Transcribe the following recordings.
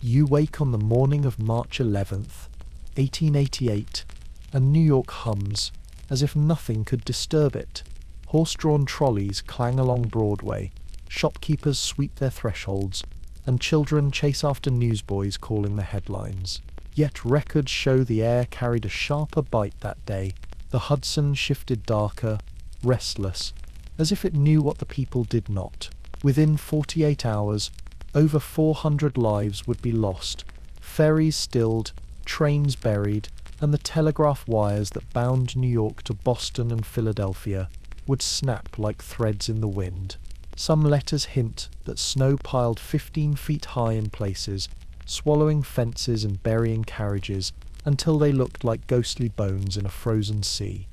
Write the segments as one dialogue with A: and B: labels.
A: You wake on the morning of March 11th, 1888, and New York hums as if nothing could disturb it. Horse-drawn trolleys clang along Broadway, shopkeepers sweep their thresholds, and children chase after newsboys calling the headlines. Yet records show the air carried a sharper bite that day. The Hudson shifted darker, restless, as if it knew what the people did not. Within 48 hours, over 400 lives would be lost, ferries stilled, trains buried, and the telegraph wires that bound New York to Boston and Philadelphia would snap like threads in the wind. Some letters hint that snow piled 15 feet high in places, swallowing fences and burying carriages until they looked like ghostly bones in a frozen sea.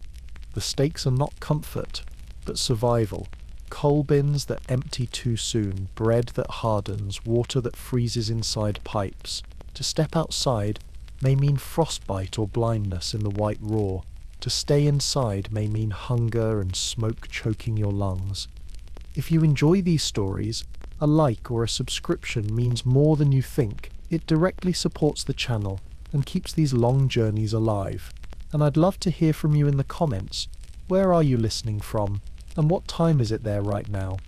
A: The stakes are not comfort, but survival. Coal bins that empty too soon, bread that hardens, water that freezes inside pipes. To step outside may mean frostbite or blindness in the white raw. To stay inside may mean hunger and smoke choking your lungs. If you enjoy these stories, a like or a subscription means more than you think. It directly supports the channel and keeps these long journeys alive. And I'd love to hear from you in the comments. Where are you listening from? And what time is it there right now?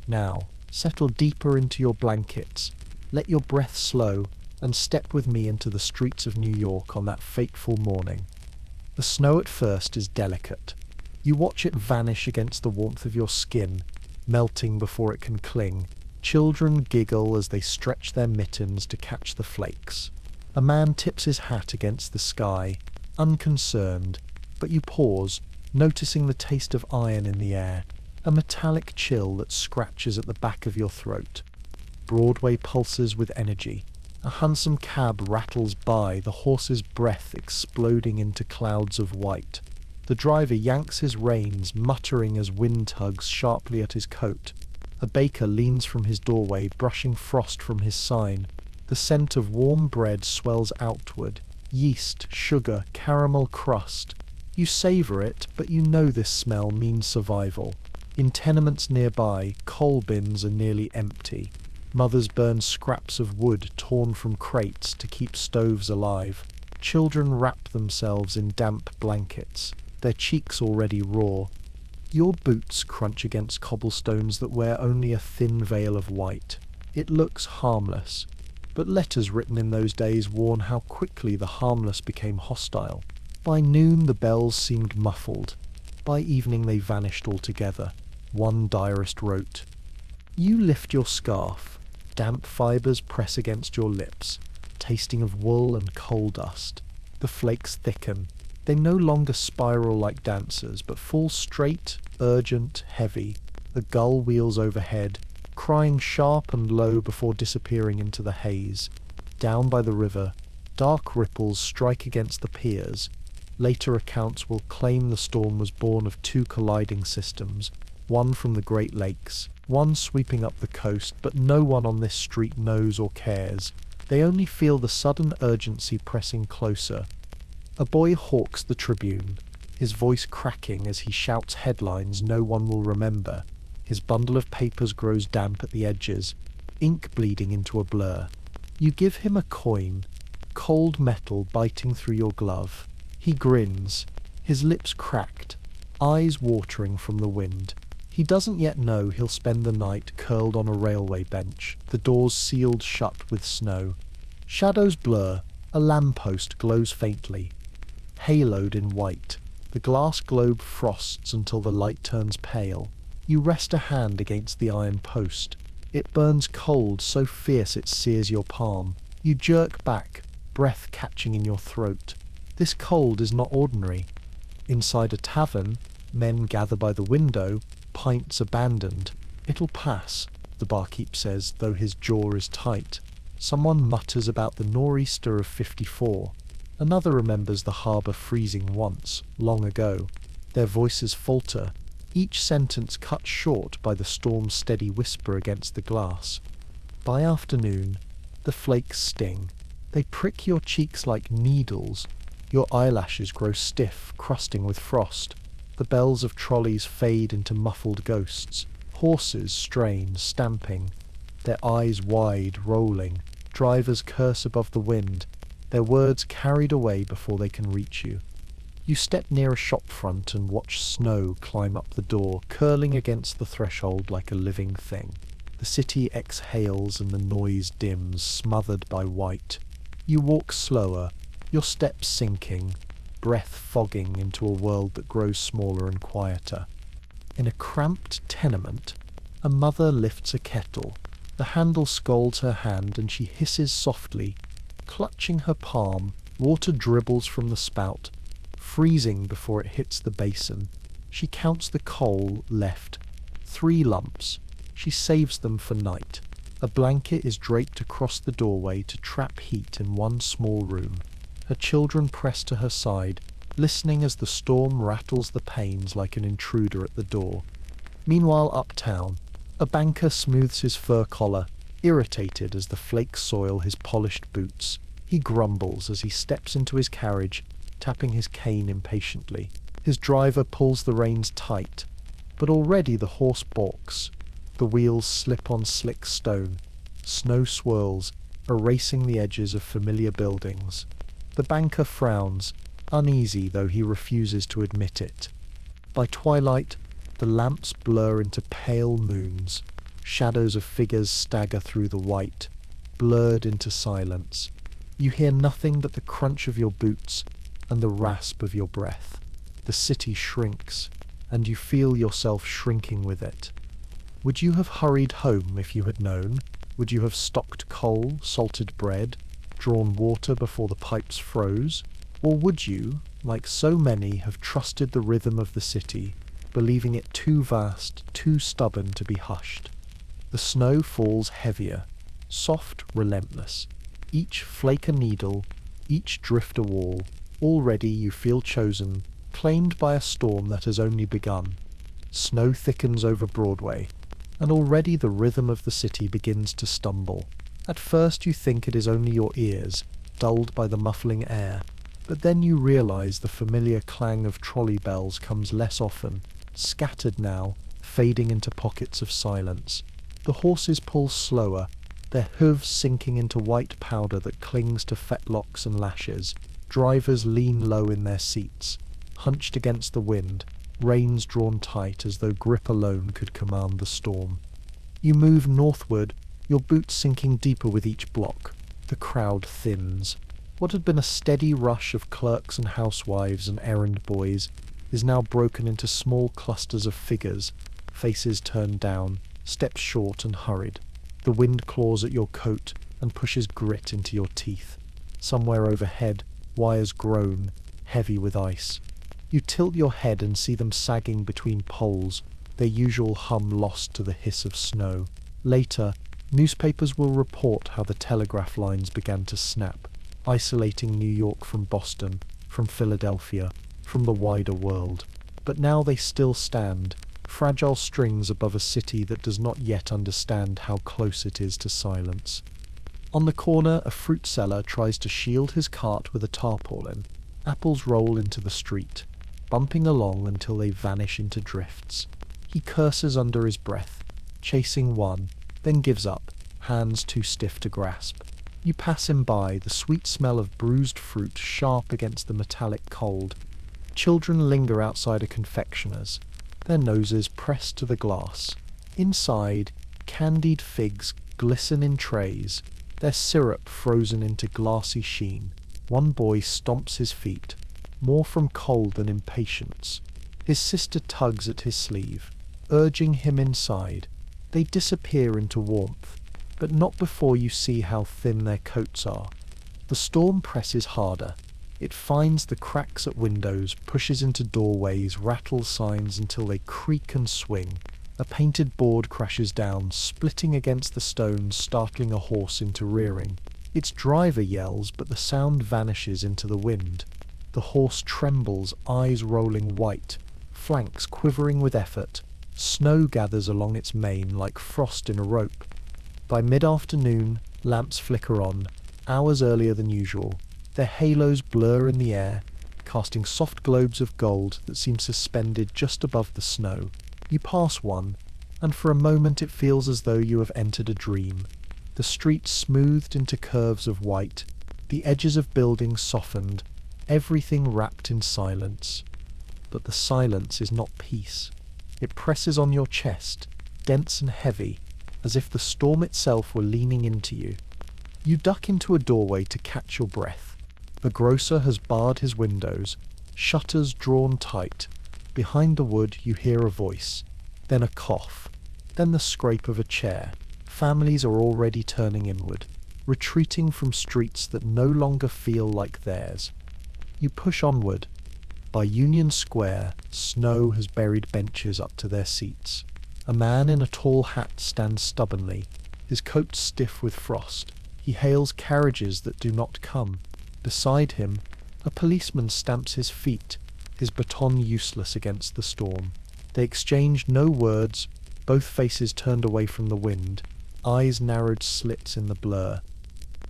A: Now, settle deeper into your blankets, let your breath slow, and step with me into the streets of New York on that fateful morning. The snow at first is delicate. You watch it vanish against the warmth of your skin, melting before it can cling. Children giggle as they stretch their mittens to catch the flakes. A man tips his hat against the sky, unconcerned, but you pause, noticing the taste of iron in the air, a metallic chill that scratches at the back of your throat. Broadway pulses with energy. A hansom cab rattles by, the horse's breath exploding into clouds of white. The driver yanks his reins, muttering as wind tugs sharply at his coat. A baker leans from his doorway, brushing frost from his sign. The scent of warm bread swells outward. Yeast, sugar, caramel crust. You savor it, but you know this smell means survival. In tenements nearby, coal bins are nearly empty. Mothers burn scraps of wood torn from crates to keep stoves alive. Children wrap themselves in damp blankets, their cheeks already raw. Your boots crunch against cobblestones that wear only a thin veil of white. It looks harmless, but letters written in those days warn how quickly the harmless became hostile. By noon the bells seemed muffled. By evening they vanished altogether. One diarist wrote, "You lift your scarf. Damp fibres press against your lips, tasting of wool and coal dust. The flakes thicken. They no longer spiral like dancers, but fall straight, urgent, heavy. The gull wheels overhead, crying sharp and low before disappearing into the haze. Down by the river, dark ripples strike against the piers. Later accounts will claim the storm was born of two colliding systems, one from the Great Lakes, one sweeping up the coast, but no one on this street knows or cares. They only feel the sudden urgency pressing closer." A boy hawks the Tribune, his voice cracking as he shouts headlines no one will remember. His bundle of papers grows damp at the edges, ink bleeding into a blur. You give him a coin, cold metal biting through your glove. He grins, his lips cracked, eyes watering from the wind. He doesn't yet know he'll spend the night curled on a railway bench, the doors sealed shut with snow. Shadows blur, a lamppost glows faintly, haloed in white. The glass globe frosts until the light turns pale. You rest a hand against the iron post. It burns cold, so fierce it sears your palm. You jerk back, breath catching in your throat. This cold is not ordinary. Inside a tavern, men gather by the window, pints abandoned. "It'll pass," the barkeep says, though his jaw is tight. Someone mutters about the nor'easter of '54. Another remembers the harbour freezing once, long ago. Their voices falter, each sentence cut short by the storm's steady whisper against the glass. By afternoon, the flakes sting. They prick your cheeks like needles. Your eyelashes grow stiff, crusting with frost. The bells of trolleys fade into muffled ghosts. Horses strain, stamping, their eyes wide, rolling. drivers curse above the wind, their words carried away before they can reach you. You step near a shop front and watch snow climb up the door, curling against the threshold like a living thing. The city exhales and the noise dims, smothered by white. You walk slower, your steps sinking, breath fogging into a world that grows smaller and quieter. In a cramped tenement, a mother lifts a kettle. The handle scalds her hand and she hisses softly. Clutching her palm, water dribbles from the spout, freezing before it hits the basin. She counts the coal left. 3 lumps. She saves them for night. A blanket is draped across the doorway to trap heat in one small room. Her children press to her side, listening as the storm rattles the panes like an intruder at the door. Meanwhile, uptown, a banker smooths his fur collar, irritated as the flakes soil his polished boots. He grumbles as he steps into his carriage, tapping his cane impatiently. His driver pulls the reins tight, but already the horse balks. The wheels slip on slick stone. Snow swirls, erasing the edges of familiar buildings. The banker frowns, uneasy though he refuses to admit it. By twilight, the lamps blur into pale moons. Shadows of figures stagger through the white, blurred into silence. You hear nothing but the crunch of your boots and the rasp of your breath. The city shrinks, and you feel yourself shrinking with it. Would you have hurried home if you had known? Would you have stocked coal, salted bread, drawn water before the pipes froze? Or would you, like so many, have trusted the rhythm of the city, believing it too vast, too stubborn to be hushed? The snow falls heavier, soft, relentless. Each flake a needle, each drift a wall. Already you feel chosen, claimed by a storm that has only begun. Snow thickens over Broadway, and already the rhythm of the city begins to stumble. At first you think it is only your ears, dulled by the muffling air, but then you realize the familiar clang of trolley bells comes less often, scattered now, fading into pockets of silence. The horses pull slower, their hooves sinking into white powder that clings to fetlocks and lashes. Drivers lean low in their seats, hunched against the wind, reins drawn tight as though grip alone could command the storm. You move northward, your boots sinking deeper with each block. The crowd thins. What had been a steady rush of clerks and housewives and errand boys is now broken into small clusters of figures, faces turned down, steps short and hurried. The wind claws at your coat and pushes grit into your teeth. Somewhere overhead, wires groan, heavy with ice. You tilt your head and see them sagging between poles, their usual hum lost to the hiss of snow. Later, newspapers will report how the telegraph lines began to snap, isolating New York from Boston, from Philadelphia, from the wider world. But now they still stand, fragile strings above a city that does not yet understand how close it is to silence. On the corner, a fruit seller tries to shield his cart with a tarpaulin. Apples roll into the street, bumping along until they vanish into drifts. He curses under his breath, chasing one, then gives up, hands too stiff to grasp. You pass him by, the sweet smell of bruised fruit sharp against the metallic cold. Children linger outside a confectioner's, their noses pressed to the glass. Inside, candied figs glisten in trays, their syrup frozen into glassy sheen. One boy stomps his feet, more from cold than impatience. His sister tugs at his sleeve, urging him inside. They disappear into warmth, but not before you see how thin their coats are. The storm presses harder. It finds the cracks at windows, pushes into doorways, rattles signs until they creak and swing. A painted board crashes down, splitting against the stones, startling a horse into rearing. Its driver yells, but the sound vanishes into the wind. The horse trembles, eyes rolling white, flanks quivering with effort. Snow gathers along its mane like frost in a rope. By mid-afternoon, lamps flicker on, hours earlier than usual. Their halos blur in the air, casting soft globes of gold that seem suspended just above the snow. You pass one, and for a moment it feels as though you have entered a dream. The the streets smoothed into curves of white, the edges of buildings softened, everything wrapped in silence. But the silence is not peace. It presses on your chest, dense and heavy, as if the storm itself were leaning into you. You duck into a doorway to catch your breath. The grocer has barred his windows, shutters drawn tight. Behind the wood you hear a voice, then a cough, then the scrape of a chair. Families are already turning inward, retreating from streets that no longer feel like theirs. You push onward. By Union Square, snow has buried benches up to their seats. A man in a tall hat stands stubbornly, his coat stiff with frost. He hails carriages that do not come. Beside him, a policeman stamps his feet, his baton useless against the storm. They exchange no words, both faces turned away from the wind, eyes narrowed slits in the blur.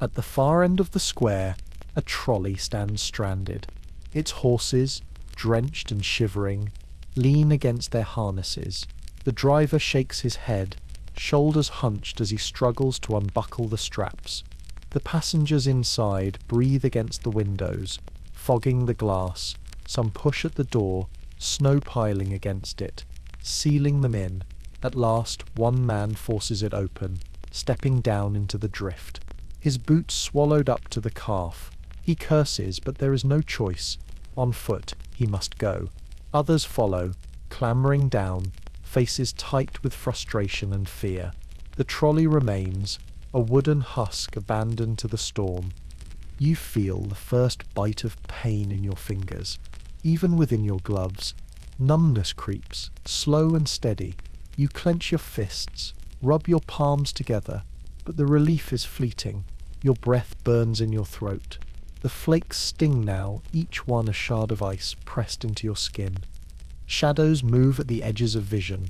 A: At the far end of the square, a trolley stands stranded. Its horses, drenched and shivering, lean against their harnesses. The driver shakes his head, shoulders hunched as he struggles to unbuckle the straps. The passengers inside breathe against the windows, fogging the glass. Some push at the door, snow piling against it, sealing them in. At last, one man forces it open, stepping down into the drift. His boots swallowed up to the calf. He curses, but there is no choice. On foot, he must go. Others follow, clambering down, faces tight with frustration and fear. The trolley remains, a wooden husk abandoned to the storm. You feel the first bite of pain in your fingers. Even within your gloves, numbness creeps, slow and steady. You clench your fists, rub your palms together, but the relief is fleeting. Your breath burns in your throat. The flakes sting now, each one a shard of ice pressed into your skin. Shadows move at the edges of vision.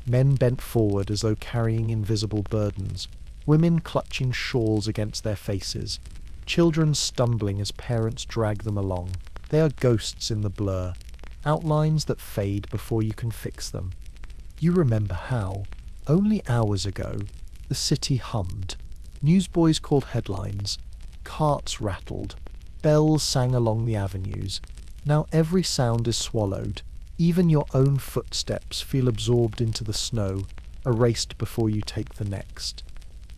A: Men bent forward as though carrying invisible burdens. Women clutching shawls against their faces. Children stumbling as parents drag them along. They are ghosts in the blur, outlines that fade before you can fix them. You remember how, only hours ago, the city hummed. Newsboys called headlines. Carts rattled. Bells sang along the avenues. Now every sound is swallowed. Even your own footsteps feel absorbed into the snow, erased before you take the next.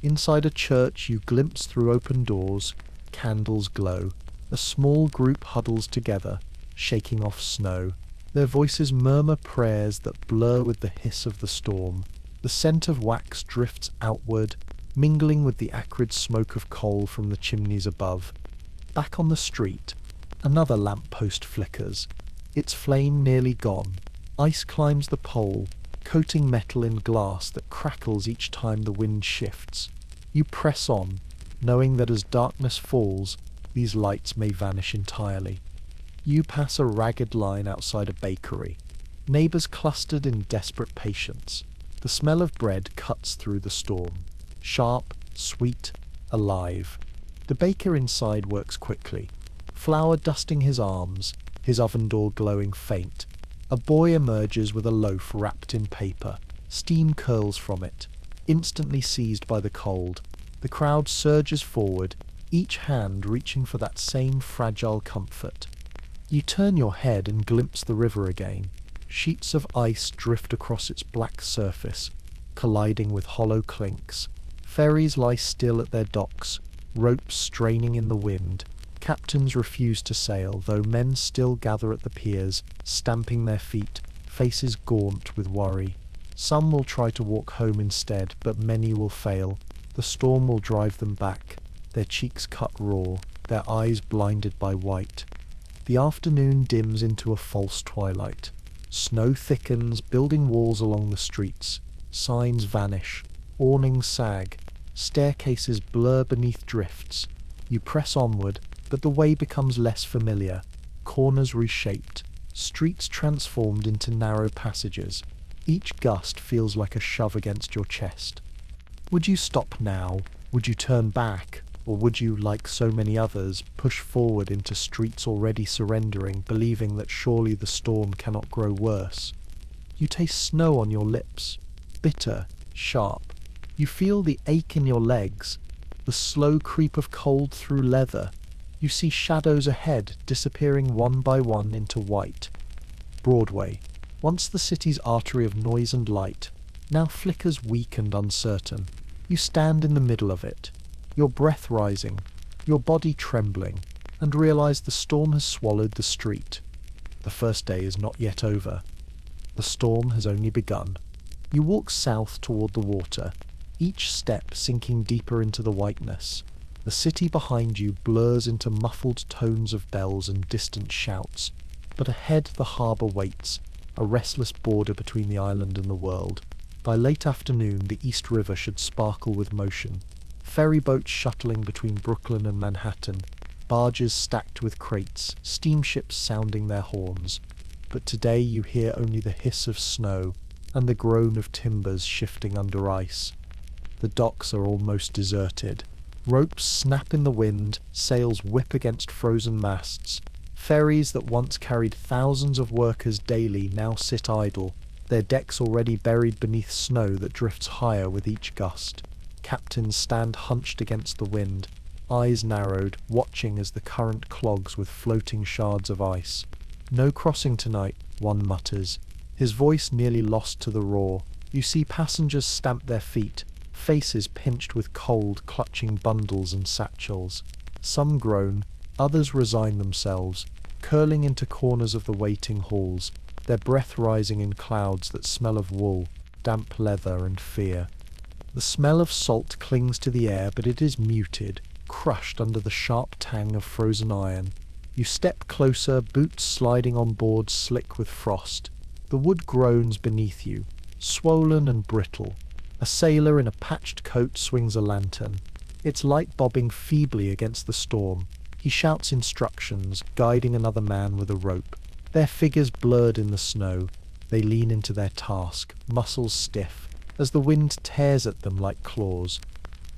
A: Inside a church you glimpse through open doors. Candles glow. A small group huddles together, shaking off snow. Their voices murmur prayers that blur with the hiss of the storm. The scent of wax drifts outward, mingling with the acrid smoke of coal from the chimneys above. Back on the street, another lamp-post flickers, its flame nearly gone. Ice climbs the pole, coating metal in glass that crackles each time the wind shifts. You press on, knowing that as darkness falls, these lights may vanish entirely. You pass a ragged line outside a bakery. Neighbours clustered in desperate patience. The smell of bread cuts through the storm. Sharp, sweet, alive. The baker inside works quickly. Flour dusting his arms, his oven door glowing faint. A boy emerges with a loaf wrapped in paper. Steam curls from it, instantly seized by the cold. The crowd surges forward, each hand reaching for that same fragile comfort. You turn your head and glimpse the river again. Sheets of ice drift across its black surface, colliding with hollow clinks. Ferries lie still at their docks, ropes straining in the wind. Captains refuse to sail, though men still gather at the piers, stamping their feet, faces gaunt with worry. Some will try to walk home instead, but many will fail. The storm will drive them back, their cheeks cut raw, their eyes blinded by white. The afternoon dims into a false twilight. Snow thickens, building walls along the streets. Signs vanish, awnings sag, staircases blur beneath drifts. You press onward, but the way becomes less familiar. Corners reshaped, streets transformed into narrow passages. Each gust feels like a shove against your chest. Would you stop now? Would you turn back? Or would you, like so many others, push forward into streets already surrendering, believing that surely the storm cannot grow worse? You taste snow on your lips, bitter, sharp. You feel the ache in your legs, The slow creep of cold through leather. You see shadows ahead disappearing one by one into white. Broadway, once the city's artery of noise and light, now flickers weak and uncertain. You stand in the middle of it, your breath rising, your body trembling, and realize the storm has swallowed the street. The first day is not yet over. The storm has only begun. You walk south toward the water, each step sinking deeper into the whiteness. The city behind you blurs into muffled tones of bells and distant shouts, but ahead the harbour waits, a restless border between the island and the world. By late afternoon the East River should sparkle with motion. Ferry boats shuttling between Brooklyn and Manhattan, barges stacked with crates, steamships sounding their horns. But today you hear only the hiss of snow and the groan of timbers shifting under ice. The docks are almost deserted. Ropes snap in the wind, sails whip against frozen masts. Ferries that once carried thousands of workers daily now sit idle, their decks already buried beneath snow that drifts higher with each gust. Captains stand hunched against the wind, eyes narrowed, watching as the current clogs with floating shards of ice. "No crossing tonight," one mutters, his voice nearly lost to the roar. You see passengers stamp their feet, faces pinched with cold, clutching bundles and satchels. Some groan, others resign themselves, curling into corners of the waiting halls, their breath rising in clouds that smell of wool, damp leather, and fear. The smell of salt clings to the air, but it is muted, crushed under the sharp tang of frozen iron. You step closer, boots sliding on boards slick with frost. The wood groans beneath you, swollen and brittle. A sailor in a patched coat swings a lantern, its light bobbing feebly against the storm. He shouts instructions, guiding another man with a rope. Their figures blurred in the snow, they lean into their task, muscles stiff, as the wind tears at them like claws.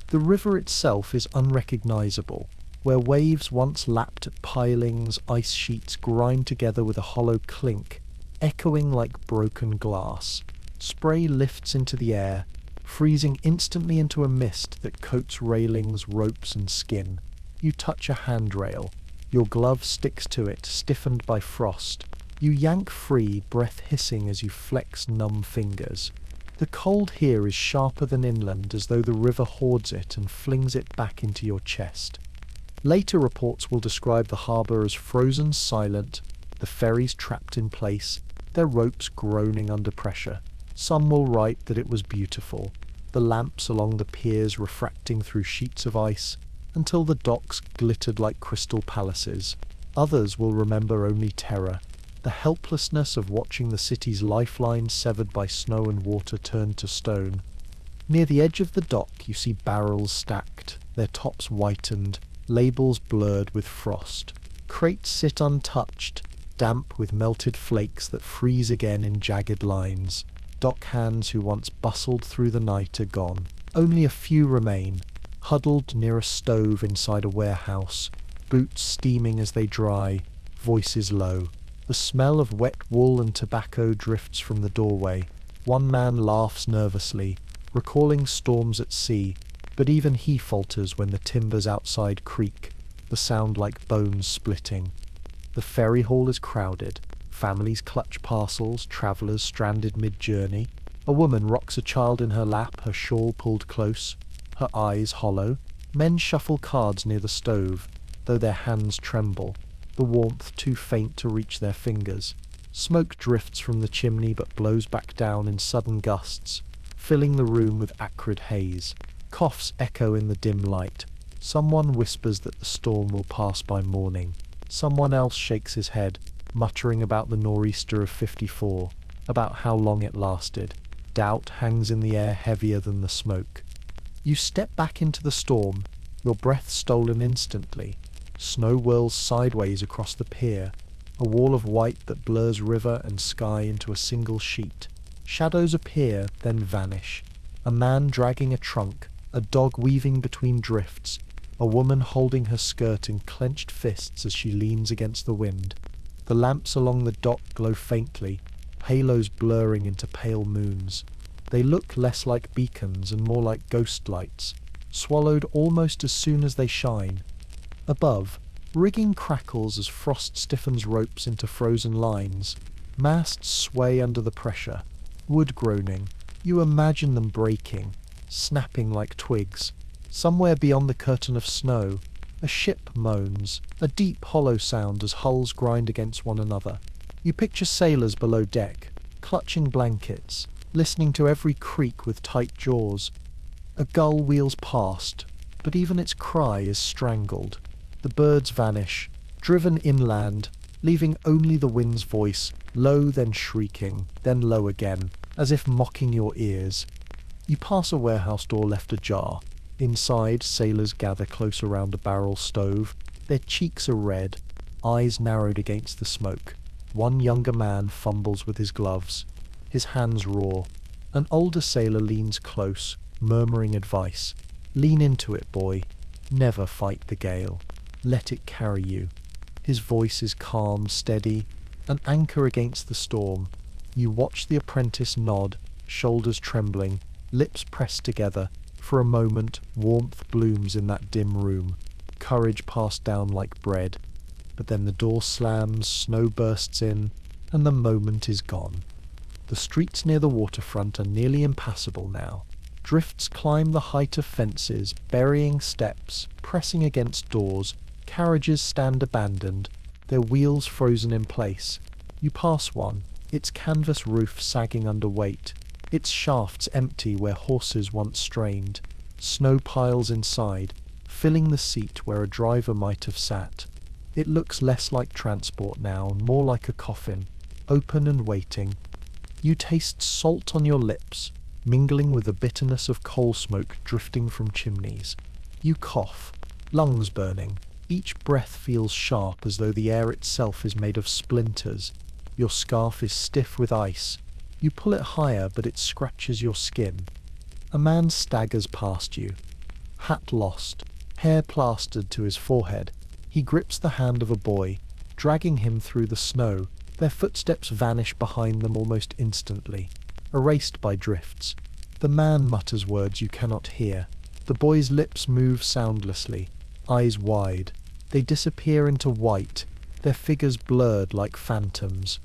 A: The river itself is unrecognizable. Where waves once lapped at pilings, ice sheets grind together with a hollow clink, echoing like broken glass. Spray lifts into the air, freezing instantly into a mist that coats railings, ropes, and skin. You touch a handrail. Your glove sticks to it, stiffened by frost. You yank free, breath hissing as you flex numb fingers. The cold here is sharper than inland, as though the river hoards it and flings it back into your chest. Later reports will describe the harbour as frozen silent, the ferries trapped in place, their ropes groaning under pressure. Some will write that it was beautiful, the lamps along the piers refracting through sheets of ice, until the docks glittered like crystal palaces. Others will remember only terror, the helplessness of watching the city's lifeline severed by snow and water turned to stone. Near the edge of the dock you see barrels stacked, their tops whitened, labels blurred with frost. Crates sit untouched, damp with melted flakes that freeze again in jagged lines. Dock hands who once bustled through the night are gone. Only a few remain, huddled near a stove inside a warehouse, boots steaming as they dry, voices low. The smell of wet wool and tobacco drifts from the doorway. One man laughs nervously, recalling storms at sea, but even he falters when the timbers outside creak, the sound like bones splitting. The ferry hall is crowded. Families clutch parcels, travellers stranded mid-journey. A woman rocks a child in her lap, her shawl pulled close, her eyes hollow. Men shuffle cards near the stove, though their hands tremble, the warmth too faint to reach their fingers. Smoke drifts from the chimney but blows back down in sudden gusts, filling the room with acrid haze. Coughs echo in the dim light. Someone whispers that the storm will pass by morning. Someone else shakes his head, muttering about the nor'easter of '54, about how long it lasted. Doubt hangs in the air heavier than the smoke. You step back into the storm, your breath stolen instantly. Snow whirls sideways across the pier, a wall of white that blurs river and sky into a single sheet. Shadows appear, then vanish. A man dragging a trunk, a dog weaving between drifts, a woman holding her skirt in clenched fists as she leans against the wind. The lamps along the dock glow faintly, halos blurring into pale moons. They look less like beacons and more like ghost lights, swallowed almost as soon as they shine. Above, rigging crackles as frost stiffens ropes into frozen lines. Masts sway under the pressure, wood groaning. You imagine them breaking, snapping like twigs. Somewhere beyond the curtain of snow, a ship moans, a deep hollow sound as hulls grind against one another. You picture sailors below deck, clutching blankets, listening to every creak with tight jaws. A gull wheels past, but even its cry is strangled. The birds vanish, driven inland, leaving only the wind's voice, low then shrieking, then low again, as if mocking your ears. You pass a warehouse door left ajar. Inside, sailors gather close around a barrel stove. Their cheeks are red, eyes narrowed against the smoke. One younger man fumbles with his gloves. His hands raw. An older sailor leans close, murmuring advice. Lean into it, boy. Never fight the gale. Let it carry you. His voice is calm, steady, an anchor against the storm. You watch the apprentice nod, shoulders trembling, lips pressed together. For a moment, warmth blooms in that dim room, courage passed down like bread. But then the door slams, snow bursts in, and the moment is gone. The streets near the waterfront are nearly impassable now. Drifts climb the height of fences, burying steps, pressing against doors. Carriages stand abandoned, their wheels frozen in place. You pass one, its canvas roof sagging under weight, its shafts empty where horses once strained. Snow piles inside, filling the seat where a driver might have sat. It looks less like transport now, more like a coffin, open and waiting. You taste salt on your lips, mingling with the bitterness of coal smoke drifting from chimneys. You cough, lungs burning. Each breath feels sharp as though the air itself is made of splinters. Your scarf is stiff with ice. You pull it higher, but it scratches your skin. A man staggers past you, hat lost, hair plastered to his forehead. He grips the hand of a boy, dragging him through the snow. Their footsteps vanish behind them almost instantly, erased by drifts. The man mutters words you cannot hear. The boy's lips move soundlessly, eyes wide. They disappear into white, their figures blurred like phantoms.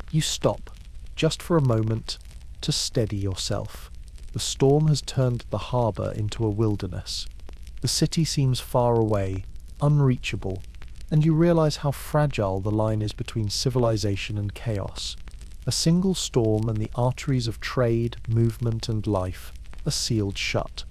A: You stop, just for a moment, to steady yourself. The storm has turned the harbour into a wilderness. The city seems far away, unreachable, and you realize how fragile the line is between civilization and chaos. A single storm and the arteries of trade, movement, and life are sealed shut.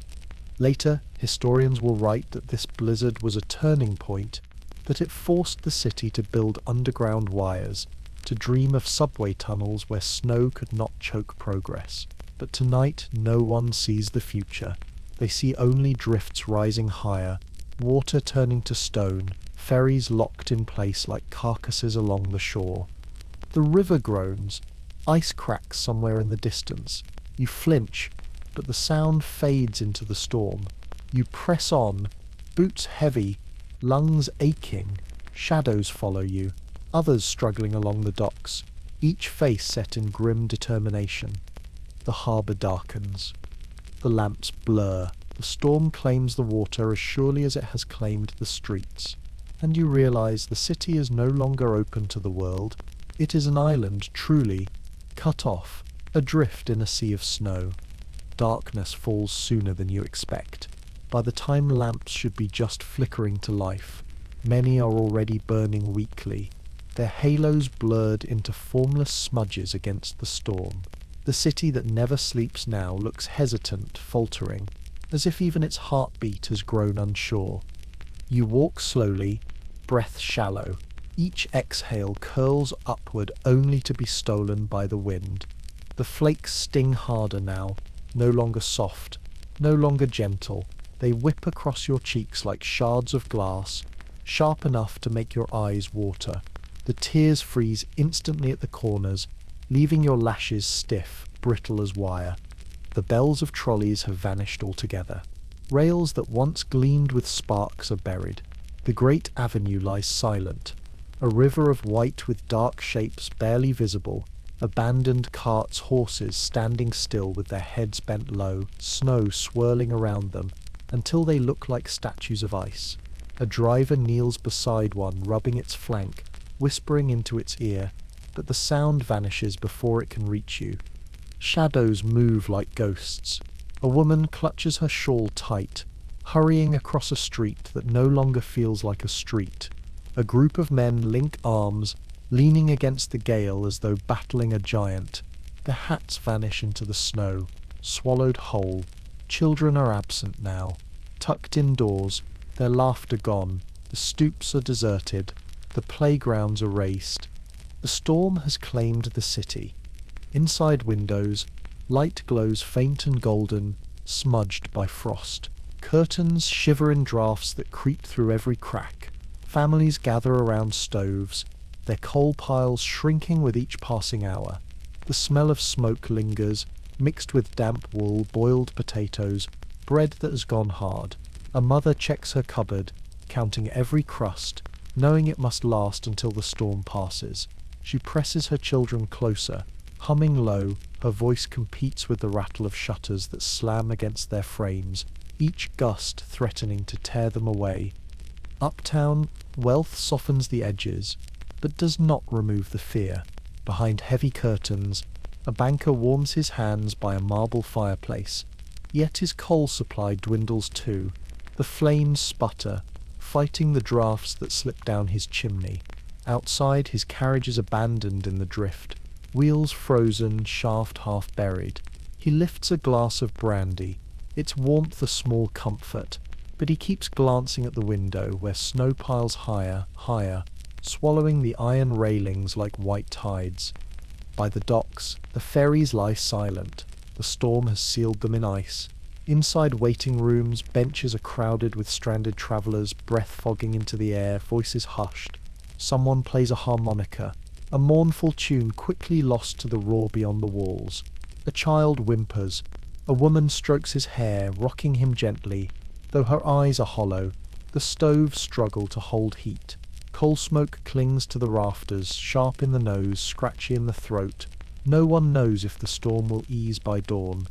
A: Later, historians will write that this blizzard was a turning point, that it forced the city to build underground wires, to dream of subway tunnels where snow could not choke progress. But tonight, no one sees the future. They see only drifts rising higher, water turning to stone, ferries locked in place like carcasses along the shore. The river groans, ice cracks somewhere in the distance. You flinch, but the sound fades into the storm. You press on, boots heavy, lungs aching. Shadows follow you, others struggling along the docks, each face set in grim determination. The harbour darkens. The lamps blur. The storm claims the water as surely as it has claimed the streets. And you realize the city is no longer open to the world. It is an island, truly, cut off, adrift in a sea of snow. Darkness falls sooner than you expect. By the time lamps should be just flickering to life, many are already burning weakly, their halos blurred into formless smudges against the storm. The city that never sleeps now looks hesitant, faltering, as if even its heartbeat has grown unsure. You walk slowly, breath shallow. Each exhale curls upward only to be stolen by the wind. The flakes sting harder now, no longer soft, no longer gentle. They whip across your cheeks like shards of glass, sharp enough to make your eyes water. The tears freeze instantly at the corners, leaving your lashes stiff, brittle as wire. The bells of trolleys have vanished altogether. Rails that once gleamed with sparks are buried. The great avenue lies silent, a river of white with dark shapes barely visible, abandoned carts, horses standing still with their heads bent low, snow swirling around them. until they look like statues of ice. A driver kneels beside one, rubbing its flank, whispering into its ear, but the sound vanishes before it can reach you. Shadows move like ghosts. A woman clutches her shawl tight, hurrying across a street that no longer feels like a street. A group of men link arms, leaning against the gale as though battling a giant. Their hats vanish into the snow, swallowed whole. Children are absent now, tucked indoors, their laughter gone. The stoops are deserted, the playgrounds erased. The storm has claimed the city. Inside windows, light glows faint and golden, smudged by frost. Curtains shiver in draughts that creep through every crack. Families gather around stoves, their coal piles shrinking with each passing hour. The smell of smoke lingers, mixed with damp wool, boiled potatoes, bread that has gone hard. A mother checks her cupboard, counting every crust, knowing it must last until the storm passes. She presses her children closer, humming low. Her voice competes with the rattle of shutters that slam against their frames, each gust threatening to tear them away. Uptown, wealth softens the edges, but does not remove the fear. Behind heavy curtains, a banker warms his hands by a marble fireplace, yet his coal supply dwindles too. The flames sputter, fighting the draughts that slip down his chimney. Outside, his carriage is abandoned in the drift, wheels frozen, shaft half buried. He lifts a glass of brandy, its warmth a small comfort, but he keeps glancing at the window where snow piles higher, higher, swallowing the iron railings like white tides. By the docks, the ferries lie silent. The storm has sealed them in ice. Inside waiting rooms, benches are crowded with stranded travellers, breath fogging into the air, voices hushed. Someone plays a harmonica, a mournful tune quickly lost to the roar beyond the walls. A child whimpers. A woman strokes his hair, rocking him gently. Though her eyes are hollow, the stoves struggle to hold heat. Coal smoke clings to the rafters, sharp in the nose, scratchy in the throat. No one knows if the storm will ease by dawn.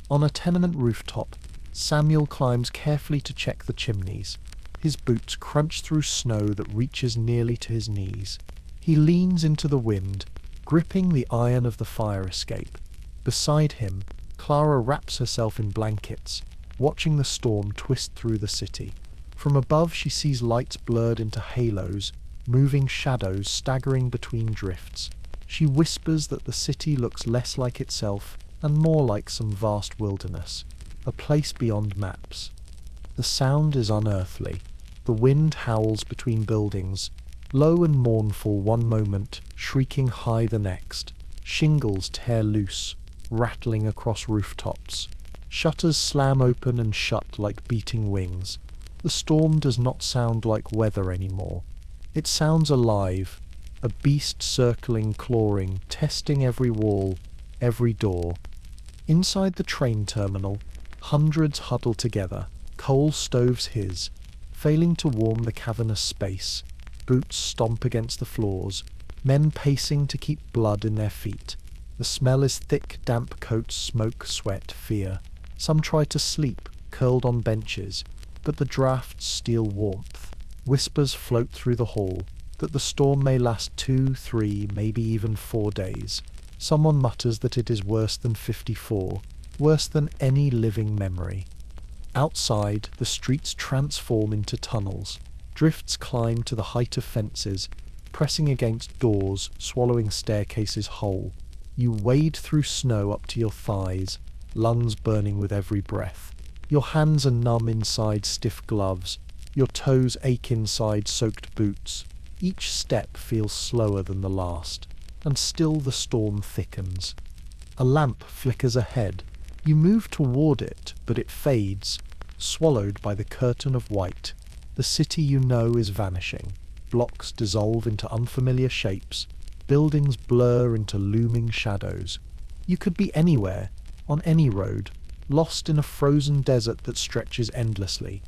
A: On a tenement rooftop, Samuel climbs carefully to check the chimneys. His boots crunch through snow that reaches nearly to his knees. He leans into the wind, gripping the iron of the fire escape. Beside him, Clara wraps herself in blankets, watching the storm twist through the city. From above she sees lights blurred into halos, moving shadows staggering between drifts. She whispers that the city looks less like itself and more like some vast wilderness, a place beyond maps. The sound is unearthly. The wind howls between buildings, low and mournful one moment, shrieking high the next. Shingles tear loose, rattling across rooftops. Shutters slam open and shut like beating wings. The storm does not sound like weather anymore. It sounds alive, a beast circling, clawing, testing every wall, every door. Inside the train terminal, hundreds huddle together, coal stoves hiss, failing to warm the cavernous space. Boots stomp against the floors, men pacing to keep blood in their feet. The smell is thick, damp coats, smoke, sweat, fear. Some try to sleep, curled on benches, but the drafts steal warmth. Whispers float through the hall, that the storm may last 2, 3, maybe even 4 days. Someone mutters that it is worse than 54, worse than any living memory. Outside, the streets transform into tunnels. Drifts climb to the height of fences, pressing against doors, swallowing staircases whole. You wade through snow up to your thighs, lungs burning with every breath. Your hands are numb inside stiff gloves. Your toes ache inside soaked boots. Each step feels slower than the last, and still the storm thickens. A lamp flickers ahead. You move toward it, but it fades, swallowed by the curtain of white. The city you know is vanishing. Blocks dissolve into unfamiliar shapes. Buildings blur into looming shadows. You could be anywhere, on any road, lost in a frozen desert that stretches endlessly.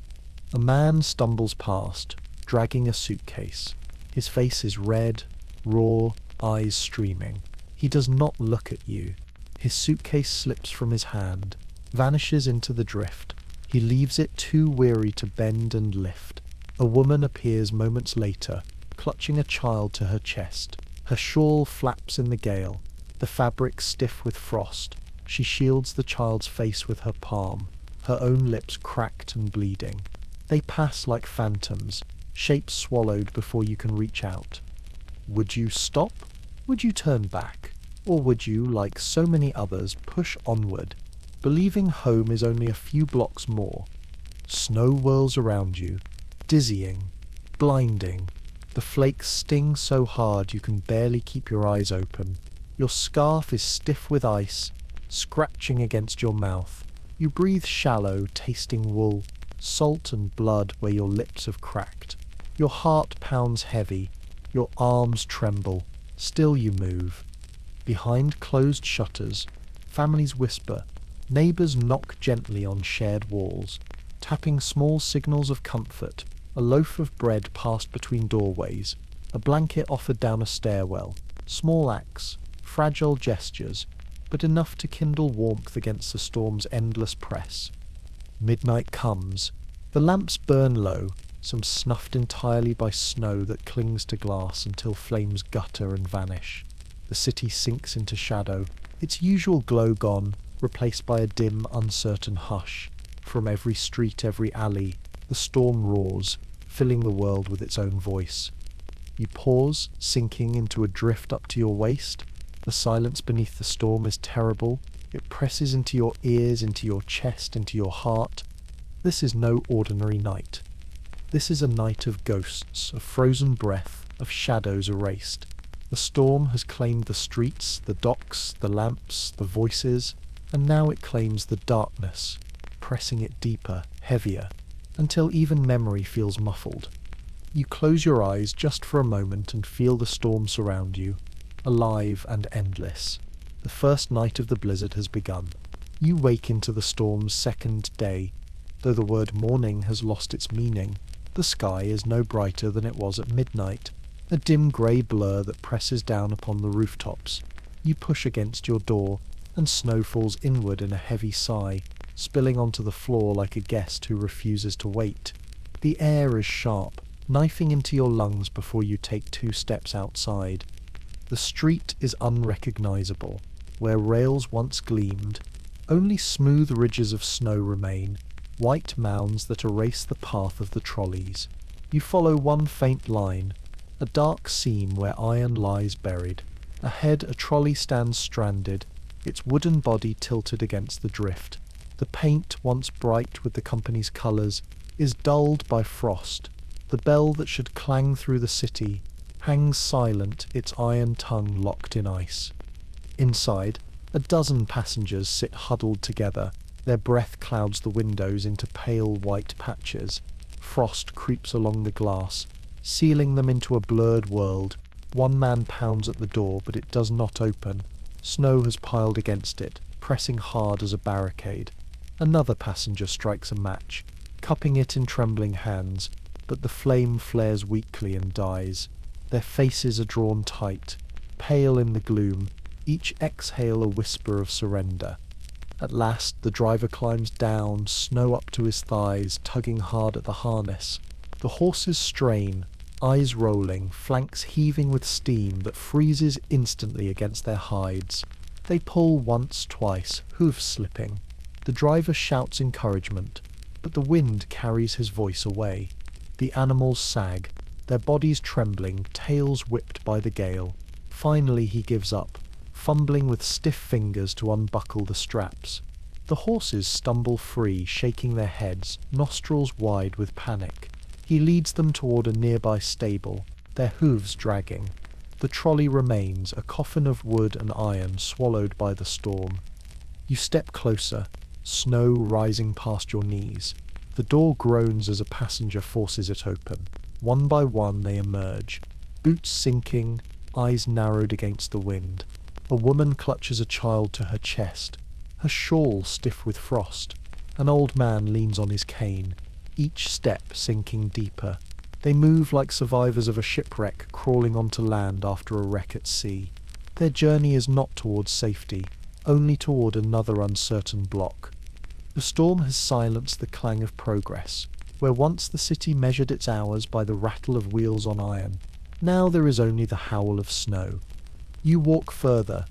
A: A man stumbles past, dragging a suitcase. His face is red, raw, eyes streaming. He does not look at you. His suitcase slips from his hand, vanishes into the drift. He leaves it too weary to bend and lift. A woman appears moments later, clutching a child to her chest. Her shawl flaps in the gale, the fabric stiff with frost. She shields the child's face with her palm, her own lips cracked and bleeding. They pass like phantoms, shapes swallowed before you can reach out. Would you stop? Would you turn back? Or would you, like so many others, push onward, believing home is only a few blocks more? Snow whirls around you, dizzying, blinding. The flakes sting so hard you can barely keep your eyes open. Your scarf is stiff with ice, scratching against your mouth. You breathe shallow, tasting wool, salt and blood where your lips have cracked. Your heart pounds heavy, your arms tremble. Still you move. Behind closed shutters, families whisper. Neighbours knock gently on shared walls, tapping small signals of comfort. A loaf of bread passed between doorways, a blanket offered down a stairwell. Small acts, fragile gestures, but enough to kindle warmth against the storm's endless press. Midnight comes. The lamps burn low, some snuffed entirely by snow that clings to glass until flames gutter and vanish. The city sinks into shadow, its usual glow gone, replaced by a dim, uncertain hush. From every street, every alley, the storm roars, filling the world with its own voice. You pause, sinking into a drift up to your waist. The silence beneath the storm is terrible. It presses into your ears, into your chest, into your heart. This is no ordinary night. This is a night of ghosts, of frozen breath, of shadows erased. The storm has claimed the streets, the docks, the lamps, the voices, and now it claims the darkness, pressing it deeper, heavier, until even memory feels muffled. You close your eyes just for a moment and feel the storm surround you, alive and endless. The first night of the blizzard has begun. You wake into the storm's second day. Though the word morning has lost its meaning, the sky is no brighter than it was at midnight, a dim grey blur that presses down upon the rooftops. You push against your door, and snow falls inward in a heavy sigh, spilling onto the floor like a guest who refuses to wait. The air is sharp, knifing into your lungs before you take 2 steps outside. The street is unrecognisable. Where rails once gleamed, only smooth ridges of snow remain, white mounds that erase the path of the trolleys. You follow one faint line, a dark seam where iron lies buried. Ahead a trolley stands stranded, its wooden body tilted against the drift. The paint, once bright with the company's colours, is dulled by frost. The bell that should clang through the city hangs silent, its iron tongue locked in ice. Inside, a dozen passengers sit huddled together. Their breath clouds the windows into pale white patches. Frost creeps along the glass, sealing them into a blurred world. One man pounds at the door, but it does not open. Snow has piled against it, pressing hard as a barricade. Another passenger strikes a match, cupping it in trembling hands, but the flame flares weakly and dies. Their faces are drawn tight, pale in the gloom, each exhale a whisper of surrender. At last the driver climbs down, snow up to his thighs, tugging hard at the harness. The horses strain, eyes rolling, flanks heaving with steam that freezes instantly against their hides. They pull once, twice, hooves slipping. The driver shouts encouragement, but the wind carries his voice away. The animals sag, their bodies trembling, tails whipped by the gale. Finally he gives up, fumbling with stiff fingers to unbuckle the straps. The horses stumble free, shaking their heads, nostrils wide with panic. He leads them toward a nearby stable, their hooves dragging. The trolley remains, a coffin of wood and iron swallowed by the storm. You step closer, snow rising past your knees. The door groans as a passenger forces it open. One by one they emerge, boots sinking, eyes narrowed against the wind. A woman clutches a child to her chest, her shawl stiff with frost. An old man leans on his cane, each step sinking deeper. They move like survivors of a shipwreck crawling onto land after a wreck at sea. Their journey is not towards safety, only toward another uncertain block. The storm has silenced the clang of progress. Where once the city measured its hours by the rattle of wheels on iron, now there is only the howl of snow. You walk further,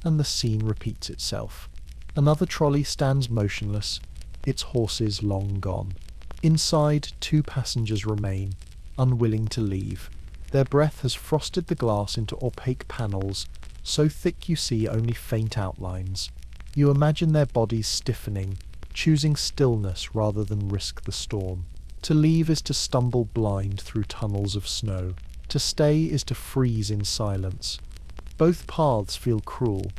A: and the scene repeats itself. Another trolley stands motionless, its horses long gone. Inside, two passengers remain, unwilling to leave. Their breath has frosted the glass into opaque panels, so thick you see only faint outlines. You imagine their bodies stiffening, choosing stillness rather than risk the storm. To leave is to stumble blind through tunnels of snow. To stay is to freeze in silence. Both paths feel cruel.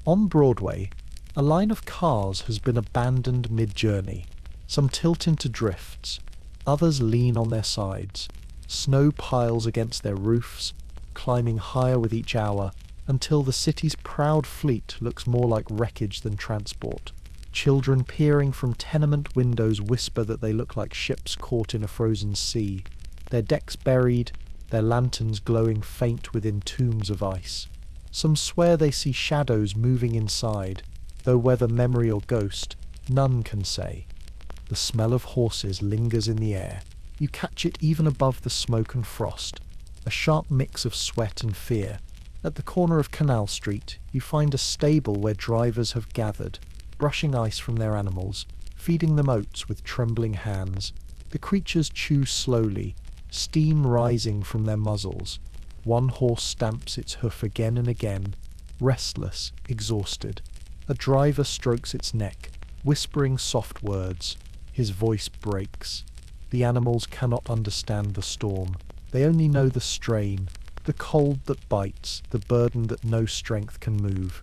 A: On Broadway, a line of cars has been abandoned mid-journey. Some tilt into drifts, others lean on their sides. Snow piles against their roofs, climbing higher with each hour, until the city's proud fleet looks more like wreckage than transport. Children peering from tenement windows whisper that they look like ships caught in a frozen sea, their decks buried, their lanterns glowing faint within tombs of ice. Some swear they see shadows moving inside, though whether memory or ghost, none can say. The smell of horses lingers in the air. You catch it even above the smoke and frost, a sharp mix of sweat and fear. At the corner of Canal Street, you find a stable where drivers have gathered, brushing ice from their animals, feeding them oats with trembling hands. The creatures chew slowly, steam rising from their muzzles. One horse stamps its hoof again and again, restless, exhausted. A driver strokes its neck, whispering soft words. His voice breaks. The animals cannot understand the storm. They only know the strain, the cold that bites, the burden that no strength can move.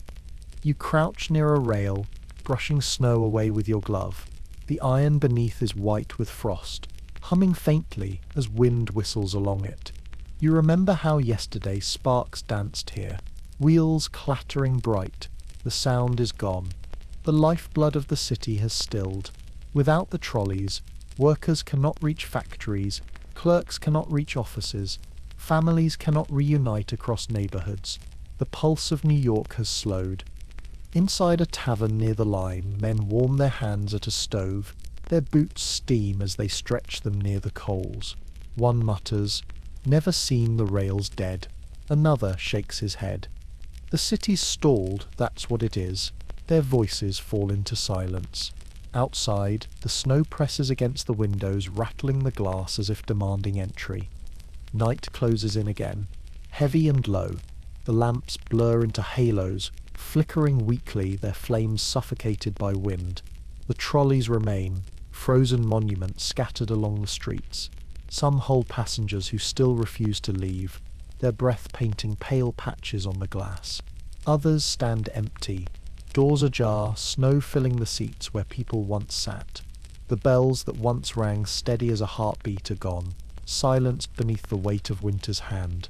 A: You crouch near a rail, brushing snow away with your glove. The iron beneath is white with frost, humming faintly as wind whistles along it. You remember how yesterday sparks danced here, wheels clattering bright. The sound is gone. The lifeblood of the city has stilled. Without the trolleys, workers cannot reach factories, clerks cannot reach offices, families cannot reunite across neighborhoods. The pulse of New York has slowed. Inside a tavern near the line, men warm their hands at a stove. Their boots steam as they stretch them near the coals. One mutters, "Never seen the rails dead." Another shakes his head. The city's stalled, that's what it is. Their voices fall into silence. Outside, the snow presses against the windows, rattling the glass as if demanding entry. Night closes in again, heavy and low. The lamps blur into halos, flickering weakly, their flames suffocated by wind. The trolleys remain, frozen monuments scattered along the streets. Some hold passengers who still refuse to leave, their breath painting pale patches on the glass. Others stand empty, doors ajar, snow filling the seats where people once sat. The bells that once rang steady as a heartbeat are gone, silenced beneath the weight of winter's hand.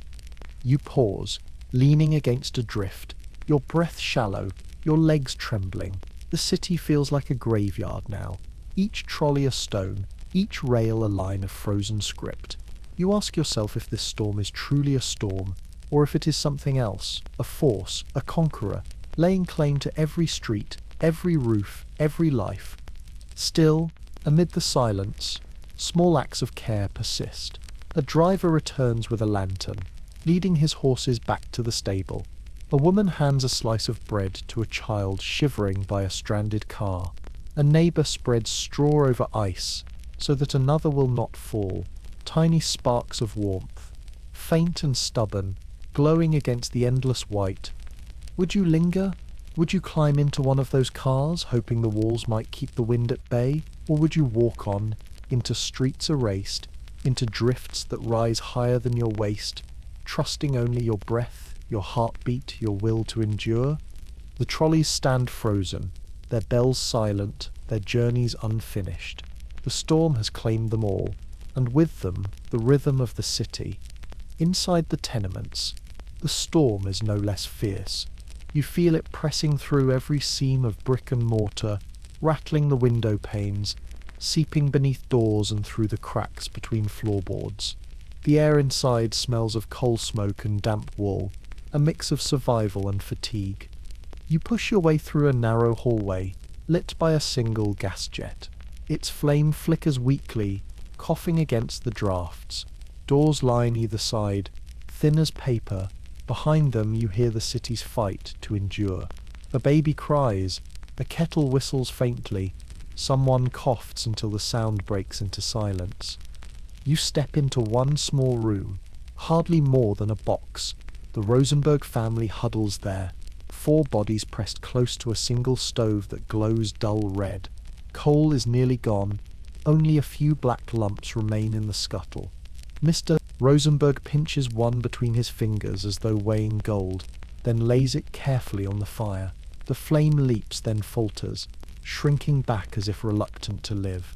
A: You pause, leaning against a drift, your breath shallow, your legs trembling. The city feels like a graveyard now, each trolley a stone, each rail a line of frozen script. You ask yourself if this storm is truly a storm, or if it is something else, a force, a conqueror, laying claim to every street, every roof, every life. Still, amid the silence, small acts of care persist. A driver returns with a lantern, leading his horses back to the stable. A woman hands a slice of bread to a child shivering by a stranded car. A neighbor spreads straw over ice so that another will not fall. Tiny sparks of warmth, faint and stubborn, glowing against the endless white. Would you linger? Would you climb into one of those cars, hoping the walls might keep the wind at bay? Or would you walk on, into streets erased, into drifts that rise higher than your waist, trusting only your breath, your heartbeat, your will to endure? The trolleys stand frozen, their bells silent, their journeys unfinished. The storm has claimed them all, and with them the rhythm of the city. Inside the tenements, the storm is no less fierce. You feel it pressing through every seam of brick and mortar, rattling the window panes, seeping beneath doors and through the cracks between floorboards. The air inside smells of coal smoke and damp wool, a mix of survival and fatigue. You push your way through a narrow hallway, lit by a single gas jet. Its flame flickers weakly, coughing against the drafts. Doors line either side, thin as paper. Behind them you hear the city's fight to endure. A baby cries, a kettle whistles faintly, someone coughs until the sound breaks into silence. You step into one small room, hardly more than a box. The Rosenberg family huddles there, 4 bodies pressed close to a single stove that glows dull red. Coal is nearly gone, only a few black lumps remain in the scuttle. Mr. Rosenberg pinches one between his fingers as though weighing gold, then lays it carefully on the fire. The flame leaps, then falters, shrinking back as if reluctant to live.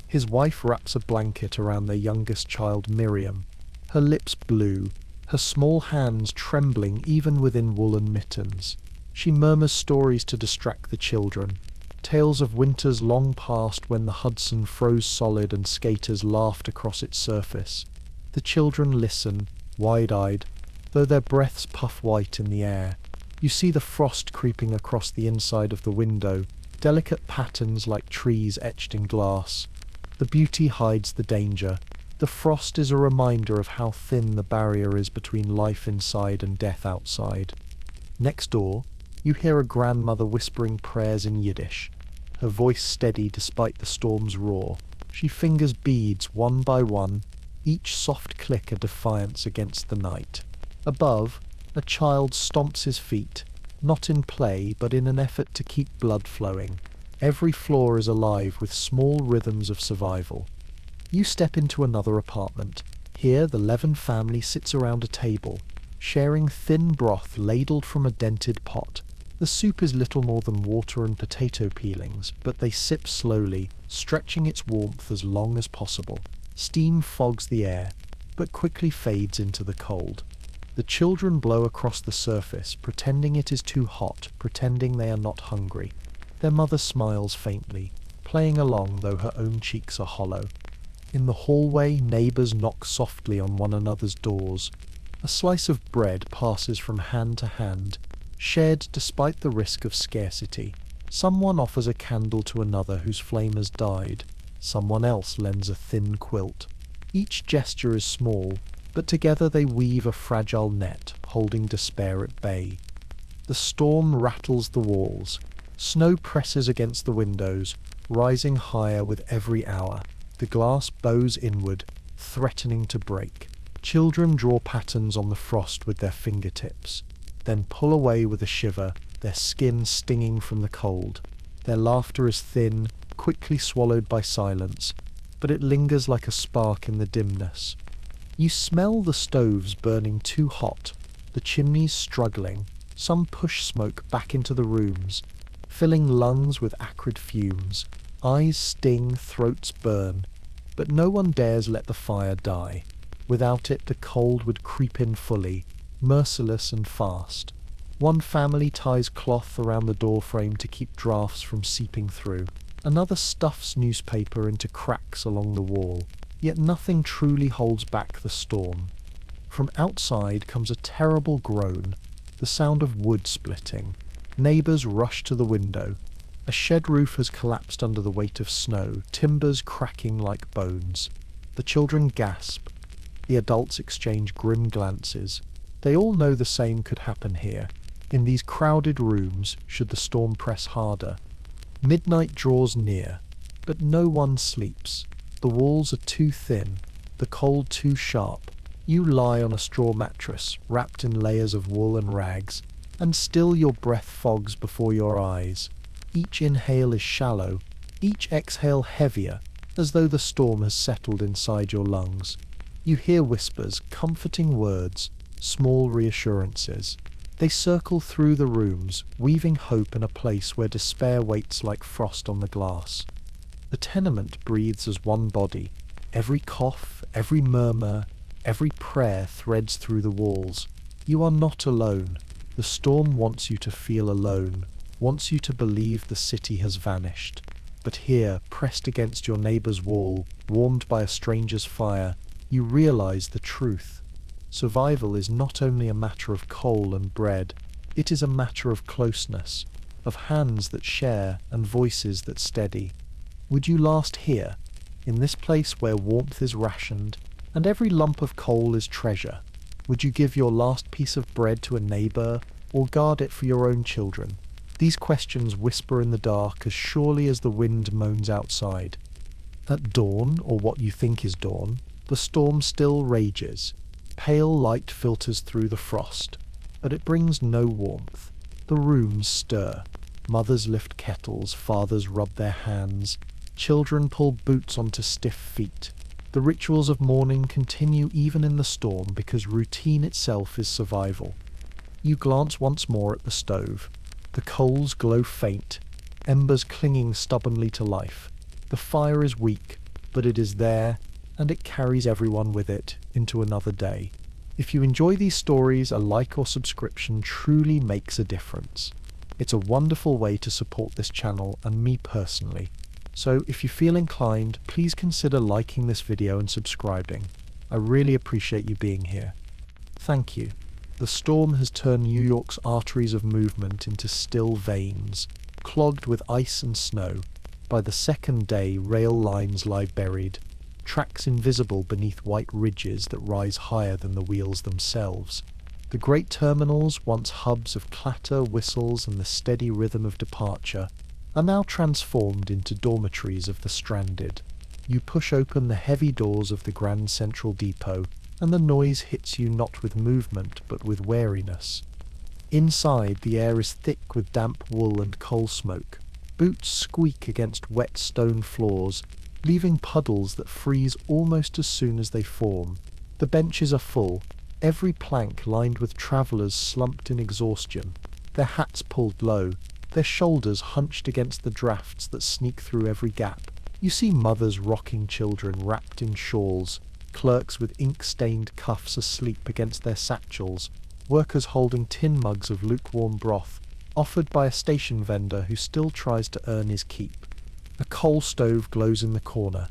A: His wife wraps a blanket around their youngest child, Miriam, her lips blue, her small hands trembling even within woolen mittens. She murmurs stories to distract the children, tales of winters long past when the Hudson froze solid and skaters laughed across its surface. The children listen, wide-eyed, though their breaths puff white in the air. You see the frost creeping across the inside of the window, delicate patterns like trees etched in glass. The beauty hides the danger. The frost is a reminder of how thin the barrier is between life inside and death outside. Next door, you hear a grandmother whispering prayers in Yiddish, her voice steady despite the storm's roar. She fingers beads one by one, each soft click a defiance against the night. Above, a child stomps his feet, not in play but in an effort to keep blood flowing. Every floor is alive with small rhythms of survival. You step into another apartment. Here the Levin family sits around a table, sharing thin broth ladled from a dented pot. The soup is little more than water and potato peelings, but they sip slowly, stretching its warmth as long as possible. Steam fogs the air, but quickly fades into the cold. The children blow across the surface, pretending it is too hot, pretending they are not hungry. Their mother smiles faintly, playing along though her own cheeks are hollow. In the hallway, neighbors knock softly on one another's doors. A slice of bread passes from hand to hand, shared despite the risk of scarcity. Someone offers a candle to another whose flame has died. Someone else lends a thin quilt. Each gesture is small, but together they weave a fragile net, holding despair at bay. The storm rattles the walls. Snow presses against the windows, rising higher with every hour. The glass bows inward, threatening to break. Children draw patterns on the frost with their fingertips, then pull away with a shiver, their skin stinging from the cold. Their laughter is thin, quickly swallowed by silence, but it lingers like a spark in the dimness. You smell the stoves burning too hot, the chimneys struggling. Some push smoke back into the rooms, filling lungs with acrid fumes. Eyes sting, throats burn, but no one dares let the fire die. Without it, the cold would creep in fully, merciless and fast. One family ties cloth around the doorframe to keep drafts from seeping through. Another stuffs newspaper into cracks along the wall. Yet nothing truly holds back the storm. From outside comes a terrible groan, the sound of wood splitting. Neighbors rush to the window. A shed roof has collapsed under the weight of snow, timbers cracking like bones. The children gasp. The adults exchange grim glances. They all know the same could happen here, in these crowded rooms, should the storm press harder. Midnight draws near, but no one sleeps. The walls are too thin, the cold too sharp. You lie on a straw mattress, wrapped in layers of wool and rags, and still your breath fogs before your eyes. Each inhale is shallow, each exhale heavier, as though the storm has settled inside your lungs. You hear whispers, comforting words, small reassurances. They circle through the rooms, weaving hope in a place where despair waits like frost on the glass. The tenement breathes as one body. Every cough, every murmur, every prayer threads through the walls. You are not alone. The storm wants you to feel alone, wants you to believe the city has vanished. But here, pressed against your neighbor's wall, warmed by a stranger's fire, you realize the truth. Survival is not only a matter of coal and bread, it is a matter of closeness. of hands that share and voices that steady. Would you last here, in this place where warmth is rationed and every lump of coal is treasure? Would you give your last piece of bread to a neighbour or guard it for your own children? These questions whisper in the dark as surely as the wind moans outside. At dawn, or what you think is dawn, the storm still rages. Pale light filters through the frost, but it brings no warmth. The rooms stir. Mothers lift kettles, fathers rub their hands, children pull boots onto stiff feet. The rituals of mourning continue even in the storm because routine itself is survival. You glance once more at the stove. The coals glow faint, embers clinging stubbornly to life. The fire is weak, but it is there, and it carries everyone with it into another day. If you enjoy these stories, a like or subscription truly makes a difference. It's a wonderful way to support this channel and me personally. So if you feel inclined, please consider liking this video and subscribing. I really appreciate you being here. Thank you. The storm has turned New York's arteries of movement into still veins, clogged with ice and snow. By the second day, rail lines lie buried, tracks invisible beneath white ridges that rise higher than the wheels themselves. The great terminals, once hubs of clatter, whistles, and the steady rhythm of departure, are now transformed into dormitories of the stranded. You push open the heavy doors of the Grand Central Depot, and the noise hits you not with movement but with wariness. Inside, the air is thick with damp wool and coal smoke. Boots squeak against wet stone floors, leaving puddles that freeze almost as soon as they form. The benches are full, every plank lined with travellers slumped in exhaustion, their hats pulled low, their shoulders hunched against the drafts that sneak through every gap. You see mothers rocking children wrapped in shawls, clerks with ink-stained cuffs asleep against their satchels, workers holding tin mugs of lukewarm broth, offered by a station vendor who still tries to earn his keep. A coal stove glows in the corner,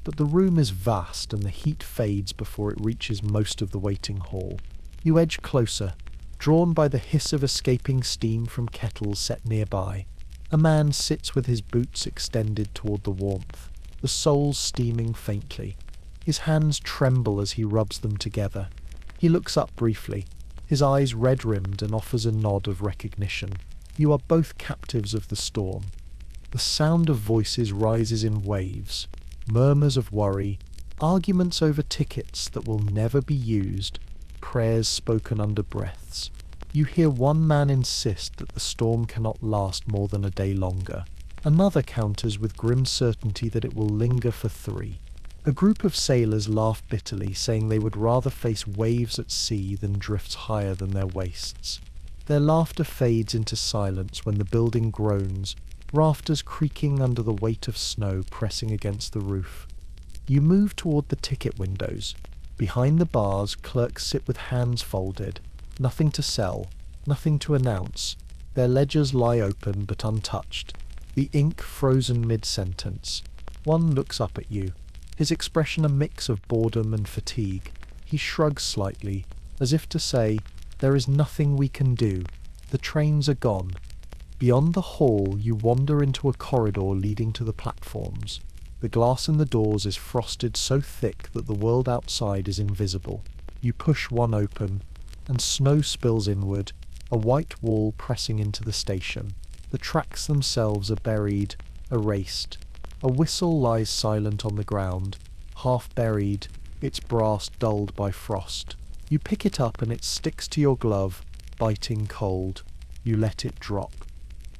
A: but the room is vast and the heat fades before it reaches most of the waiting hall. You edge closer, drawn by the hiss of escaping steam from kettles set nearby. A man sits with his boots extended toward the warmth, the soles steaming faintly. His hands tremble as he rubs them together. He looks up briefly, his eyes red-rimmed, and offers a nod of recognition. You are both captives of the storm. The sound of voices rises in waves, murmurs of worry, arguments over tickets that will never be used, prayers spoken under breaths. You hear one man insist that the storm cannot last more than a day longer. Another counters with grim certainty that it will linger for 3. A group of sailors laugh bitterly, saying they would rather face waves at sea than drifts higher than their waists. Their laughter fades into silence when the building groans, rafters creaking under the weight of snow pressing against the roof. You move toward the ticket windows. Behind the bars, clerks sit with hands folded. Nothing to sell, nothing to announce. Their ledgers lie open but untouched, the ink frozen mid-sentence. One looks up at you, his expression a mix of boredom and fatigue. He shrugs slightly, as if to say, "There is nothing we can do. The trains are gone." Beyond the hall, you wander into a corridor leading to the platforms. The glass in the doors is frosted so thick that the world outside is invisible. You push one open, and snow spills inward, a white wall pressing into the station. The tracks themselves are buried, erased. A whistle lies silent on the ground, half buried, its brass dulled by frost. You pick it up and it sticks to your glove, biting cold. You let it drop.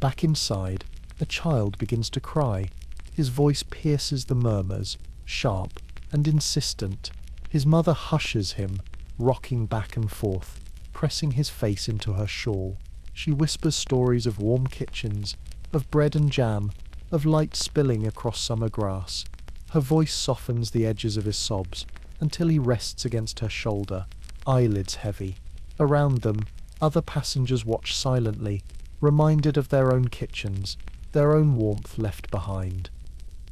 A: Back inside, a child begins to cry. His voice pierces the murmurs, sharp and insistent. His mother hushes him, rocking back and forth, pressing his face into her shawl. She whispers stories of warm kitchens, of bread and jam, of light spilling across summer grass. Her voice softens the edges of his sobs, until he rests against her shoulder, eyelids heavy. Around them, other passengers watch silently, reminded of their own kitchens, their own warmth left behind.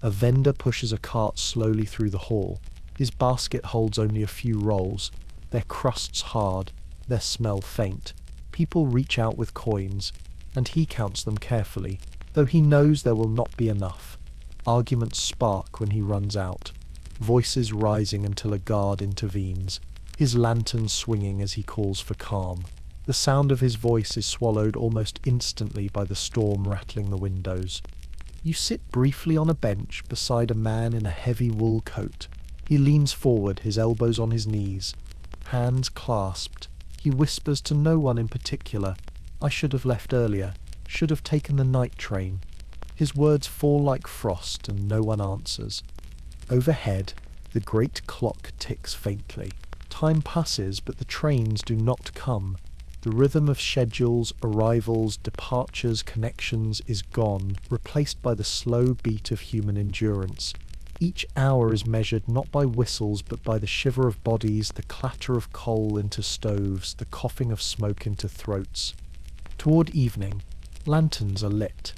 A: A vendor pushes a cart slowly through the hall. His basket holds only a few rolls, their crusts hard, their smell faint. People reach out with coins. and he counts them carefully, though he knows there will not be enough. Arguments spark when he runs out, voices rising until a guard intervenes, his lantern swinging as he calls for calm. The sound of his voice is swallowed almost instantly by the storm rattling the windows. You sit briefly on a bench beside a man in a heavy wool coat. He leans forward, his elbows on his knees, hands clasped. He whispers to no one in particular, "I should have left earlier, should have taken the night train." His words fall like frost and no one answers. Overhead, the great clock ticks faintly. Time passes, but the trains do not come. The rhythm of schedules, arrivals, departures, connections is gone, replaced by the slow beat of human endurance. Each hour is measured not by whistles but by the shiver of bodies, the clatter of coal into stoves, the coughing of smoke into throats. Toward evening, lanterns are lit.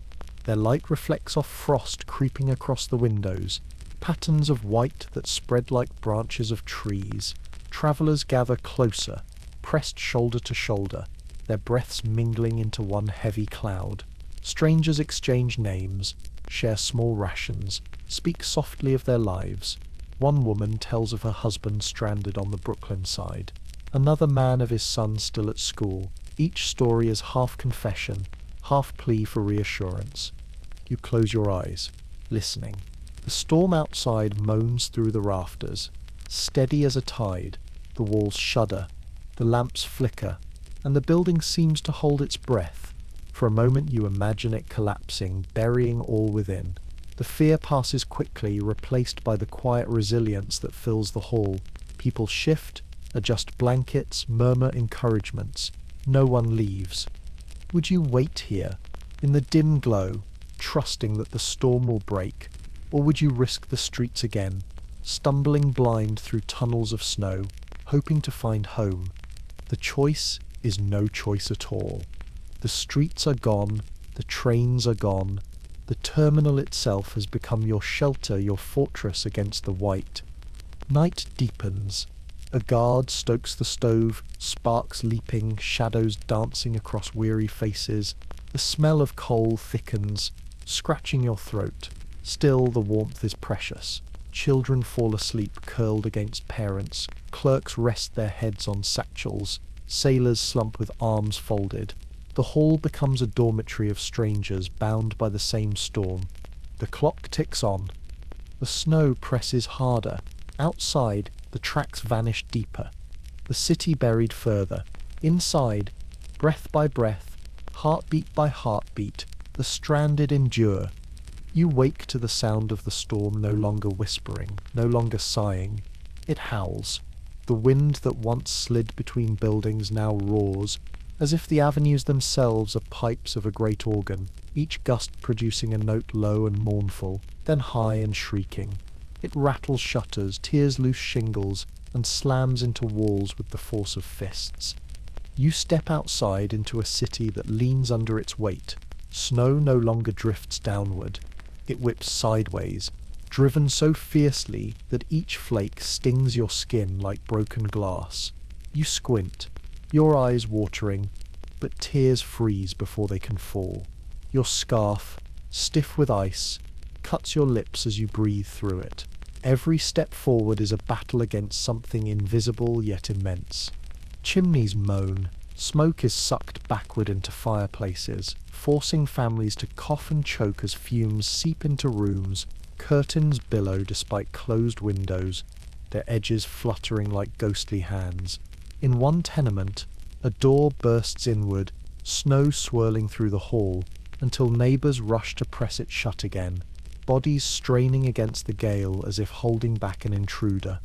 A: Their light reflects off frost creeping across the windows, patterns of white that spread like branches of trees. Travellers gather closer, pressed shoulder to shoulder, their breaths mingling into one heavy cloud. Strangers exchange names, share small rations, speak softly of their lives. One woman tells of her husband stranded on the Brooklyn side, another man of his son still at school. Each story is half confession, half plea for reassurance. You close your eyes, listening. The storm outside moans through the rafters, steady as a tide. The walls shudder, the lamps flicker, and the building seems to hold its breath. For a moment you imagine it collapsing, burying all within. The fear passes quickly, replaced by the quiet resilience that fills the hall. People shift, adjust blankets, murmur encouragements. No one leaves. Would you wait here, in the dim glow, trusting that the storm will break? Or would you risk the streets again, stumbling blind through tunnels of snow, hoping to find home? The choice is no choice at all. The streets are gone, the trains are gone. The terminal itself has become your shelter, your fortress against the white. Night deepens. A guard stokes the stove, sparks leaping, shadows dancing across weary faces. The smell of coal thickens, scratching your throat. Still, the warmth is precious. Children fall asleep curled against parents. Clerks rest their heads on satchels. Sailors slump with arms folded. The hall becomes a dormitory of strangers bound by the same storm. The clock ticks on. The snow presses harder. Outside, the tracks vanish deeper. The city buried further. Inside, breath by breath, heartbeat by heartbeat, the stranded endure. You wake to the sound of the storm, no longer whispering, no longer sighing. It howls. The wind that once slid between buildings now roars, as if the avenues themselves are pipes of a great organ, each gust producing a note low and mournful, then high and shrieking. It rattles shutters, tears loose shingles, and slams into walls with the force of fists. You step outside into a city that leans under its weight. Snow no longer drifts downward. It whips sideways, driven so fiercely that each flake stings your skin like broken glass. You squint, your eyes watering, but tears freeze before they can fall. Your scarf, stiff with ice, cuts your lips as you breathe through it. Every step forward is a battle against something invisible yet immense. Chimneys moan. Smoke is sucked backward into fireplaces, forcing families to cough and choke as fumes seep into rooms. Curtains billow despite closed windows, their edges fluttering like ghostly hands. In one tenement, a door bursts inward, snow swirling through the hall, until neighbours rush to press it shut again, bodies straining against the gale as if holding back an intruder.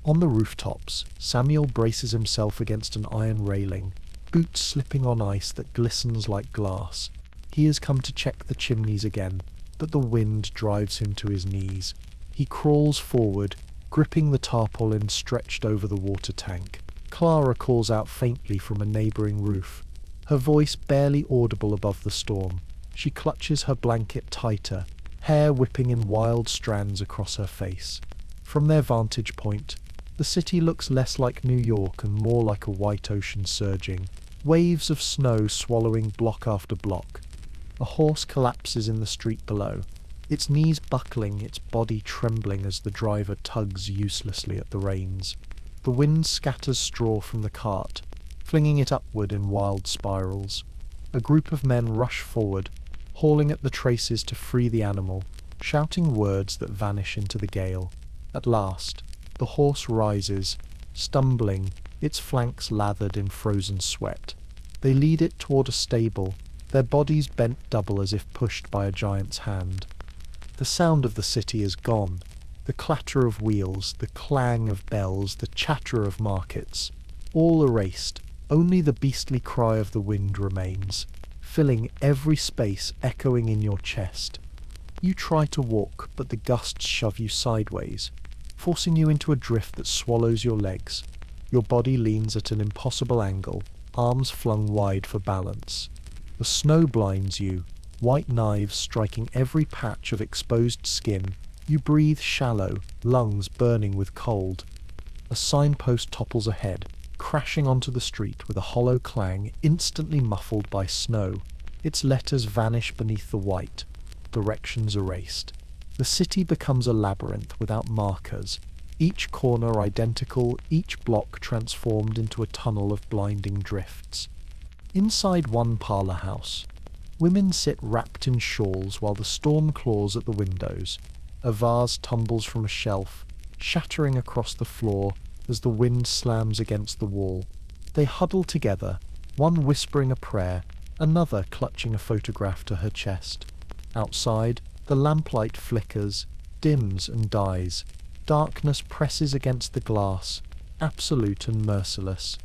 A: On the rooftops, Samuel braces himself against an iron railing, boots slipping on ice that glistens like glass. He has come to check the chimneys again, but the wind drives him to his knees. He crawls forward, gripping the tarpaulin stretched over the water tank. Clara calls out faintly from a neighbouring roof, her voice barely audible above the storm. She clutches her blanket tighter, hair whipping in wild strands across her face. From their vantage point, the city looks less like New York and more like a white ocean surging. waves of snow swallowing block after block. A horse collapses in the street below, its knees buckling, its body trembling as the driver tugs uselessly at the reins. The wind scatters straw from the cart, flinging it upward in wild spirals. A group of men rush forward, hauling at the traces to free the animal, shouting words that vanish into the gale. At last, the horse rises, stumbling, its flanks lathered in frozen sweat. They lead it toward a stable, their bodies bent double as if pushed by a giant's hand. The sound of the city is gone. The clatter of wheels, the clang of bells, the chatter of markets, all erased. Only the beastly cry of the wind remains, filling every space, echoing in your chest. You try to walk, but the gusts shove you sideways, forcing you into a drift that swallows your legs. Your body leans at an impossible angle, arms flung wide for balance. The snow blinds you, white knives striking every patch of exposed skin. You breathe shallow, lungs burning with cold. A signpost topples ahead, crashing onto the street with a hollow clang instantly muffled by snow. Its letters vanish beneath the white, directions erased. The city becomes a labyrinth without markers, each corner identical, each block transformed into a tunnel of blinding drifts. Inside one parlour house, women sit wrapped in shawls while the storm claws at the windows. A vase tumbles from a shelf, shattering across the floor as the wind slams against the wall. They huddle together, one whispering a prayer, another clutching a photograph to her chest. Outside, the lamplight flickers, dims and dies. Darkness presses against the glass, absolute and merciless.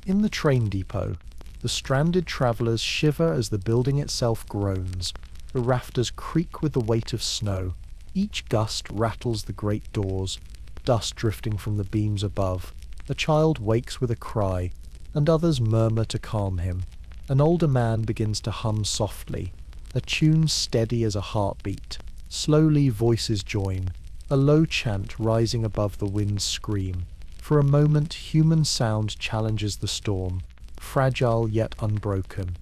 A: In the train depot, the stranded travellers shiver as the building itself groans. The rafters creak with the weight of snow. Each gust rattles the great doors, dust drifting from the beams above. A child wakes with a cry, and others murmur to calm him. An older man begins to hum softly, a tune steady as a heartbeat. Slowly voices join, a low chant rising above the wind's scream. For a moment, human sound challenges the storm, fragile yet unbroken.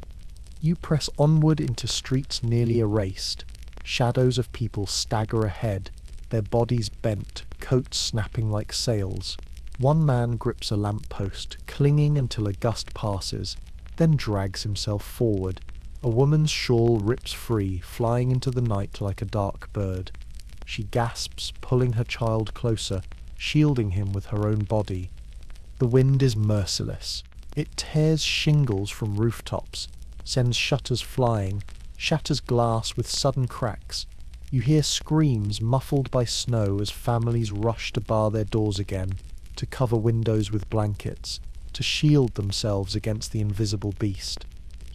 A: You press onward into streets nearly erased. Shadows of people stagger ahead, their bodies bent, coats snapping like sails. One man grips a lamp-post, clinging until a gust passes, then drags himself forward. A woman's shawl rips free, flying into the night like a dark bird. She gasps, pulling her child closer, shielding him with her own body. The wind is merciless. It tears shingles from rooftops, sends shutters flying, shatters glass with sudden cracks. You hear screams muffled by snow as families rush to bar their doors again, to cover windows with blankets, to shield themselves against the invisible beast.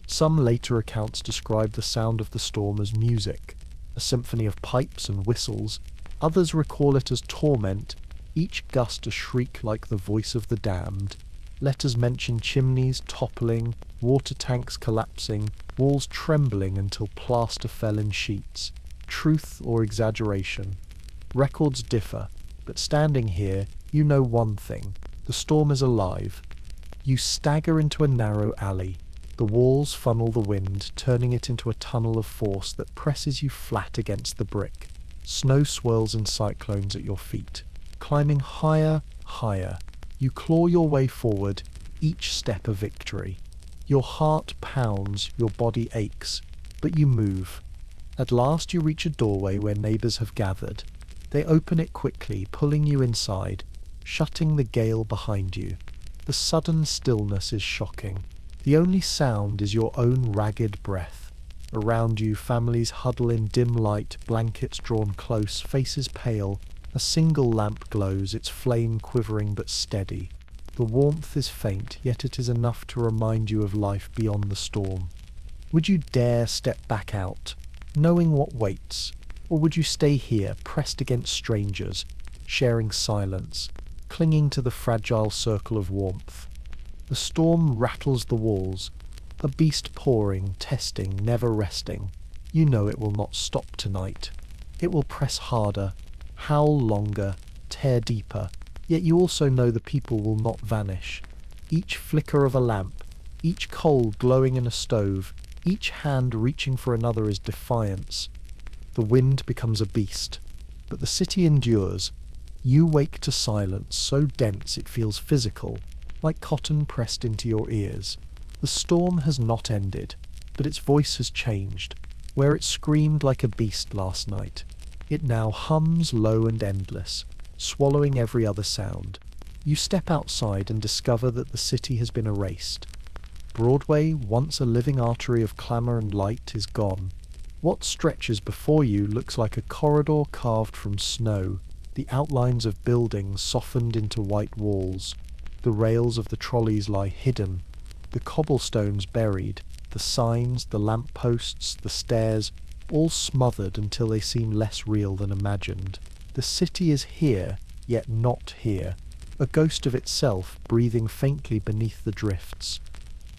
A: Some later accounts describe the sound of the storm as music, a symphony of pipes and whistles. Others recall it as torment, each gust a shriek like the voice of the damned. Letters mention chimneys toppling, water tanks collapsing, walls trembling until plaster fell in sheets. Truth or exaggeration? Records differ, but standing here, you know one thing. The storm is alive. You stagger into a narrow alley. The walls funnel the wind, turning it into a tunnel of force that presses you flat against the brick. Snow swirls in cyclones at your feet. Climbing higher, higher. You claw your way forward, each step a victory. Your heart pounds, your body aches, but you move. At last you reach a doorway where neighbours have gathered. They open it quickly, pulling you inside, shutting the gale behind you. The sudden stillness is shocking. The only sound is your own ragged breath. Around you, families huddle in dim light, blankets drawn close, faces pale. A single lamp glows, its flame quivering but steady. The warmth is faint, yet it is enough to remind you of life beyond the storm. Would you dare step back out, knowing what waits? Or would you stay here, pressed against strangers, sharing silence, clinging to the fragile circle of warmth? The storm rattles the walls, a beast pouring, testing, never resting. You know it will not stop tonight. It will press harder, howl longer, tear deeper, yet you also know the people will not vanish. Each flicker of a lamp, each coal glowing in a stove, each hand reaching for another is defiance. The wind becomes a beast, but the city endures. You wake to silence so dense it feels physical, like cotton pressed into your ears. The storm has not ended, but its voice has changed. Where it screamed like a beast last night, it now hums low and endless, swallowing every other sound. You step outside and discover that the city has been erased. Broadway, once a living artery of clamour and light, is gone. What stretches before you looks like a corridor carved from snow, the outlines of buildings softened into white walls. The rails of the trolleys lie hidden, the cobblestones buried, the signs, the lamp-posts, the stairs, all smothered until they seem less real than imagined. The city is here, yet not here, a ghost of itself breathing faintly beneath the drifts.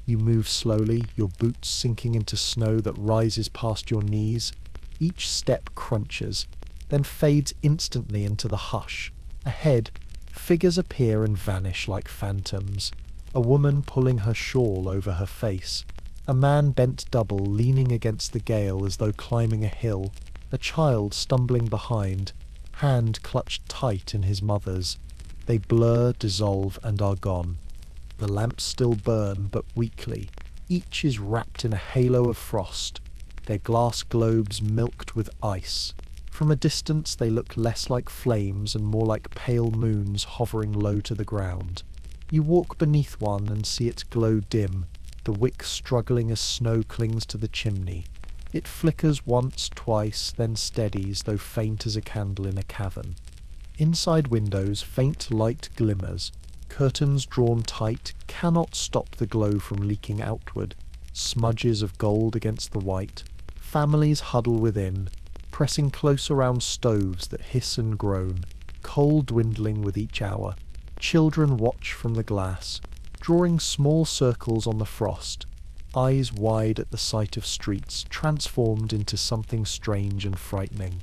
A: You move slowly, your boots sinking into snow that rises past your knees. Each step crunches, then fades instantly into the hush. Ahead, figures appear and vanish like phantoms. A woman pulling her shawl over her face. A man bent double, leaning against the gale as though climbing a hill. A child stumbling behind, hand clutched tight in his mother's. They blur, dissolve, and are gone. The lamps still burn, but weakly. Each is wrapped in a halo of frost, their glass globes milked with ice. From a distance they look less like flames and more like pale moons hovering low to the ground. You walk beneath one and see its glow dim, the wick struggling as snow clings to the chimney. It flickers once, twice, then steadies, though faint as a candle in a cavern. Inside windows, faint light glimmers. Curtains drawn tight cannot stop the glow from leaking outward. Smudges of gold against the white. Families huddle within, pressing close around stoves that hiss and groan, coal dwindling with each hour. Children watch from the glass, drawing small circles on the frost, eyes wide at the sight of streets transformed into something strange and frightening.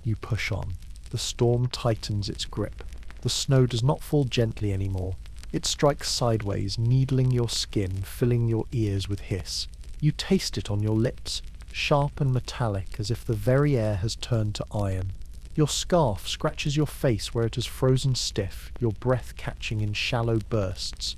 A: You push on. The storm tightens its grip. The snow does not fall gently anymore. It strikes sideways, needling your skin, filling your ears with hiss. You taste it on your lips, sharp and metallic as if the very air has turned to iron. Your scarf scratches your face where it has frozen stiff, your breath catching in shallow bursts.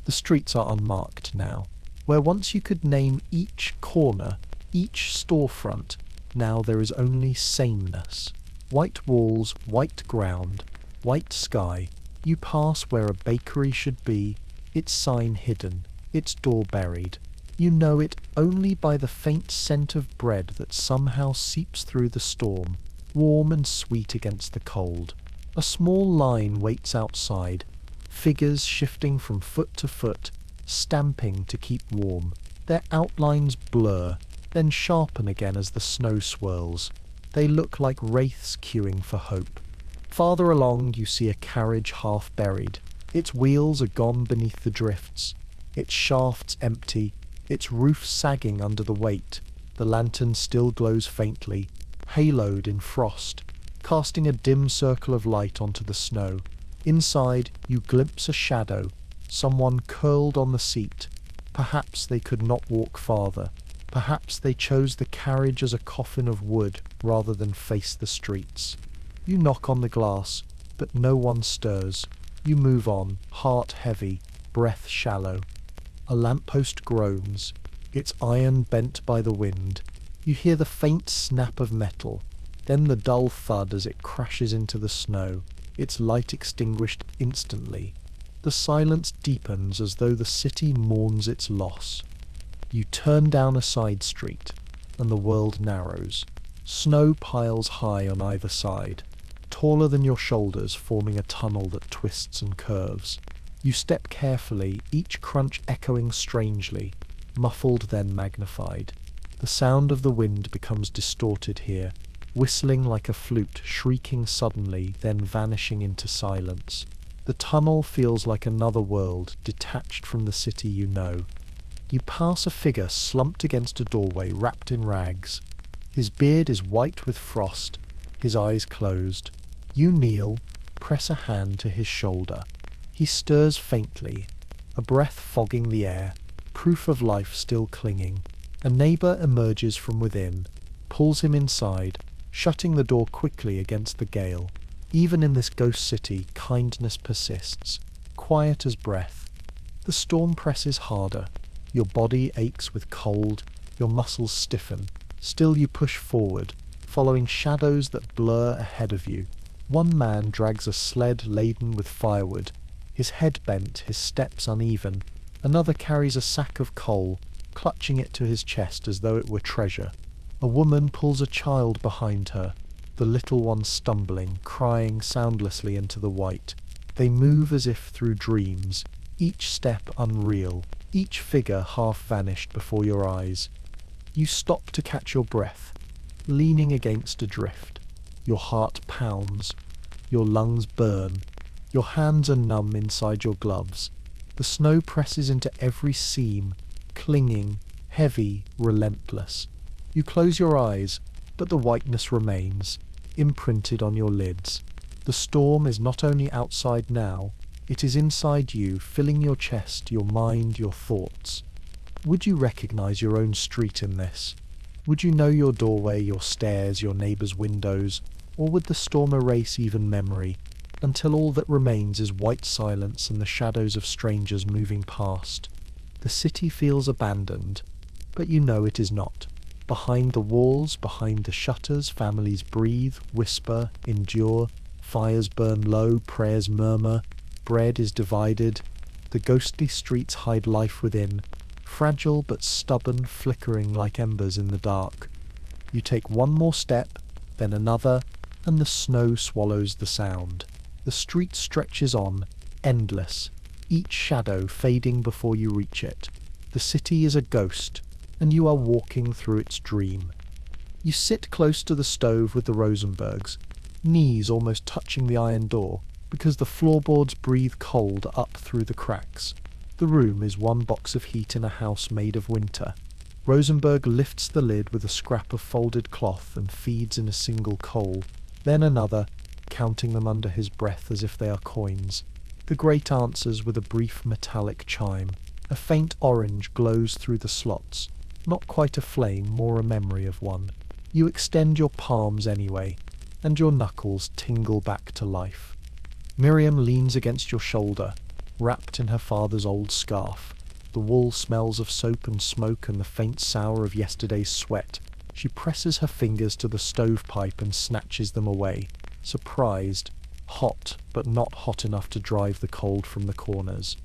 A: The streets are unmarked now. Where once you could name each corner, each storefront, now there is only sameness. White walls, white ground, white sky. You pass where a bakery should be, its sign hidden, its door buried. You know it only by the faint scent of bread that somehow seeps through the storm, warm and sweet against the cold. A small line waits outside, figures shifting from foot to foot, stamping to keep warm. Their outlines blur, then sharpen again as the snow swirls. They look like wraiths queuing for hope. Farther along you see a carriage half buried. Its wheels are gone beneath the drifts, its shafts empty, its roof sagging under the weight. The lantern still glows faintly, haloed in frost, casting a dim circle of light onto the snow. Inside you glimpse a shadow, someone curled on the seat. Perhaps they could not walk farther. Perhaps they chose the carriage as a coffin of wood rather than face the streets. You knock on the glass, but no one stirs. You move on, heart heavy, breath shallow. A lamppost groans, its iron bent by the wind. You hear the faint snap of metal, then the dull thud as it crashes into the snow, its light extinguished instantly. The silence deepens as though the city mourns its loss. You turn down a side street, and the world narrows. Snow piles high on either side, taller than your shoulders, forming a tunnel that twists and curves. You step carefully, each crunch echoing strangely, muffled then magnified. The sound of the wind becomes distorted here, whistling like a flute, shrieking suddenly, then vanishing into silence. The tunnel feels like another world, detached from the city you know. You pass a figure slumped against a doorway, wrapped in rags. His beard is white with frost, his eyes closed. You kneel, press a hand to his shoulder. He stirs faintly, a breath fogging the air, proof of life still clinging. A neighbour emerges from within, pulls him inside, shutting the door quickly against the gale. Even in this ghost city, kindness persists, quiet as breath. The storm presses harder. Your body aches with cold, your muscles stiffen. Still you push forward, following shadows that blur ahead of you. One man drags a sled laden with firewood, his head bent, his steps uneven. Another carries a sack of coal, clutching it to his chest as though it were treasure. A woman pulls a child behind her, the little one stumbling, crying soundlessly into the white. They move as if through dreams, each step unreal, each figure half vanished before your eyes. You stop to catch your breath, leaning against a drift. Your heart pounds, your lungs burn, your hands are numb inside your gloves. The snow presses into every seam, clinging, heavy, relentless. You close your eyes, but the whiteness remains, imprinted on your lids. The storm is not only outside now, it is inside you, filling your chest, your mind, your thoughts. Would you recognize your own street in this? Would you know your doorway, your stairs, your neighbor's windows? Or would the storm erase even memory, until all that remains is white silence and the shadows of strangers moving past? The city feels abandoned, but you know it is not. Behind the walls, behind the shutters, families breathe, whisper, endure. Fires burn low, prayers murmur, bread is divided. The ghostly streets hide life within, fragile but stubborn, flickering like embers in the dark. You take one more step, then another, and the snow swallows the sound. The street stretches on, endless, each shadow fading before you reach it. The city is a ghost, and you are walking through its dream. You sit close to the stove with the Rosenbergs, knees almost touching the iron door, because the floorboards breathe cold up through the cracks. The room is one box of heat in a house made of winter. Rosenberg lifts the lid with a scrap of folded cloth and feeds in a single coal, then another, counting them under his breath as if they are coins. The grate answers with a brief metallic chime. A faint orange glows through the slots, not quite a flame, more a memory of one. You extend your palms anyway, and your knuckles tingle back to life. Miriam leans against your shoulder, wrapped in her father's old scarf. The wool smells of soap and smoke and the faint sour of yesterday's sweat. She presses her fingers to the stovepipe and snatches them away, surprised, hot but not hot enough to drive the cold from the corners.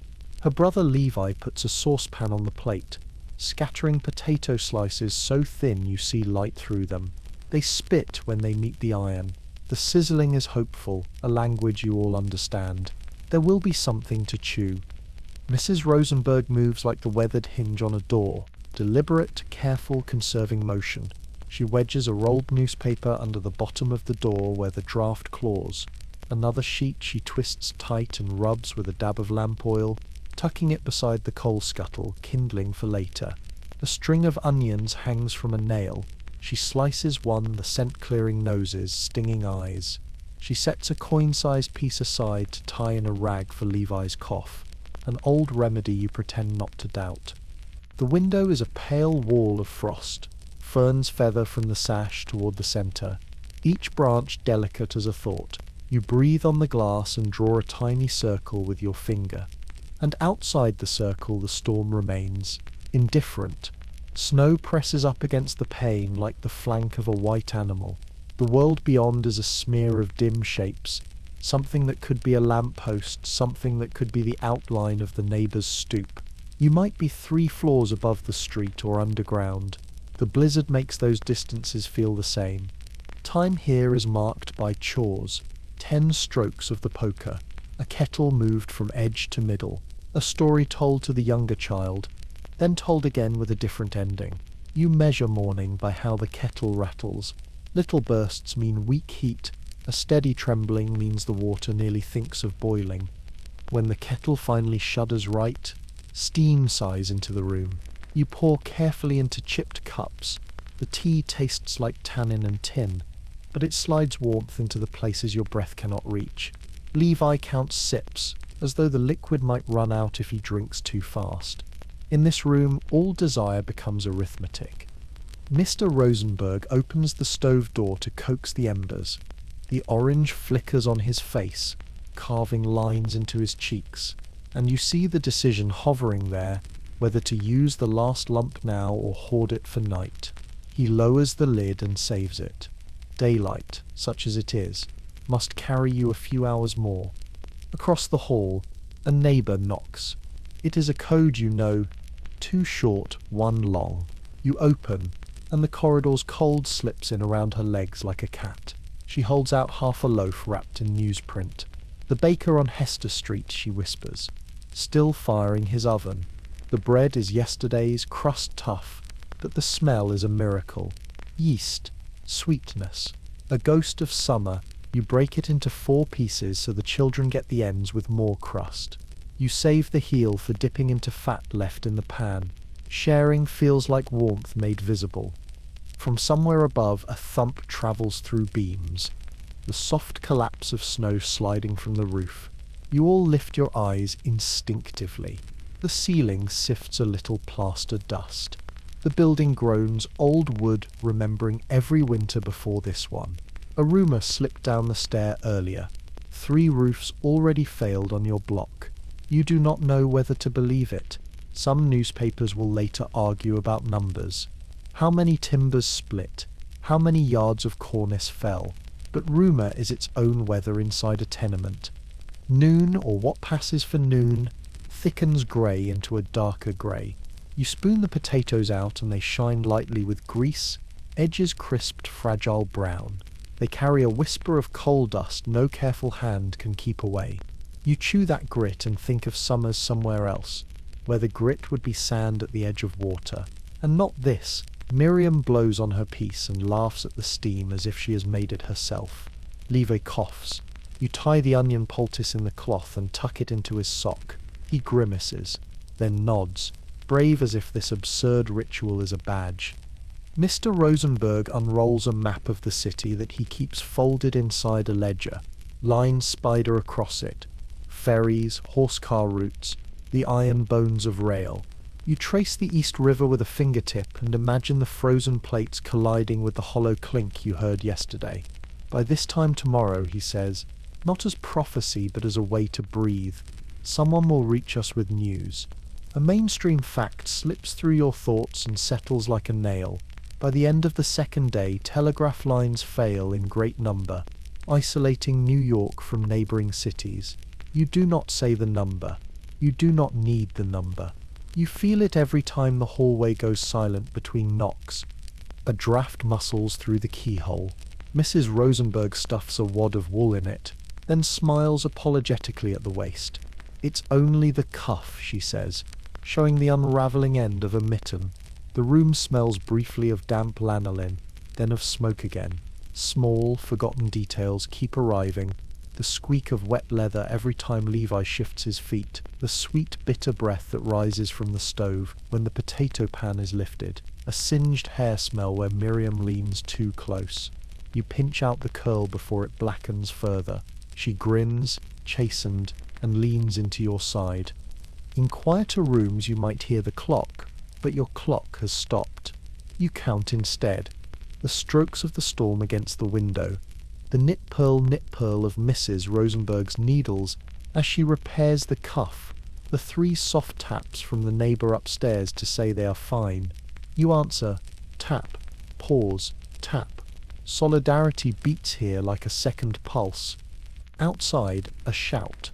A: Her brother Levi puts a saucepan on the plate, scattering potato slices so thin you see light through them. They spit when they meet the iron. The sizzling is hopeful, a language you all understand. There will be something to chew. Mrs. Rosenberg moves like the weathered hinge on a door, deliberate, careful, conserving motion. She wedges a rolled newspaper under the bottom of the door where the draft claws. Another sheet she twists tight and rubs with a dab of lamp oil, tucking it beside the coal scuttle, kindling for later. A string of onions hangs from a nail. She slices one, the scent-clearing noses, stinging eyes. She sets a coin-sized piece aside to tie in a rag for Levi's cough, an old remedy you pretend not to doubt. The window is a pale wall of frost. Ferns feather from the sash toward the centre, each branch delicate as a thought. You breathe on the glass and draw a tiny circle with your finger. And outside the circle the storm remains, indifferent. Snow presses up against the pane like the flank of a white animal. The world beyond is a smear of dim shapes, something that could be a lamppost, something that could be the outline of the neighbour's stoop. You might be 3 floors above the street or underground. The blizzard makes those distances feel the same. Time here is marked by chores, 10 strokes of the poker, a kettle moved from edge to middle, a story told to the younger child, then told again with a different ending. You measure morning by how the kettle rattles. Little bursts mean weak heat, a steady trembling means the water nearly thinks of boiling. When the kettle finally shudders right, steam sighs into the room. You pour carefully into chipped cups. The tea tastes like tannin and tin, but it slides warmth into the places your breath cannot reach. Levi counts sips, as though the liquid might run out if he drinks too fast. In this room, all desire becomes arithmetic. Mr. Rosenberg opens the stove door to coax the embers. The orange flickers on his face, carving lines into his cheeks, and you see the decision hovering there, whether to use the last lump now or hoard it for night. He lowers the lid and saves it. Daylight, such as it is, must carry you a few hours more. Across the hall, a neighbour knocks. It is a code you know, 2 short, 1 long. You open, and the corridor's cold slips in around her legs like a cat. She holds out half a loaf wrapped in newsprint. "The baker on Hester Street," she whispers, still firing his oven. The bread is yesterday's, crust tough, but the smell is a miracle. Yeast, sweetness, a ghost of summer. You break it into 4 pieces so the children get the ends with more crust. You save the heel for dipping into fat left in the pan. Sharing feels like warmth made visible. From somewhere above, a thump travels through beams. The soft collapse of snow sliding from the roof. You all lift your eyes instinctively. The ceiling sifts a little plaster dust. The building groans, old wood remembering every winter before this one. A rumour slipped down the stair earlier. 3 roofs already failed on your block. You do not know whether to believe it. Some newspapers will later argue about numbers. How many timbers split? How many yards of cornice fell? But rumour is its own weather inside a tenement. Noon, or what passes for noon, thickens grey into a darker grey. You spoon the potatoes out and they shine lightly with grease, edges crisped fragile brown. They carry a whisper of coal dust no careful hand can keep away. You chew that grit and think of summers somewhere else, where the grit would be sand at the edge of water. And not this. Miriam blows on her piece and laughs at the steam as if she has made it herself. Levi coughs. You tie the onion poultice in the cloth and tuck it into his sock. He grimaces, then nods, brave as if this absurd ritual is a badge. Mr. Rosenberg unrolls a map of the city that he keeps folded inside a ledger. Lines spider across it. Ferries, horse-car routes, the iron bones of rail. You trace the East River with a fingertip and imagine the frozen plates colliding with the hollow clink you heard yesterday. By this time tomorrow, he says, not as prophecy but as a way to breathe, someone will reach us with news. A mainstream fact slips through your thoughts and settles like a nail. By the end of the 2nd day, telegraph lines fail in great number, isolating New York from neighbouring cities. You do not say the number. You do not need the number. You feel it every time the hallway goes silent between knocks. A draft muscles through the keyhole. Mrs. Rosenberg stuffs a wad of wool in it, then smiles apologetically at the waist. "It's only the cuff," she says, showing the unravelling end of a mitten. The room smells briefly of damp lanolin, then of smoke again. Small, forgotten details keep arriving. The squeak of wet leather every time Levi shifts his feet, the sweet bitter breath that rises from the stove when the potato pan is lifted, a singed hair smell where Miriam leans too close. You pinch out the curl before it blackens further. She grins, chastened, and leans into your side. In quieter rooms you might hear the clock, but your clock has stopped. You count instead. The strokes of the storm against the window, the knit-pearl of Mrs. Rosenberg's needles as she repairs the cuff, the 3 soft taps from the neighbour upstairs to say they are fine. You answer, tap, pause, tap. Solidarity beats here like a second pulse. Outside, a shout.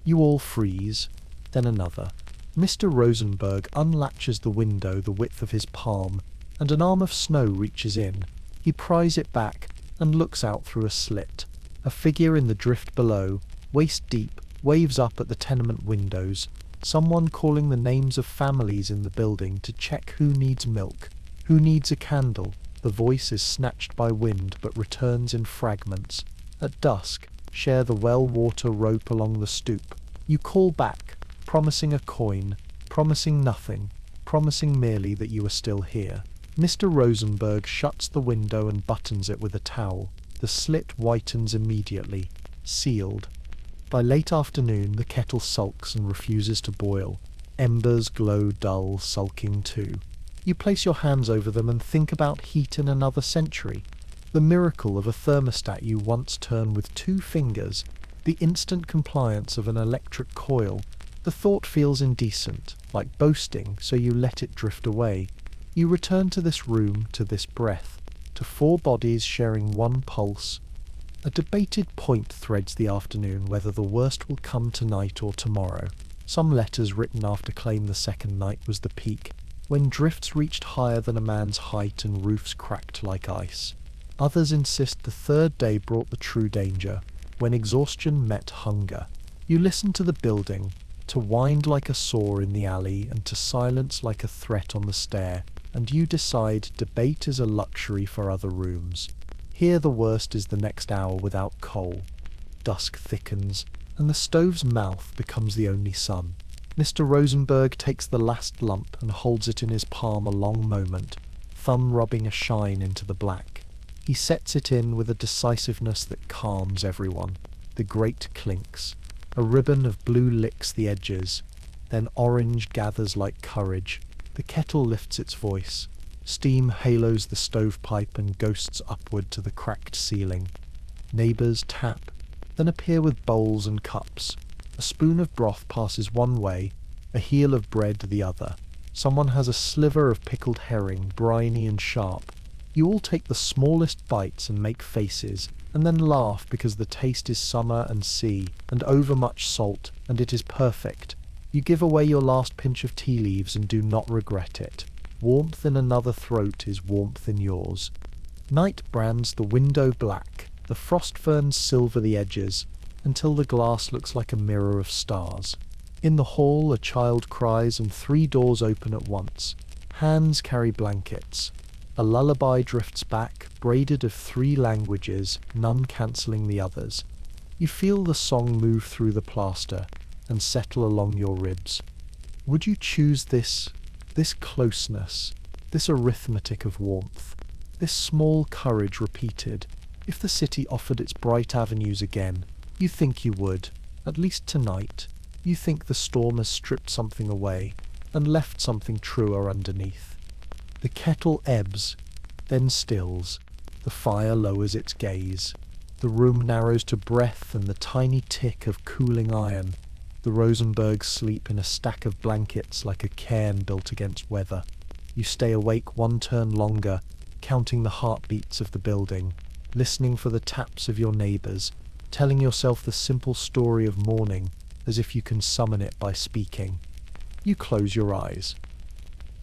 A: You all freeze, then another. Mr. Rosenberg unlatches the window the width of his palm, and an arm of snow reaches in. He pries it back and looks out through a slit. A figure in the drift below, waist deep, waves up at the tenement windows. Someone calling the names of families in the building to check who needs milk, who needs a candle. The voice is snatched by wind but returns in fragments. At dusk, share the well-water rope along the stoop. You call back, promising a coin, promising nothing, promising merely that you are still here. Mr. Rosenberg shuts the window and buttons it with a towel. The slit whitens immediately. Sealed. By late afternoon, the kettle sulks and refuses to boil. Embers glow dull, sulking too. You place your hands over them and think about heat in another century. The miracle of a thermostat you once turned with 2 fingers, the instant compliance of an electric coil. The thought feels indecent, like boasting, so you let it drift away. You return to this room, to this breath, to 4 bodies sharing one pulse. A debated point threads the afternoon, whether the worst will come tonight or tomorrow. Some letters written after claim the second night was the peak, when drifts reached higher than a man's height and roofs cracked like ice. Others insist the third day brought the true danger, when exhaustion met hunger. You listen to the building, to wind like a saw in the alley and to silence like a threat on the stair, and you decide debate is a luxury for other rooms. Here the worst is the next hour without coal. Dusk thickens, and the stove's mouth becomes the only sun. Mr. Rosenberg takes the last lump and holds it in his palm a long moment, thumb rubbing a shine into the black. He sets it in with a decisiveness that calms everyone. The grate clinks. A ribbon of blue licks the edges. Then orange gathers like courage. The kettle lifts its voice. Steam halos the stovepipe and ghosts upward to the cracked ceiling. Neighbours tap, then appear with bowls and cups. A spoon of broth passes one way, a heel of bread the other. Someone has a sliver of pickled herring, briny and sharp. You all take the smallest bites and make faces, and then laugh because the taste is summer and sea, and overmuch salt, and it is perfect. You give away your last pinch of tea leaves and do not regret it. Warmth in another throat is warmth in yours. Night brands the window black, the frost ferns silver the edges, until the glass looks like a mirror of stars. In the hall a child cries and 3 doors open at once. Hands carry blankets. A lullaby drifts back, braided of 3 languages, none cancelling the others. You feel the song move through the plaster and settle along your ribs. Would you choose this closeness, this arithmetic of warmth, this small courage repeated, if the city offered its bright avenues again? You think you would, at least tonight. You think the storm has stripped something away and left something truer underneath. The kettle ebbs, then stills. The fire lowers its gaze. The room narrows to breath and the tiny tick of cooling iron. The Rosenbergs sleep in a stack of blankets like a cairn built against weather. You stay awake 1 turn longer, counting the heartbeats of the building, listening for the taps of your neighbours, telling yourself the simple story of morning as if you can summon it by speaking. You close your eyes.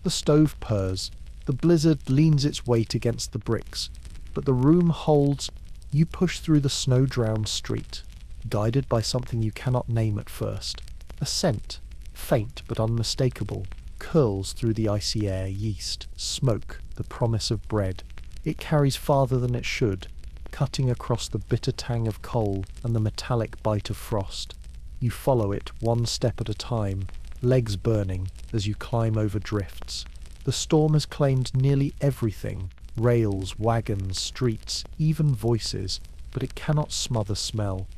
A: The stove purrs. The blizzard leans its weight against the bricks, but the room holds. You push through the snow-drowned street, guided by something you cannot name at first. A scent, faint but unmistakable, curls through the icy air. Yeast, smoke, the promise of bread. It carries farther than it should, cutting across the bitter tang of coal and the metallic bite of frost. You follow it 1 step at a time, legs burning as you climb over drifts. The storm has claimed nearly everything, rails, wagons, streets, even voices, but it cannot smother smell.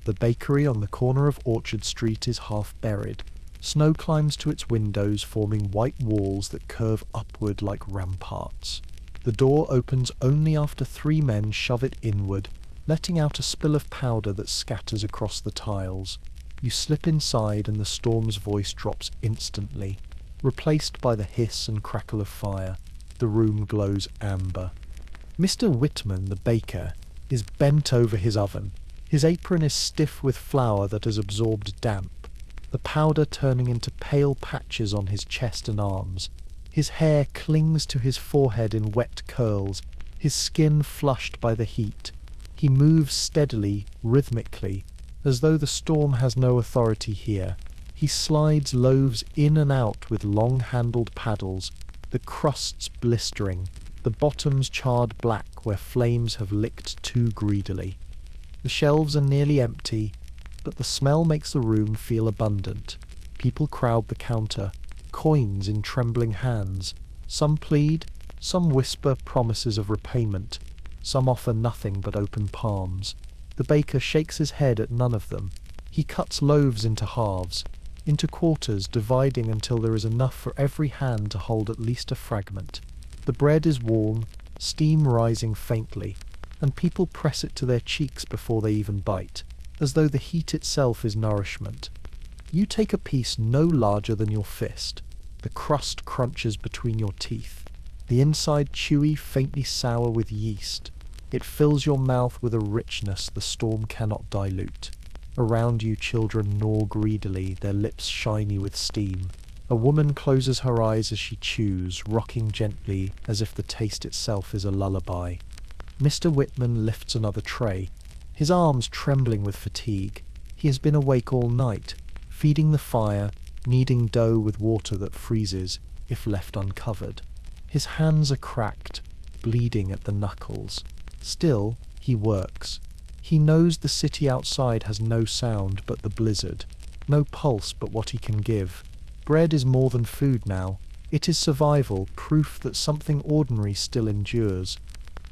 A: The bakery on the corner of Orchard Street is half buried. Snow climbs to its windows, forming white walls that curve upward like ramparts. The door opens only after 3 men shove it inward, letting out a spill of powder that scatters across the tiles. You slip inside and the storm's voice drops instantly, replaced by the hiss and crackle of fire. The room glows amber. Mr. Whitman, the baker, is bent over his oven. His apron is stiff with flour that has absorbed damp, the powder turning into pale patches on his chest and arms. His hair clings to his forehead in wet curls, his skin flushed by the heat. He moves steadily, rhythmically, as though the storm has no authority here. He slides loaves in and out with long-handled paddles, the crusts blistering, the bottoms charred black where flames have licked too greedily. The shelves are nearly empty, but the smell makes the room feel abundant. People crowd the counter, coins in trembling hands. Some plead, some whisper promises of repayment, some offer nothing but open palms. The baker shakes his head at none of them. He cuts loaves into halves. into quarters, dividing until there is enough for every hand to hold at least a fragment. The bread is warm, steam rising faintly, and people press it to their cheeks before they even bite, as though the heat itself is nourishment. You take a piece no larger than your fist. The crust crunches between your teeth, the inside chewy, faintly sour with yeast. It fills your mouth with a richness the storm cannot dilute. Around you, children gnaw greedily, their lips shiny with steam. A woman closes her eyes as she chews, rocking gently as if the taste itself is a lullaby. Mr. Whitman lifts another tray, his arms trembling with fatigue. He has been awake all night, feeding the fire, kneading dough with water that freezes if left uncovered. His hands are cracked, bleeding at the knuckles. Still, he works. He knows the city outside has no sound but the blizzard, no pulse but what he can give. Bread is more than food now. It is survival, proof that something ordinary still endures.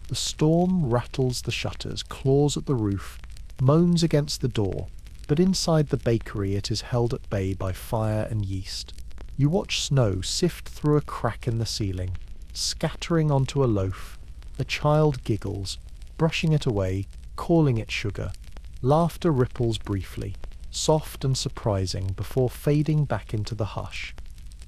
A: The storm rattles the shutters, claws at the roof, moans against the door, but inside the bakery it is held at bay by fire and yeast. You watch snow sift through a crack in the ceiling, scattering onto a loaf. A child giggles, brushing it away, calling it sugar. Laughter ripples briefly, soft and surprising, before fading back into the hush.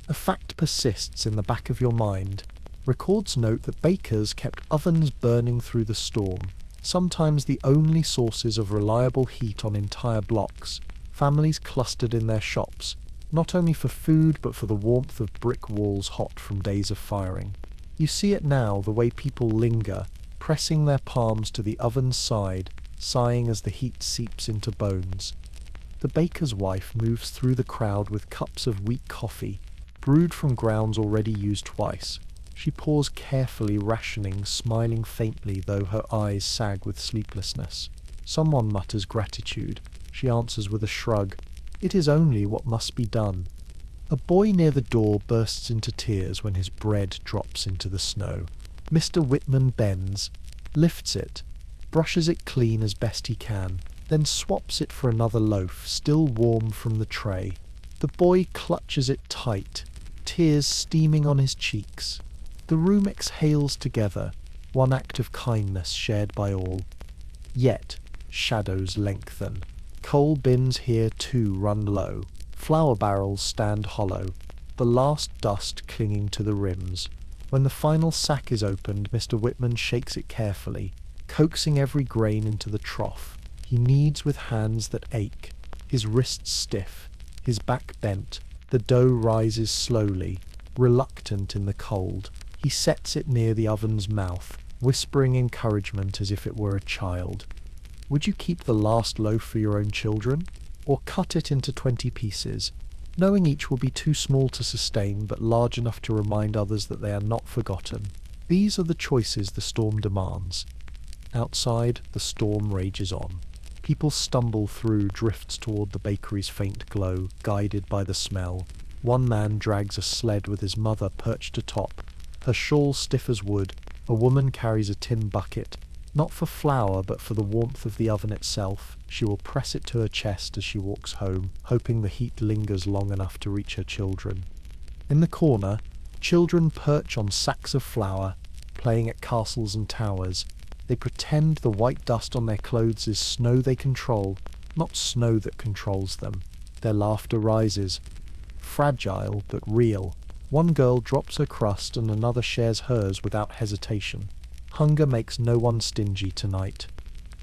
A: A fact persists in the back of your mind. Records note that bakers kept ovens burning through the storm, sometimes the only sources of reliable heat on entire blocks. Families clustered in their shops, not only for food but for the warmth of brick walls hot from days of firing. You see it now, the way people linger, pressing their palms to the oven's side, sighing as the heat seeps into bones. The baker's wife moves through the crowd with cups of weak coffee, brewed from grounds already used twice. She pours carefully, rationing, smiling faintly, though her eyes sag with sleeplessness. Someone mutters gratitude. She answers with a shrug. It is only what must be done. A boy near the door bursts into tears when his bread drops into the snow. Mr. Whitman bends, lifts it, brushes it clean as best he can, then swaps it for another loaf, still warm from the tray. The boy clutches it tight, tears steaming on his cheeks. The room exhales together, one act of kindness shared by all. Yet, shadows lengthen. Coal bins here too run low. Flour barrels stand hollow, the last dust clinging to the rims. When the final sack is opened, Mr. Whitman shakes it carefully, coaxing every grain into the trough. He kneads with hands that ache, his wrists stiff, his back bent. The dough rises slowly, reluctant in the cold. He sets it near the oven's mouth, whispering encouragement as if it were a child. Would you keep the last loaf for your own children, or cut it into 20 pieces, knowing each will be too small to sustain but large enough to remind others that they are not forgotten? These are the choices the storm demands. Outside, the storm rages on. People stumble through drifts toward the bakery's faint glow, guided by the smell. One man drags a sled with his mother perched atop, her shawl stiff as wood. A woman carries a tin bucket, not for flour but for the warmth of the oven itself. She will press it to her chest as she walks home, hoping the heat lingers long enough to reach her children. In the corner, children perch on sacks of flour, playing at castles and towers. They pretend the white dust on their clothes is snow they control, not snow that controls them. Their laughter rises, fragile but real. One girl drops her crust and another shares hers without hesitation. Hunger makes no one stingy tonight.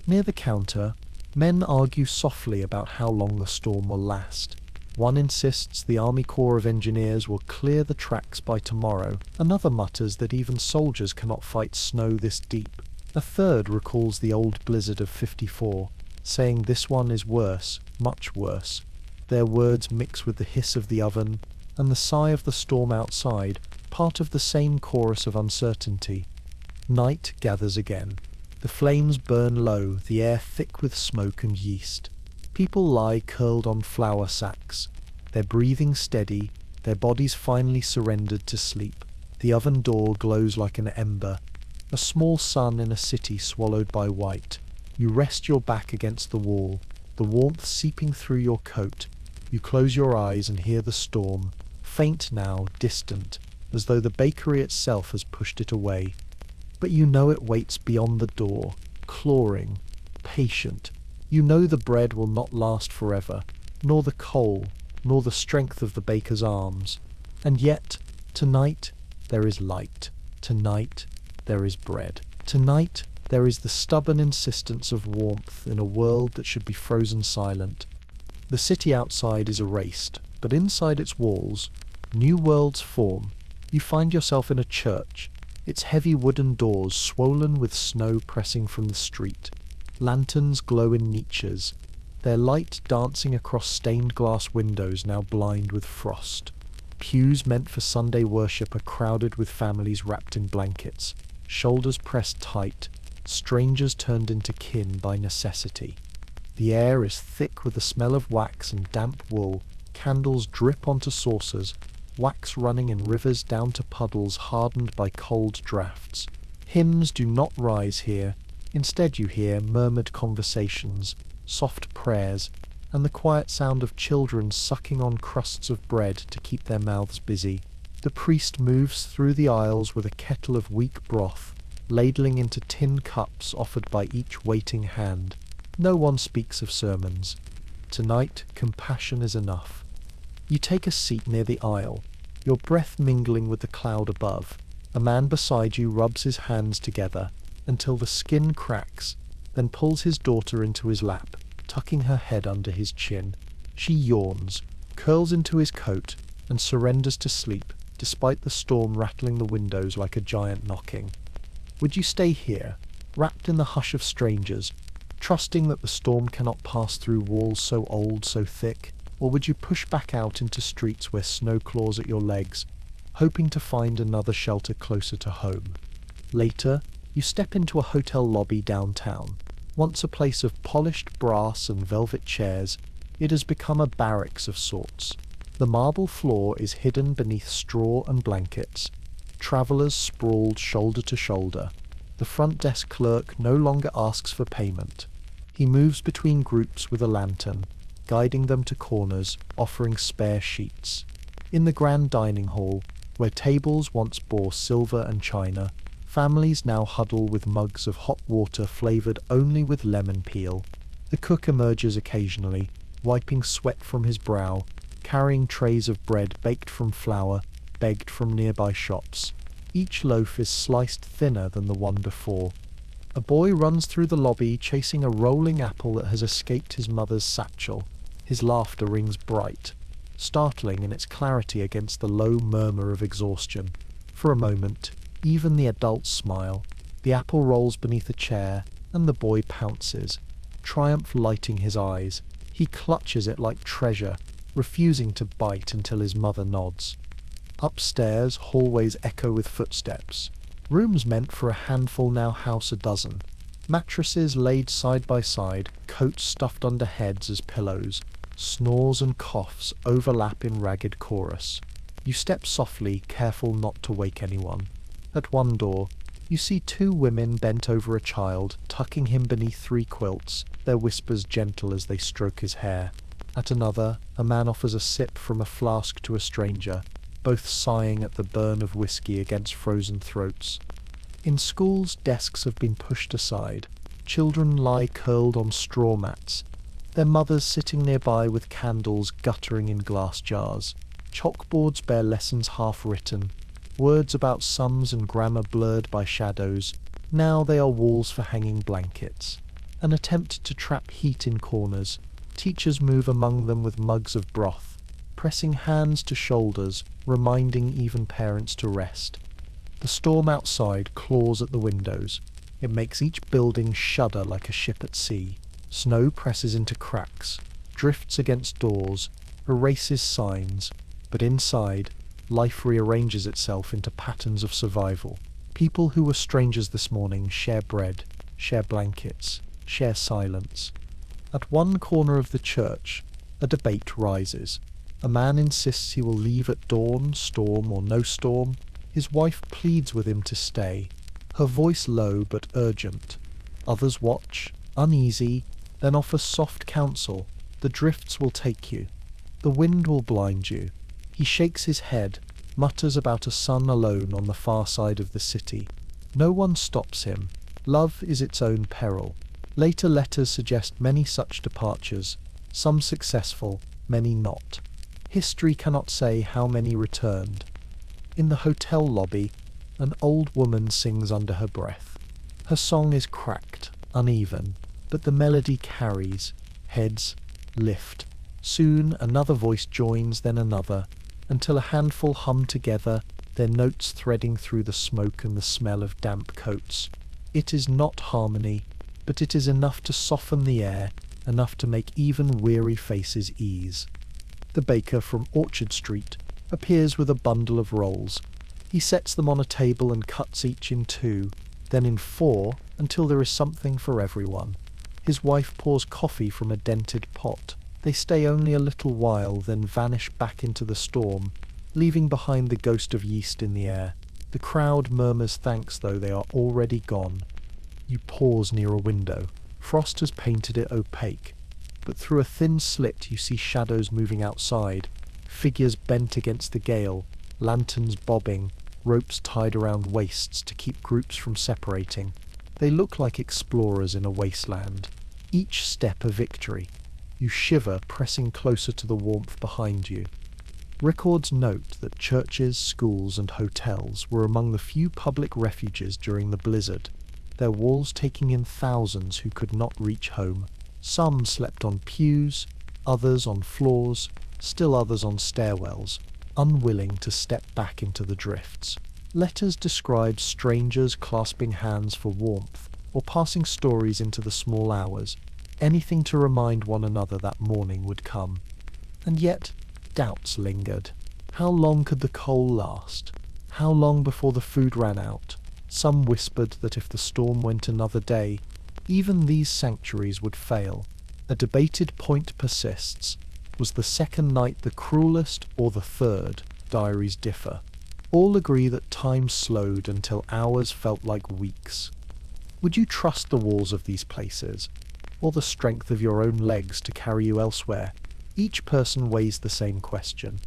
A: Near the counter, men argue softly about how long the storm will last. One insists the Army Corps of Engineers will clear the tracks by tomorrow. Another mutters that even soldiers cannot fight snow this deep. A third recalls the old blizzard of '54, saying this one is worse, much worse. Their words mix with the hiss of the oven and the sigh of the storm outside, part of the same chorus of uncertainty. Night gathers again. The flames burn low, the air thick with smoke and yeast. People lie curled on flour sacks, their breathing steady, their bodies finally surrendered to sleep. The oven door glows like an ember, a small sun in a city swallowed by white. You rest your back against the wall, the warmth seeping through your coat. You close your eyes and hear the storm, faint now, distant, as though the bakery itself has pushed it away. But you know it waits beyond the door, clawing, patient. You know the bread will not last forever, nor the coal, nor the strength of the baker's arms. And yet, tonight, there is light. Tonight, there is bread. Tonight, there is the stubborn insistence of warmth in a world that should be frozen silent. The city outside is erased, but inside its walls, new worlds form. You find yourself in a church, its heavy wooden doors swollen with snow pressing from the street. Lanterns glow in niches, their light dancing across stained glass windows now blind with frost. Pews meant for Sunday worship are crowded with families wrapped in blankets, shoulders pressed tight, strangers turned into kin by necessity. The air is thick with the smell of wax and damp wool. Candles drip onto saucers, wax running in rivers down to puddles hardened by cold draughts. Hymns do not rise here. Instead you hear murmured conversations, soft prayers, and the quiet sound of children sucking on crusts of bread to keep their mouths busy. The priest moves through the aisles with a kettle of weak broth, ladling into tin cups offered by each waiting hand. No one speaks of sermons. Tonight, compassion is enough. You take a seat near the aisle, your breath mingling with the cloud above. A man beside you rubs his hands together until the skin cracks, then pulls his daughter into his lap, tucking her head under his chin. She yawns, curls into his coat, and surrenders to sleep, despite the storm rattling the windows like a giant knocking. Would you stay here, wrapped in the hush of strangers, trusting that the storm cannot pass through walls so old, so thick? Or would you push back out into streets where snow claws at your legs, hoping to find another shelter closer to home? Later, you step into a hotel lobby downtown. Once a place of polished brass and velvet chairs, it has become a barracks of sorts. The marble floor is hidden beneath straw and blankets. Travellers sprawled shoulder to shoulder. The front desk clerk no longer asks for payment. He moves between groups with a lantern, guiding them to corners, offering spare sheets. In the grand dining hall, where tables once bore silver and china, families now huddle with mugs of hot water flavoured only with lemon peel. The cook emerges occasionally, wiping sweat from his brow, carrying trays of bread baked from flour, begged from nearby shops. Each loaf is sliced thinner than the one before. A boy runs through the lobby chasing a rolling apple that has escaped his mother's satchel. His laughter rings bright, startling in its clarity against the low murmur of exhaustion. For a moment, even the adults smile. The apple rolls beneath a chair, and the boy pounces, triumph lighting his eyes. He clutches it like treasure, refusing to bite until his mother nods. Upstairs, hallways echo with footsteps. Rooms meant for a handful now house a dozen. Mattresses laid side by side, coats stuffed under heads as pillows. Snores and coughs overlap in ragged chorus. You step softly, careful not to wake anyone. At one door, you see two women bent over a child, tucking him beneath 3 quilts, their whispers gentle as they stroke his hair. At another, a man offers a sip from a flask to a stranger, both sighing at the burn of whiskey against frozen throats. In schools, desks have been pushed aside. Children lie curled on straw mats, their mothers sitting nearby with candles guttering in glass jars. Chalkboards bear lessons half written, words about sums and grammar blurred by shadows. Now they are walls for hanging blankets. An attempt to trap heat in corners. Teachers move among them with mugs of broth, pressing hands to shoulders, reminding even parents to rest. The storm outside claws at the windows. It makes each building shudder like a ship at sea. Snow presses into cracks, drifts against doors, erases signs, but inside, life rearranges itself into patterns of survival. People who were strangers this morning share bread, share blankets, share silence. At one corner of the church, a debate rises. A man insists he will leave at dawn, storm or no storm. His wife pleads with him to stay, her voice low but urgent. Others watch, uneasy, then offer soft counsel. The drifts will take you. The wind will blind you. He shakes his head, mutters about a sun alone on the far side of the city. No one stops him. Love is its own peril. Later letters suggest many such departures, some successful, many not. History cannot say how many returned. In the hotel lobby, an old woman sings under her breath. Her song is cracked, uneven, but the melody carries. Heads lift. Soon another voice joins, then another, until a handful hum together, their notes threading through the smoke and the smell of damp coats. It is not harmony, but it is enough to soften the air, enough to make even weary faces ease. The baker from Orchard Street appears with a bundle of rolls. He sets them on a table and cuts each in two, then in four, until there is something for everyone. His wife pours coffee from a dented pot. They stay only a little while, then vanish back into the storm, leaving behind the ghost of yeast in the air. The crowd murmurs thanks, though they are already gone. You pause near a window. Frost has painted it opaque, but through a thin slit you see shadows moving outside, figures bent against the gale, lanterns bobbing, ropes tied around waists to keep groups from separating. They look like explorers in a wasteland, each step a victory. You shiver, pressing closer to the warmth behind you. Records note that churches, schools, and hotels were among the few public refuges during the blizzard, their walls taking in thousands who could not reach home. Some slept on pews, others on floors, still others on stairwells, unwilling to step back into the drifts. Letters describe strangers clasping hands for warmth, or passing stories into the small hours, anything to remind one another that morning would come. And yet, doubts lingered. How long could the coal last? How long before the food ran out? Some whispered that if the storm went another day, even these sanctuaries would fail. A debated point persists. Was the second night the cruelest, or the third? Diaries differ. All agree that time slowed until hours felt like weeks. Would you trust the walls of these places, or the strength of your own legs to carry you elsewhere? Each person weighs the same question.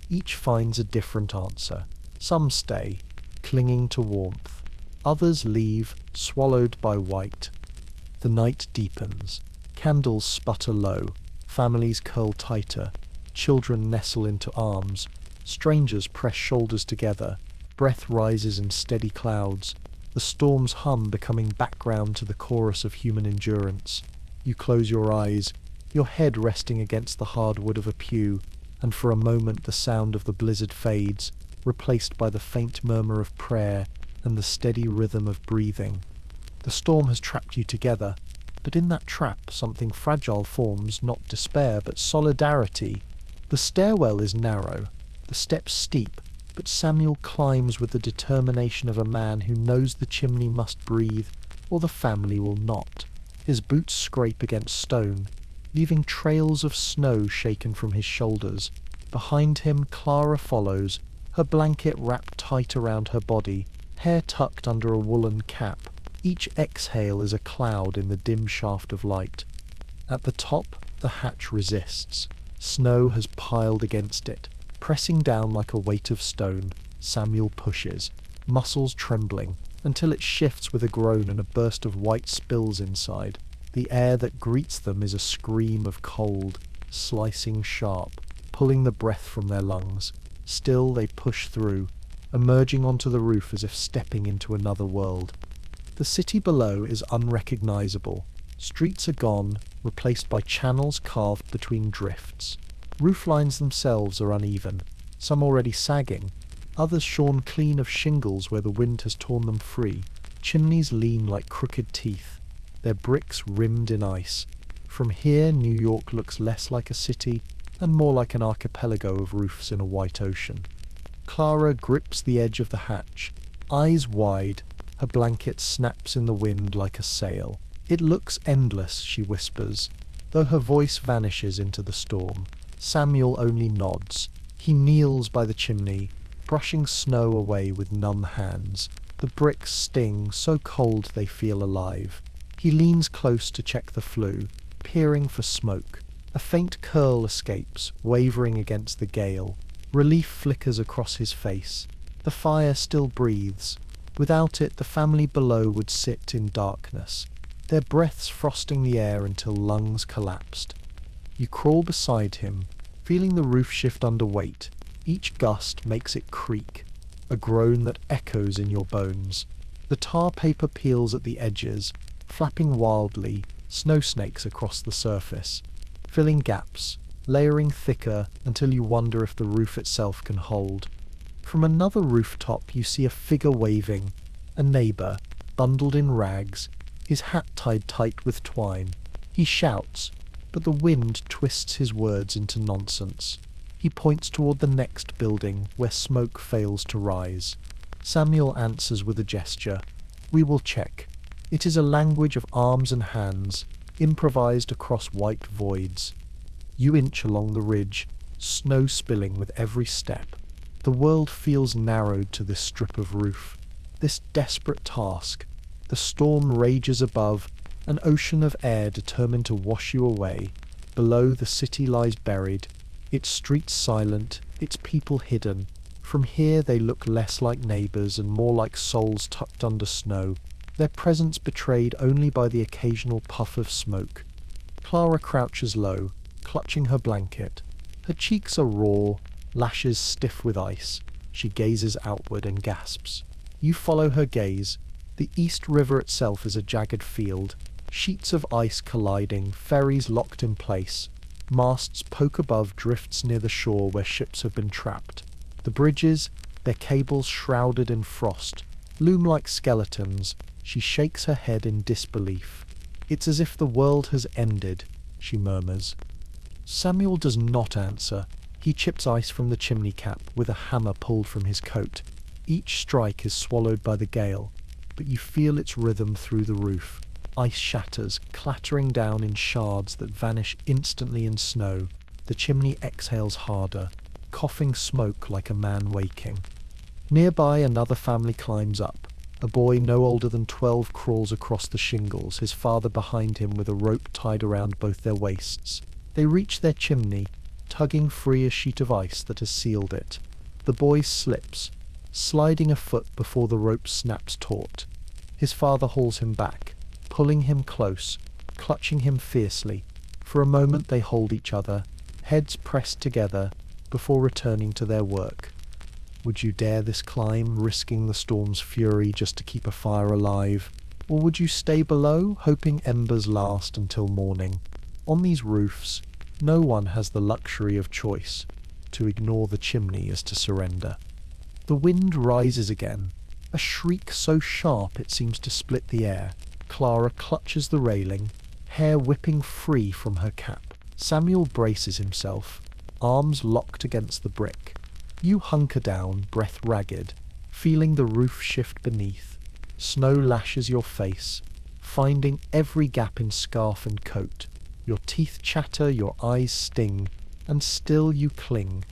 A: Each finds a different answer. Some stay, clinging to warmth. Others leave, swallowed by white. The night deepens. Candles sputter low. Families curl tighter. Children nestle into arms. Strangers press shoulders together. Breath rises in steady clouds. The storm's hum becoming background to the chorus of human endurance. You close your eyes, your head resting against the hardwood of a pew, and for a moment the sound of the blizzard fades, replaced by the faint murmur of prayer and the steady rhythm of breathing. The storm has trapped you together, but in that trap something fragile forms, not despair, but solidarity. The stairwell is narrow, the steps steep, but Samuel climbs with the determination of a man who knows the chimney must breathe, or the family will not. His boots scrape against stone, leaving trails of snow shaken from his shoulders. Behind him, Clara follows, her blanket wrapped tight around her body, hair tucked under a woolen cap. Each exhale is a cloud in the dim shaft of light. At the top, the hatch resists. Snow has piled against it. Pressing down like a weight of stone, Samuel pushes, muscles trembling, until it shifts with a groan and a burst of white spills inside. The air that greets them is a scream of cold, slicing sharp, pulling the breath from their lungs. Still they push through, emerging onto the roof as if stepping into another world. The city below is unrecognizable. Streets are gone, replaced by channels carved between drifts. Roof lines themselves are uneven, some already sagging, others shorn clean of shingles where the wind has torn them free. Chimneys lean like crooked teeth, their bricks rimmed in ice. From here, New York looks less like a city and more like an archipelago of roofs in a white ocean. Clara grips the edge of the hatch, eyes wide. Her blanket snaps in the wind like a sail. It looks endless, she whispers, though her voice vanishes into the storm. Samuel only nods. He kneels by the chimney, brushing snow away with numb hands. The bricks sting, so cold they feel alive. He leans close to check the flue, peering for smoke. A faint curl escapes, wavering against the gale. Relief flickers across his face. The fire still breathes. Without it, the family below would sit in darkness, their breaths frosting the air until lungs collapsed. You crawl beside him, feeling the roof shift under weight. Each gust makes it creak, a groan that echoes in your bones. The tar paper peels at the edges, flapping wildly, snow snakes across the surface, filling gaps, layering thicker until you wonder if the roof itself can hold. From another rooftop you see a figure waving, a neighbour, bundled in rags, his hat tied tight with twine. He shouts, but the wind twists his words into nonsense. He points toward the next building where smoke fails to rise. Samuel answers with a gesture. We will check. It is a language of arms and hands, improvised across white voids. You inch along the ridge, snow spilling with every step. The world feels narrowed to this strip of roof, this desperate task. The storm rages above, an ocean of air determined to wash you away. Below, the city lies buried, its streets silent, its people hidden. From here they look less like neighbours and more like souls tucked under snow, their presence betrayed only by the occasional puff of smoke. Clara crouches low, clutching her blanket. Her cheeks are raw, lashes stiff with ice. She gazes outward and gasps. You follow her gaze. The East River itself is a jagged field, sheets of ice colliding, ferries locked in place. Masts poke above drifts near the shore where ships have been trapped. The bridges, their cables shrouded in frost, loom like skeletons. She shakes her head in disbelief. It's as if the world has ended, she murmurs. Samuel does not answer. He chips ice from the chimney cap with a hammer pulled from his coat. Each strike is swallowed by the gale, but you feel its rhythm through the roof. Ice shatters, clattering down in shards that vanish instantly in snow. The chimney exhales harder, coughing smoke like a man waking. Nearby, another family climbs up. A boy no older than 12 crawls across the shingles, his father behind him with a rope tied around both their waists. They reach their chimney, tugging free a sheet of ice that has sealed it. The boy slips, sliding a foot before the rope snaps taut. His father hauls him back, pulling him close, clutching him fiercely. For a moment they hold each other, heads pressed together, before returning to their work. Would you dare this climb, risking the storm's fury just to keep a fire alive? Or would you stay below, hoping embers last until morning? On these roofs, no one has the luxury of choice. To ignore the chimney is to surrender. The wind rises again, a shriek so sharp it seems to split the air. Clara clutches the railing, hair whipping free from her cap. Samuel braces himself, arms locked against the brick. You hunker down, breath ragged, feeling the roof shift beneath. Snow lashes your face, finding every gap in scarf and coat. Your teeth chatter, your eyes sting, and still you cling.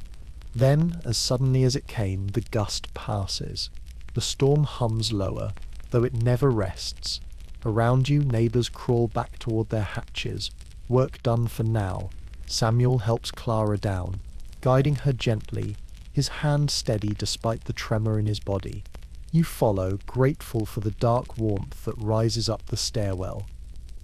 A: Then, as suddenly as it came, the gust passes. The storm hums lower, though it never rests. Around you, neighbours crawl back toward their hatches. Work done for now. Samuel helps Clara down, guiding her gently, his hand steady despite the tremor in his body. You follow, grateful for the dark warmth that rises up the stairwell.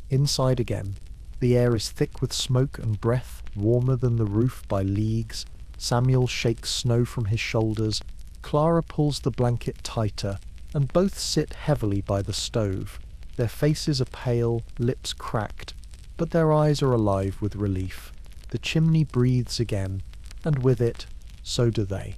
A: Inside again, the air is thick with smoke and breath, warmer than the roof by leagues. Samuel shakes snow from his shoulders. Clara pulls the blanket tighter, and both sit heavily by the stove. Their faces are pale, lips cracked, but their eyes are alive with relief. The chimney breathes again, and with it, so do they.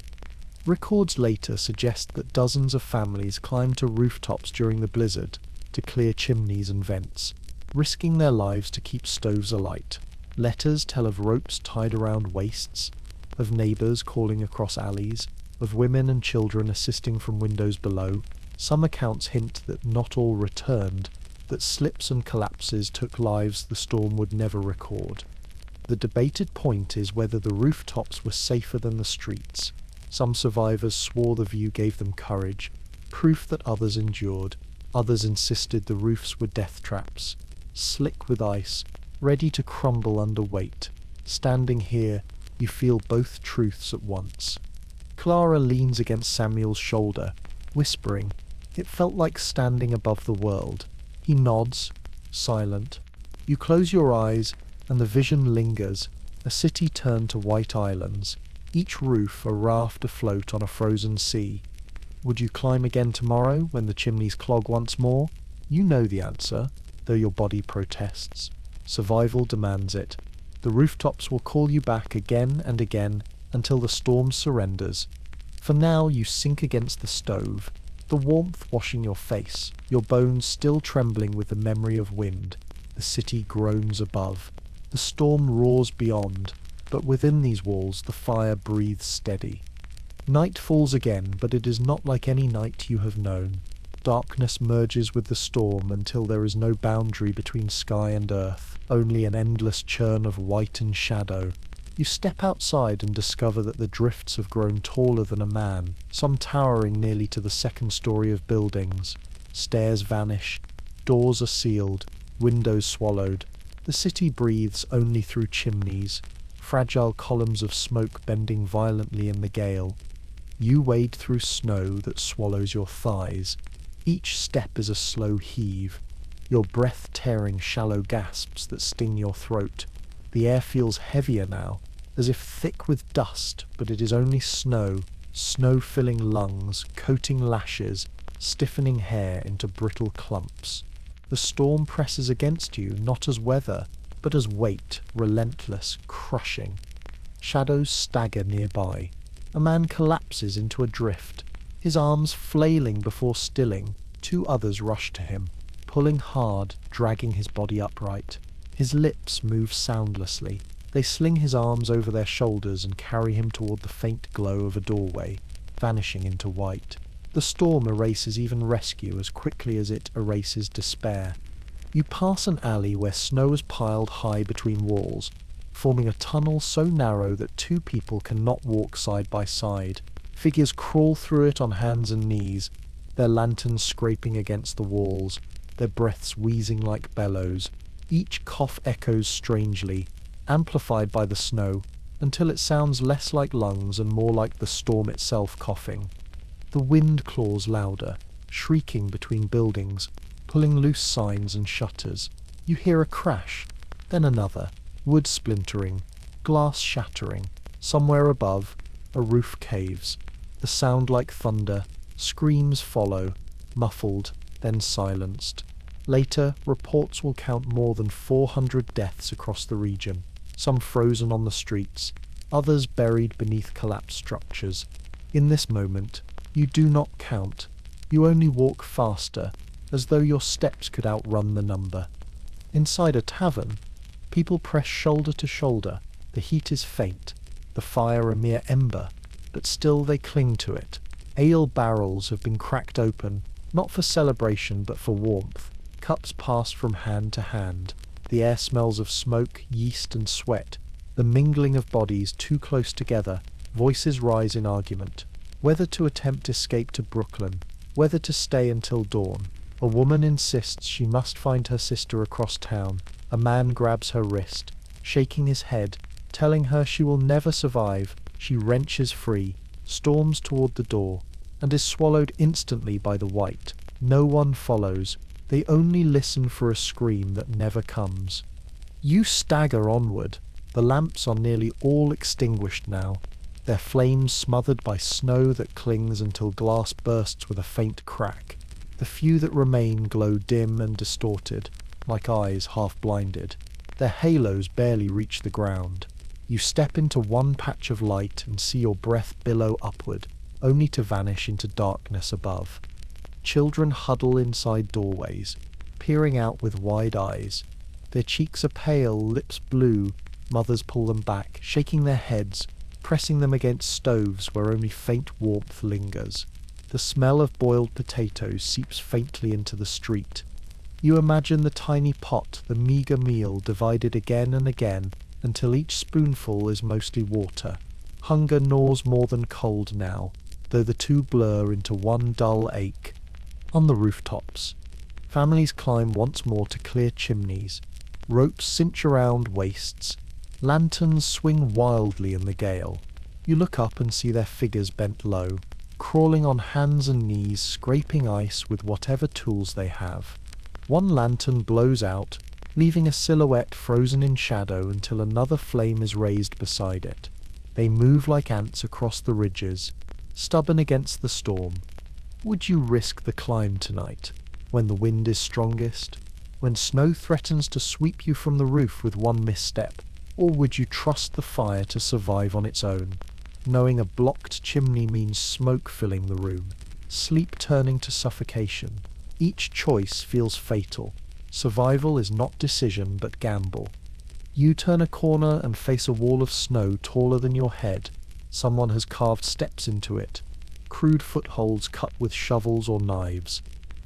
A: Records later suggest that dozens of families climbed to rooftops during the blizzard to clear chimneys and vents, risking their lives to keep stoves alight. Letters tell of ropes tied around waists, of neighbours calling across alleys, of women and children assisting from windows below. Some accounts hint that not all returned, that slips and collapses took lives the storm would never record. The debated point is whether the rooftops were safer than the streets. Some survivors swore the view gave them courage, proof that others endured. Others insisted the roofs were death traps, slick with ice, ready to crumble under weight. Standing here, you feel both truths at once. Clara leans against Samuel's shoulder, whispering. It felt like standing above the world. He nods, silent. You close your eyes, and the vision lingers, a city turned to white islands, each roof a raft afloat on a frozen sea. Would you climb again tomorrow when the chimneys clog once more? You know the answer, though your body protests. Survival demands it. The rooftops will call you back again and again until the storm surrenders. For now you sink against the stove, the warmth washing your face, your bones still trembling with the memory of wind. The city groans above. The storm roars beyond, but within these walls the fire breathes steady. Night falls again, but it is not like any night you have known. Darkness merges with the storm until there is no boundary between sky and earth, only an endless churn of white and shadow. You step outside and discover that the drifts have grown taller than a man, some towering nearly to the second story of buildings. Stairs vanish, doors are sealed, windows swallowed. The city breathes only through chimneys, fragile columns of smoke bending violently in the gale. You wade through snow that swallows your thighs. Each step is a slow heave, your breath-tearing shallow gasps that sting your throat. The air feels heavier now, as if thick with dust, but it is only snow, snow filling lungs, coating lashes, stiffening hair into brittle clumps. The storm presses against you not as weather, but as weight, relentless, crushing. Shadows stagger nearby. A man collapses into a drift, his arms flailing before stilling. Two others rush to him, pulling hard, dragging his body upright. His lips move soundlessly. They sling his arms over their shoulders and carry him toward the faint glow of a doorway, vanishing into white. The storm erases even rescue as quickly as it erases despair. You pass an alley where snow is piled high between walls, forming a tunnel so narrow that two people cannot walk side by side. Figures crawl through it on hands and knees, their lanterns scraping against the walls, their breaths wheezing like bellows. Each cough echoes strangely, amplified by the snow, until it sounds less like lungs and more like the storm itself coughing. The wind claws louder, shrieking between buildings, pulling loose signs and shutters. You hear a crash, then another, wood splintering, glass shattering. Somewhere above, a roof caves. The sound like thunder, screams follow, muffled, then silenced. Later, reports will count more than 400 deaths across the region, some frozen on the streets, others buried beneath collapsed structures. In this moment, you do not count. You only walk faster, as though your steps could outrun the number. Inside a tavern, people press shoulder to shoulder. The heat is faint, the fire a mere ember, but still they cling to it. Ale barrels have been cracked open, not for celebration but for warmth. Cups pass from hand to hand. The air smells of smoke, yeast and sweat. The mingling of bodies too close together. Voices rise in argument. Whether to attempt escape to Brooklyn, whether to stay until dawn. A woman insists she must find her sister across town. A man grabs her wrist, shaking his head, telling her she will never survive. She wrenches free, storms toward the door, and is swallowed instantly by the white. No one follows. They only listen for a scream that never comes. You stagger onward. The lamps are nearly all extinguished now, their flames smothered by snow that clings until glass bursts with a faint crack. The few that remain glow dim and distorted, like eyes half-blinded. Their halos barely reach the ground. You step into one patch of light and see your breath billow upward, only to vanish into darkness above. Children huddle inside doorways, peering out with wide eyes. Their cheeks are pale, lips blue. Mothers pull them back, shaking their heads, pressing them against stoves where only faint warmth lingers. The smell of boiled potatoes seeps faintly into the street. You imagine the tiny pot, the meagre meal divided again and again until each spoonful is mostly water. Hunger gnaws more than cold now, though the two blur into one dull ache. On the rooftops, families climb once more to clear chimneys. Ropes cinch around waists. Lanterns swing wildly in the gale. You look up and see their figures bent low, crawling on hands and knees, scraping ice with whatever tools they have. One lantern blows out, leaving a silhouette frozen in shadow until another flame is raised beside it. They move like ants across the ridges, stubborn against the storm. Would you risk the climb tonight, when the wind is strongest, when snow threatens to sweep you from the roof with one misstep, or would you trust the fire to survive on its own, knowing a blocked chimney means smoke filling the room, sleep turning to suffocation? Each choice feels fatal. Survival is not decision but gamble. You turn a corner and face a wall of snow taller than your head. Someone has carved steps into it, crude footholds cut with shovels or knives.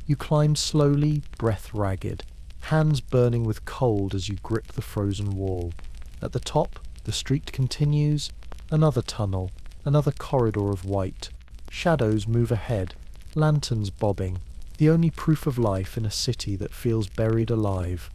A: You climb slowly, breath ragged, hands burning with cold as you grip the frozen wall. At the top, the street continues, another tunnel, another corridor of white. Shadows move ahead, lanterns bobbing, the only proof of life in a city that feels buried alive.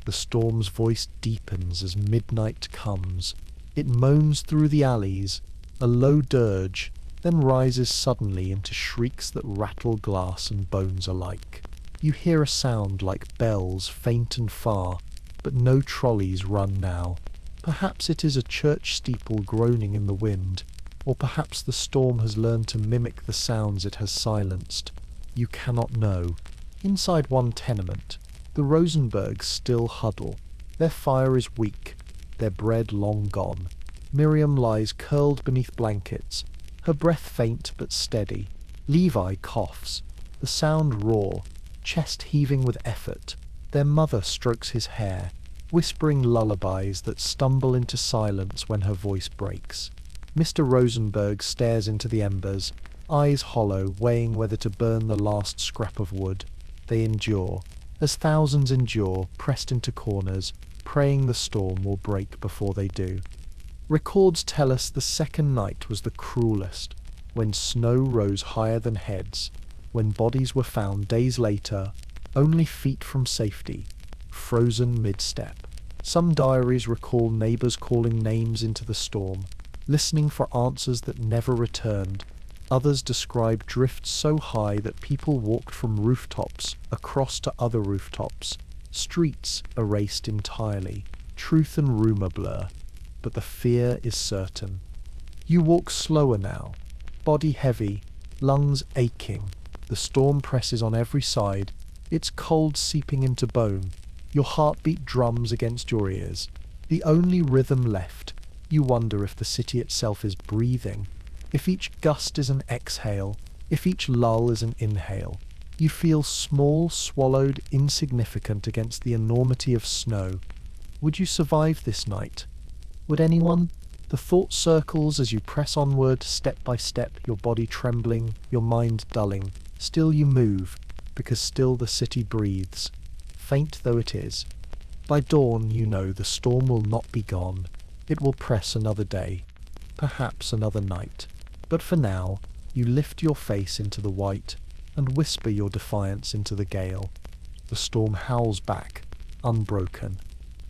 A: The storm's voice deepens as midnight comes. It moans through the alleys, a low dirge, then rises suddenly into shrieks that rattle glass and bones alike. You hear a sound like bells, faint and far, but no trolleys run now. Perhaps it is a church steeple groaning in the wind, or perhaps the storm has learned to mimic the sounds it has silenced. You cannot know. Inside one tenement, the Rosenbergs still huddle. Their fire is weak, their bread long gone. Miriam lies curled beneath blankets, her breath faint but steady. Levi coughs, the sound raw, chest heaving with effort. Their mother strokes his hair, whispering lullabies that stumble into silence when her voice breaks. Mr. Rosenberg stares into the embers, eyes hollow, weighing whether to burn the last scrap of wood. They endure, as thousands endure, pressed into corners, praying the storm will break before they do. Records tell us the second night was the cruelest, when snow rose higher than heads, when bodies were found days later, only feet from safety, frozen mid-step. Some diaries recall neighbors calling names into the storm, listening for answers that never returned. Others describe drifts so high that people walked from rooftops across to other rooftops, streets erased entirely, truth and rumor blur. But the fear is certain. You walk slower now, body heavy, lungs aching. The storm presses on every side, its cold seeping into bone. Your heartbeat drums against your ears. The only rhythm left. You wonder if the city itself is breathing, if each gust is an exhale, if each lull is an inhale. You feel small, swallowed, insignificant against the enormity of snow. Would you survive this night? Would anyone? The thought circles as you press onward, step by step, your body trembling, your mind dulling. Still you move, because still the city breathes, faint though it is. By dawn, you know the storm will not be gone. It will press another day, perhaps another night. But for now, you lift your face into the white and whisper your defiance into the gale. The storm howls back, unbroken.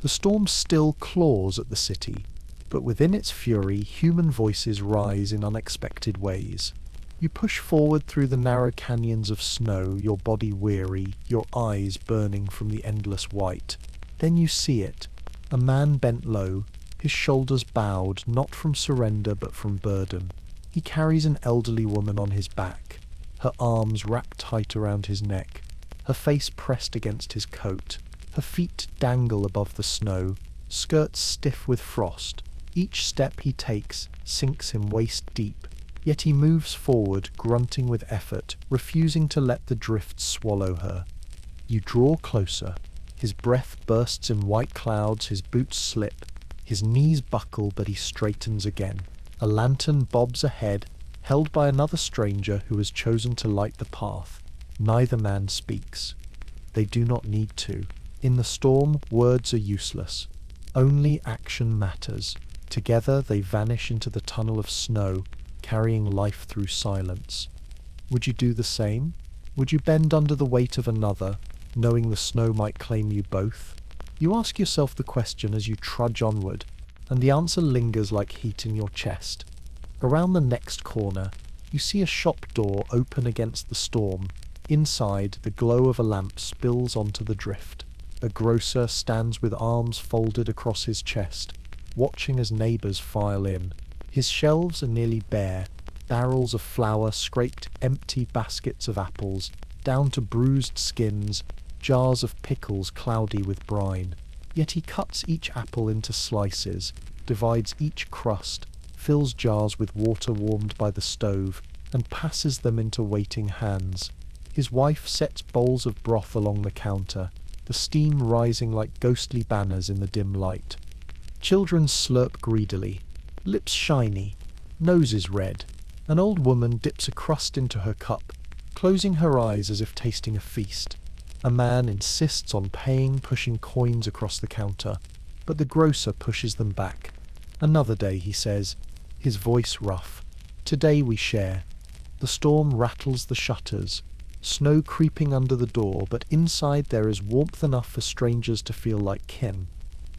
A: The storm still claws at the city, but within its fury, human voices rise in unexpected ways. You push forward through the narrow canyons of snow, your body weary, your eyes burning from the endless white. Then you see it, a man bent low, his shoulders bowed, not from surrender but from burden. He carries an elderly woman on his back, her arms wrapped tight around his neck, her face pressed against his coat. Her feet dangle above the snow, skirts stiff with frost. Each step he takes sinks him waist deep, yet he moves forward, grunting with effort, refusing to let the drifts swallow her. You draw closer. His breath bursts in white clouds, his boots slip, his knees buckle, but he straightens again. A lantern bobs ahead, held by another stranger who has chosen to light the path. Neither man speaks. They do not need to. In the storm, words are useless. Only action matters. Together they vanish into the tunnel of snow, carrying life through silence. Would you do the same? Would you bend under the weight of another, knowing the snow might claim you both? You ask yourself the question as you trudge onward, and the answer lingers like heat in your chest. Around the next corner, you see a shop door open against the storm. Inside, the glow of a lamp spills onto the drift. A grocer stands with arms folded across his chest, watching as neighbors file in. His shelves are nearly bare, barrels of flour scraped, empty baskets of apples, down to bruised skins, jars of pickles cloudy with brine. Yet he cuts each apple into slices, divides each crust, fills jars with water warmed by the stove, and passes them into waiting hands. His wife sets bowls of broth along the counter, the steam rising like ghostly banners in the dim light. Children slurp greedily, lips shiny, noses red. An old woman dips a crust into her cup, closing her eyes as if tasting a feast. A man insists on paying, pushing coins across the counter, but the grocer pushes them back. "Another day," he says, his voice rough. "Today we share." The storm rattles the shutters, snow creeping under the door, but inside there is warmth enough for strangers to feel like kin.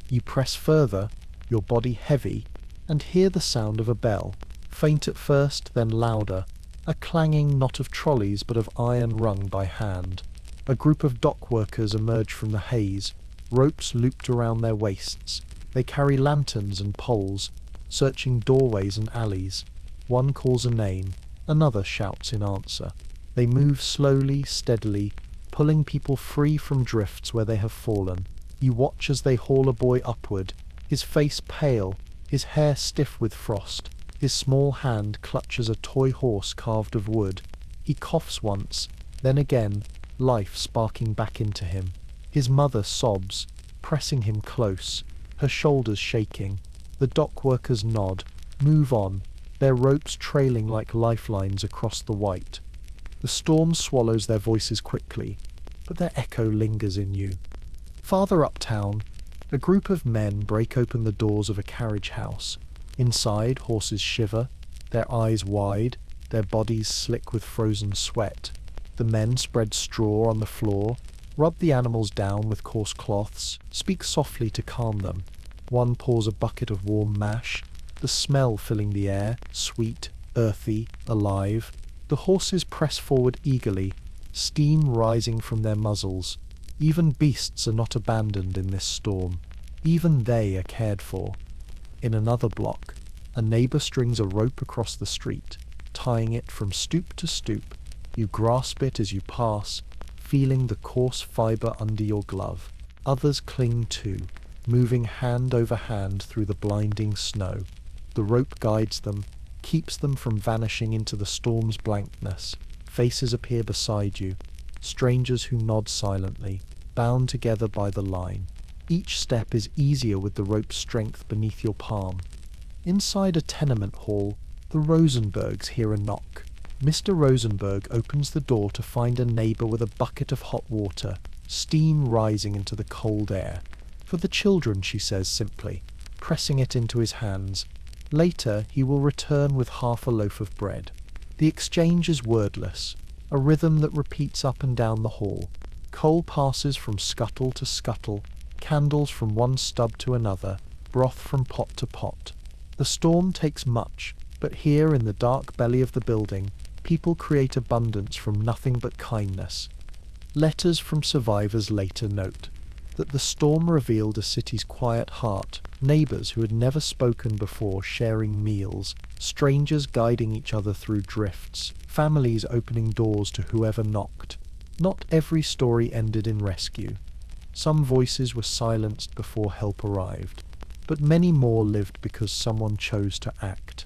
A: You press further, your body heavy, and hear the sound of a bell, faint at first, then louder, a clanging not of trolleys but of iron rung by hand. A group of dock workers emerge from the haze, ropes looped around their waists. They carry lanterns and poles, searching doorways and alleys. One calls a name, another shouts in answer. They move slowly, steadily, pulling people free from drifts where they have fallen. You watch as they haul a boy upward, his face pale, his hair stiff with frost. His small hand clutches a toy horse carved of wood. He coughs once, then again, life sparking back into him. His mother sobs, pressing him close, her shoulders shaking. The dock workers nod, move on, their ropes trailing like lifelines across the white. The storm swallows their voices quickly, but their echo lingers in you. Farther uptown, a group of men break open the doors of a carriage house. Inside, horses shiver, their eyes wide, their bodies slick with frozen sweat. The men spread straw on the floor, rub the animals down with coarse cloths, speak softly to calm them. One pours a bucket of warm mash, the smell filling the air, sweet, earthy, alive. The horses press forward eagerly, steam rising from their muzzles. Even beasts are not abandoned in this storm. Even they are cared for. In another block, a neighbor strings a rope across the street, tying it from stoop to stoop. You grasp it as you pass, feeling the coarse fiber under your glove. Others cling too, moving hand over hand through the blinding snow. The rope guides them, keeps them from vanishing into the storm's blankness. Faces appear beside you, strangers who nod silently, bound together by the line. Each step is easier with the rope's strength beneath your palm. Inside a tenement hall, the Rosenbergs hear a knock. Mr. Rosenberg opens the door to find a neighbor with a bucket of hot water, steam rising into the cold air. "For the children," she says simply, pressing it into his hands. Later, he will return with half a loaf of bread. The exchange is wordless, a rhythm that repeats up and down the hall. Coal passes from scuttle to scuttle, candles from one stub to another, broth from pot to pot. The storm takes much, but here in the dark belly of the building, people create abundance from nothing but kindness. Letters from survivors later note that the storm revealed a city's quiet heart, neighbors who had never spoken before sharing meals, strangers guiding each other through drifts, families opening doors to whoever knocked. Not every story ended in rescue. Some voices were silenced before help arrived, but many more lived because someone chose to act.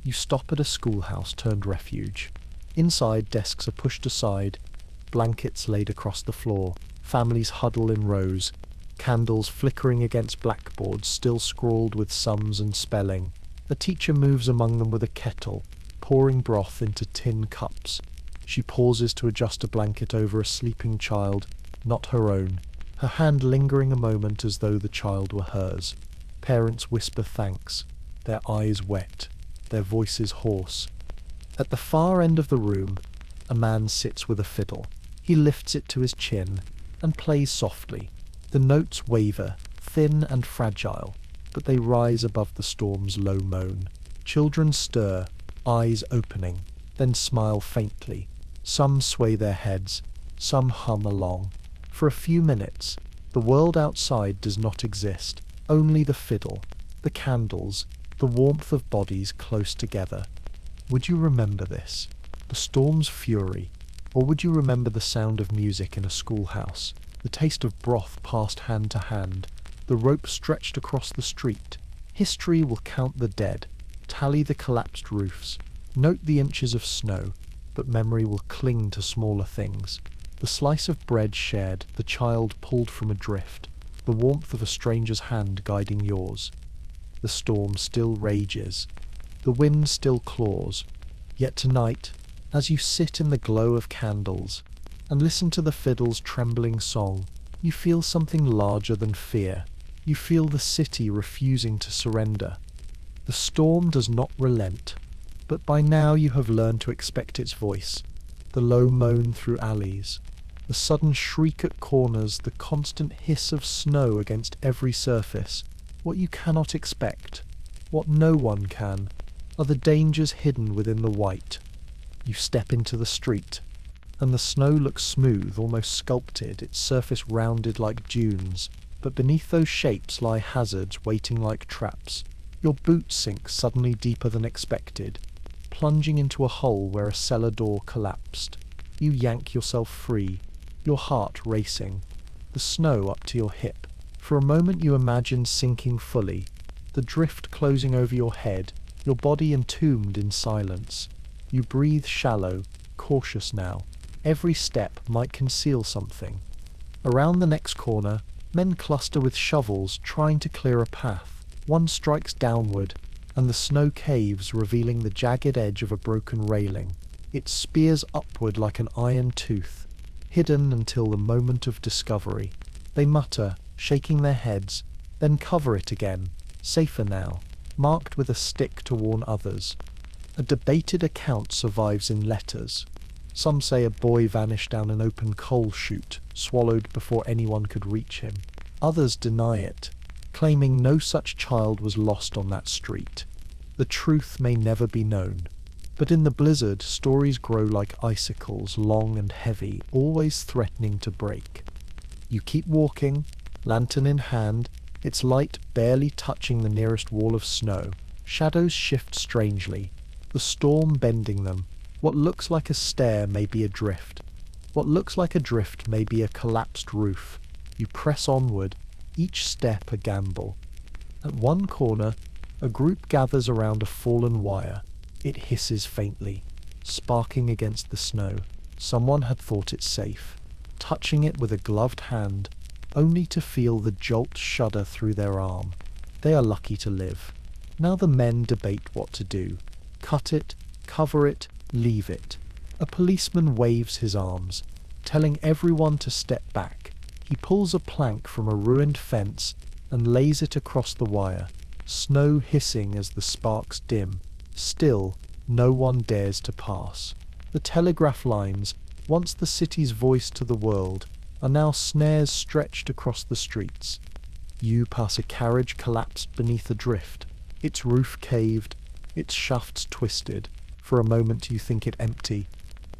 A: You stop at a schoolhouse turned refuge. Inside, desks are pushed aside, blankets laid across the floor. Families huddle in rows, candles flickering against blackboards still scrawled with sums and spelling. A teacher moves among them with a kettle, pouring broth into tin cups. She pauses to adjust a blanket over a sleeping child, not her own, her hand lingering a moment as though the child were hers. Parents whisper thanks, their eyes wet, their voices hoarse. At the far end of the room, a man sits with a fiddle. He lifts it to his chin and plays softly. The notes waver, thin and fragile. but they rise above the storm's low moan. Children stir, eyes opening, then smile faintly. Some sway their heads, some hum along. For a few minutes, the world outside does not exist, only the fiddle, the candles, the warmth of bodies close together. Would you remember this? The storm's fury? Or would you remember the sound of music in a schoolhouse, the taste of broth passed hand to hand, the rope stretched across the street? History will count the dead, tally the collapsed roofs, note the inches of snow, but memory will cling to smaller things. The slice of bread shared, the child pulled from adrift, the warmth of a stranger's hand guiding yours. The storm still rages, the wind still claws, yet tonight, as you sit in the glow of candles and listen to the fiddle's trembling song, you feel something larger than fear. You feel the city refusing to surrender. The storm does not relent, but by now you have learned to expect its voice, the low moan through alleys, the sudden shriek at corners, the constant hiss of snow against every surface. What you cannot expect, what no one can, are the dangers hidden within the white. You step into the street, and the snow looks smooth, almost sculpted, its surface rounded like dunes, but beneath those shapes lie hazards waiting like traps. Your boot sinks suddenly deeper than expected, plunging into a hole where a cellar door collapsed. You yank yourself free, your heart racing, the snow up to your hip. For a moment you imagine sinking fully, the drift closing over your head, your body entombed in silence. You breathe shallow, cautious now. Every step might conceal something. Around the next corner, men cluster with shovels trying to clear a path. One strikes downward, and the snow caves, revealing the jagged edge of a broken railing. It spears upward like an iron tooth, hidden until the moment of discovery. They mutter, shaking their heads, then cover it again, safer now, marked with a stick to warn others. A debated account survives in letters. Some say a boy vanished down an open coal chute, swallowed before anyone could reach him. Others deny it, claiming no such child was lost on that street. The truth may never be known. But in the blizzard, stories grow like icicles, long and heavy, always threatening to break. You keep walking, lantern in hand, its light barely touching the nearest wall of snow. Shadows shift strangely, the storm bending them. What looks like a stair may be a drift. What looks like a drift may be a collapsed roof. You press onward, each step a gamble. At one corner, a group gathers around a fallen wire. It hisses faintly, sparking against the snow. Someone had thought it safe, touching it with a gloved hand, only to feel the jolt shudder through their arm. They are lucky to live. Now the men debate what to do. Cut it, cover it, leave it. A policeman waves his arms, telling everyone to step back. He pulls a plank from a ruined fence and lays it across the wire, snow hissing as the sparks dim. Still, no one dares to pass. The telegraph lines, once the city's voice to the world, are now snares stretched across the streets. You pass a carriage collapsed beneath a drift, its roof caved, its shafts twisted. For a moment you think it empty,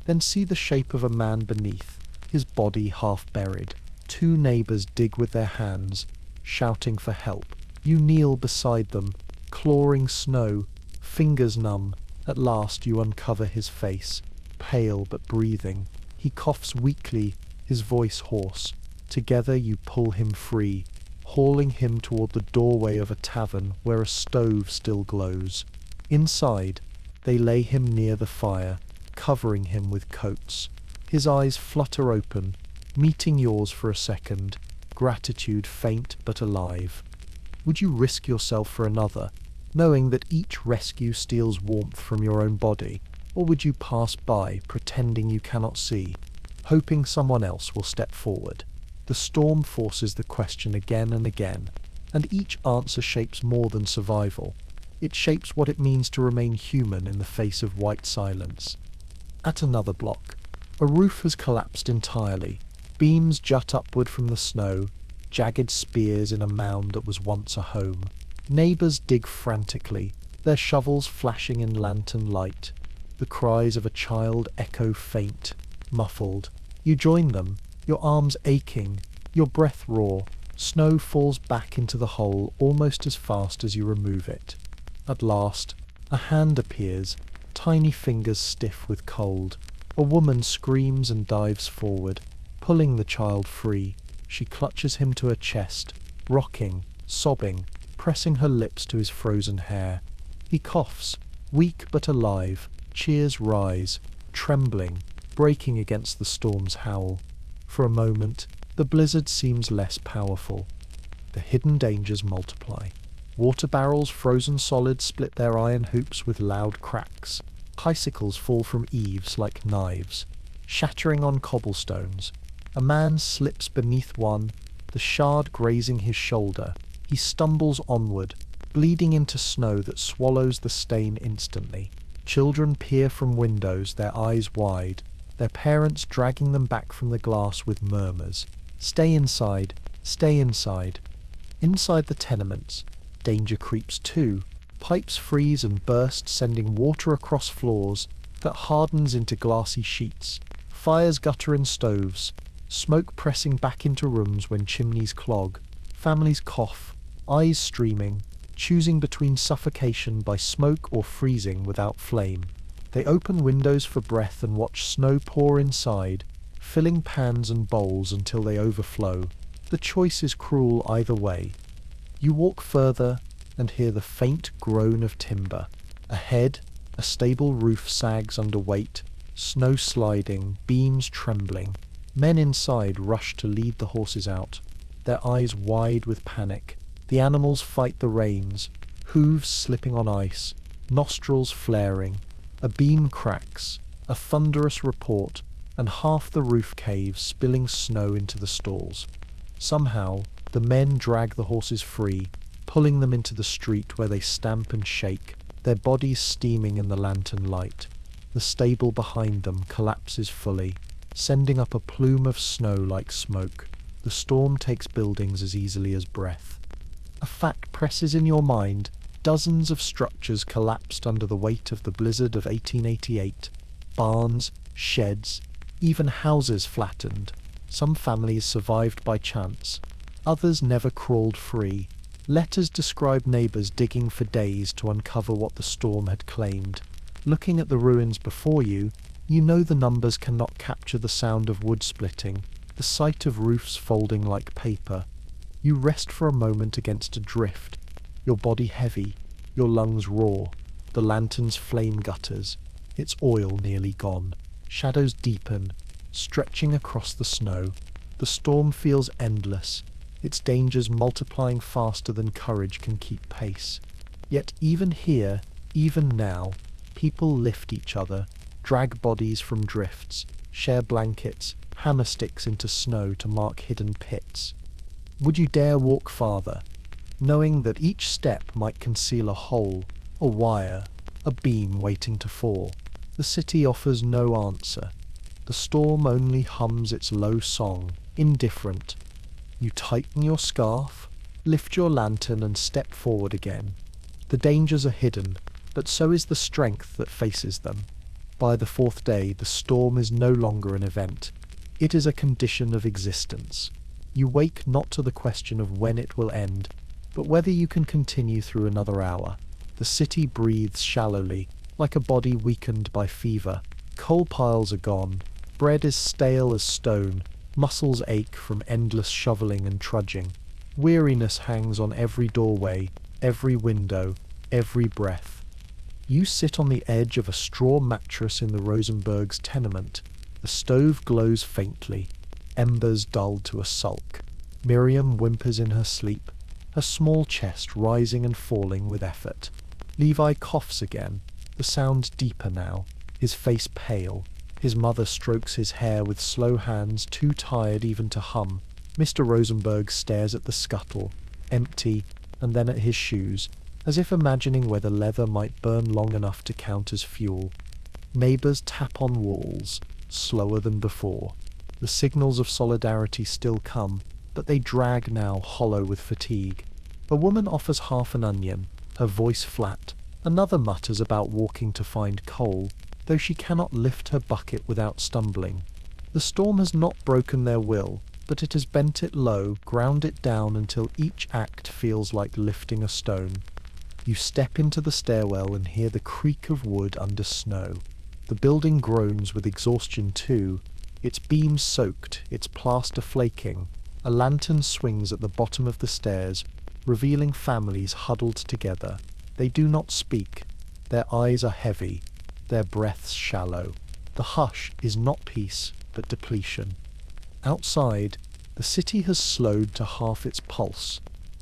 A: then see the shape of a man beneath, his body half buried. Two neighbours dig with their hands, shouting for help. You kneel beside them, clawing snow, fingers numb. At last you uncover his face, pale but breathing. He coughs weakly, his voice hoarse. Together you pull him free, hauling him toward the doorway of a tavern where a stove still glows. Inside, they lay him near the fire, covering him with coats. His eyes flutter open, meeting yours for a second, gratitude faint but alive. Would you risk yourself for another, knowing that each rescue steals warmth from your own body? Or would you pass by, pretending you cannot see, hoping someone else will step forward? The storm forces the question again and again, and each answer shapes more than survival. It shapes what it means to remain human in the face of white silence. At another block, a roof has collapsed entirely. Beams jut upward from the snow, jagged spears in a mound that was once a home. Neighbors dig frantically, their shovels flashing in lantern light. The cries of a child echo faint, muffled. You join them, your arms aching, your breath raw. Snow falls back into the hole almost as fast as you remove it. At last, a hand appears, tiny fingers stiff with cold. A woman screams and dives forward, pulling the child free. She clutches him to her chest, rocking, sobbing, pressing her lips to his frozen hair. He coughs, weak but alive. Cheers rise, trembling, breaking against the storm's howl. For a moment, the blizzard seems less powerful. The hidden dangers multiply. Water barrels frozen solid split their iron hoops with loud cracks. Icicles fall from eaves like knives, shattering on cobblestones. A man slips beneath one, the shard grazing his shoulder. He stumbles onward, bleeding into snow that swallows the stain instantly. Children peer from windows, their eyes wide, their parents dragging them back from the glass with murmurs. Stay inside, stay inside. Inside the tenements, danger creeps too. Pipes freeze and burst, sending water across floors that hardens into glassy sheets. Fires gutter in stoves, smoke pressing back into rooms when chimneys clog. Families cough, eyes streaming, choosing between suffocation by smoke or freezing without flame. They open windows for breath and watch snow pour inside, filling pans and bowls until they overflow. The choice is cruel either way. You walk further and hear the faint groan of timber. Ahead, a stable roof sags under weight, snow sliding, beams trembling. Men inside rush to lead the horses out, their eyes wide with panic. The animals fight the rains, hooves slipping on ice, nostrils flaring. A beam cracks, a thunderous report, and half the roof caves, spilling snow into the stalls. Somehow, the men drag the horses free, pulling them into the street where they stamp and shake, their bodies steaming in the lantern light. The stable behind them collapses fully, sending up a plume of snow like smoke. The storm takes buildings as easily as breath. A fact presses in your mind. Dozens of structures collapsed under the weight of the blizzard of 1888. Barns, sheds, even houses flattened. Some families survived by chance. Others never crawled free. Letters describe neighbors digging for days to uncover what the storm had claimed. Looking at the ruins before you, you know the numbers cannot capture the sound of wood splitting, the sight of roofs folding like paper. You rest for a moment against a drift, your body heavy, your lungs raw, the lantern's flame gutters, its oil nearly gone. Shadows deepen, stretching across the snow. The storm feels endless, its dangers multiplying faster than courage can keep pace. Yet even here, even now, people lift each other, drag bodies from drifts, share blankets, hammer sticks into snow to mark hidden pits. Would you dare walk farther, knowing that each step might conceal a hole, a wire, a beam waiting to fall? The city offers no answer. The storm only hums its low song, indifferent. You tighten your scarf, lift your lantern and step forward again. The dangers are hidden, but so is the strength that faces them. By the fourth day, the storm is no longer an event. It is a condition of existence. You wake not to the question of when it will end, but whether you can continue through another hour. The city breathes shallowly, like a body weakened by fever. Coal piles are gone, bread is stale as stone, muscles ache from endless shoveling and trudging. Weariness hangs on every doorway, every window, every breath. You sit on the edge of a straw mattress in the Rosenberg's tenement. The stove glows faintly, embers dulled to a sulk. Miriam whimpers in her sleep, her small chest rising and falling with effort. Levi coughs again, the sound deeper now, his face pale. His mother strokes his hair with slow hands, too tired even to hum. Mr. Rosenberg stares at the scuttle, empty, and then at his shoes, as if imagining whether leather might burn long enough to count as fuel. Neighbors tap on walls, slower than before. The signals of solidarity still come, but they drag now, hollow with fatigue. A woman offers half an onion, her voice flat. Another mutters about walking to find coal, though she cannot lift her bucket without stumbling. The storm has not broken their will, but it has bent it low, ground it down until each act feels like lifting a stone. You step into the stairwell and hear the creak of wood under snow. The building groans with exhaustion too, its beams soaked, its plaster flaking. A lantern swings at the bottom of the stairs, revealing families huddled together. They do not speak. Their eyes are heavy, their breaths shallow. The hush is not peace, but depletion. Outside, the city has slowed to half its pulse.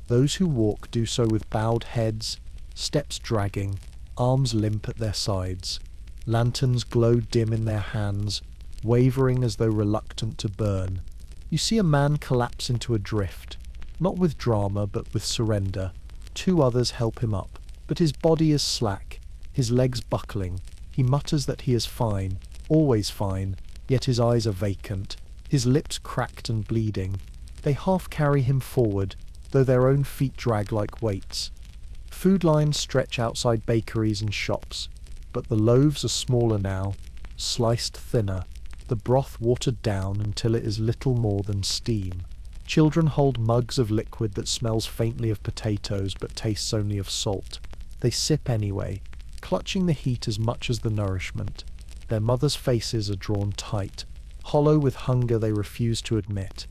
A: Those who walk do so with bowed heads, steps dragging, arms limp at their sides. Lanterns glow dim in their hands, wavering as though reluctant to burn. You see a man collapse into a drift, not with drama but with surrender. Two others help him up, but his body is slack, his legs buckling. He mutters that he is fine, always fine, yet his eyes are vacant, his lips cracked and bleeding. They half carry him forward, though their own feet drag like weights. Food lines stretch outside bakeries and shops, but the loaves are smaller now, sliced thinner, the broth watered down until it is little more than steam. Children hold mugs of liquid that smells faintly of potatoes but tastes only of salt. They sip anyway, clutching the heat as much as the nourishment. Their mothers' faces are drawn tight, hollow with hunger they refuse to admit.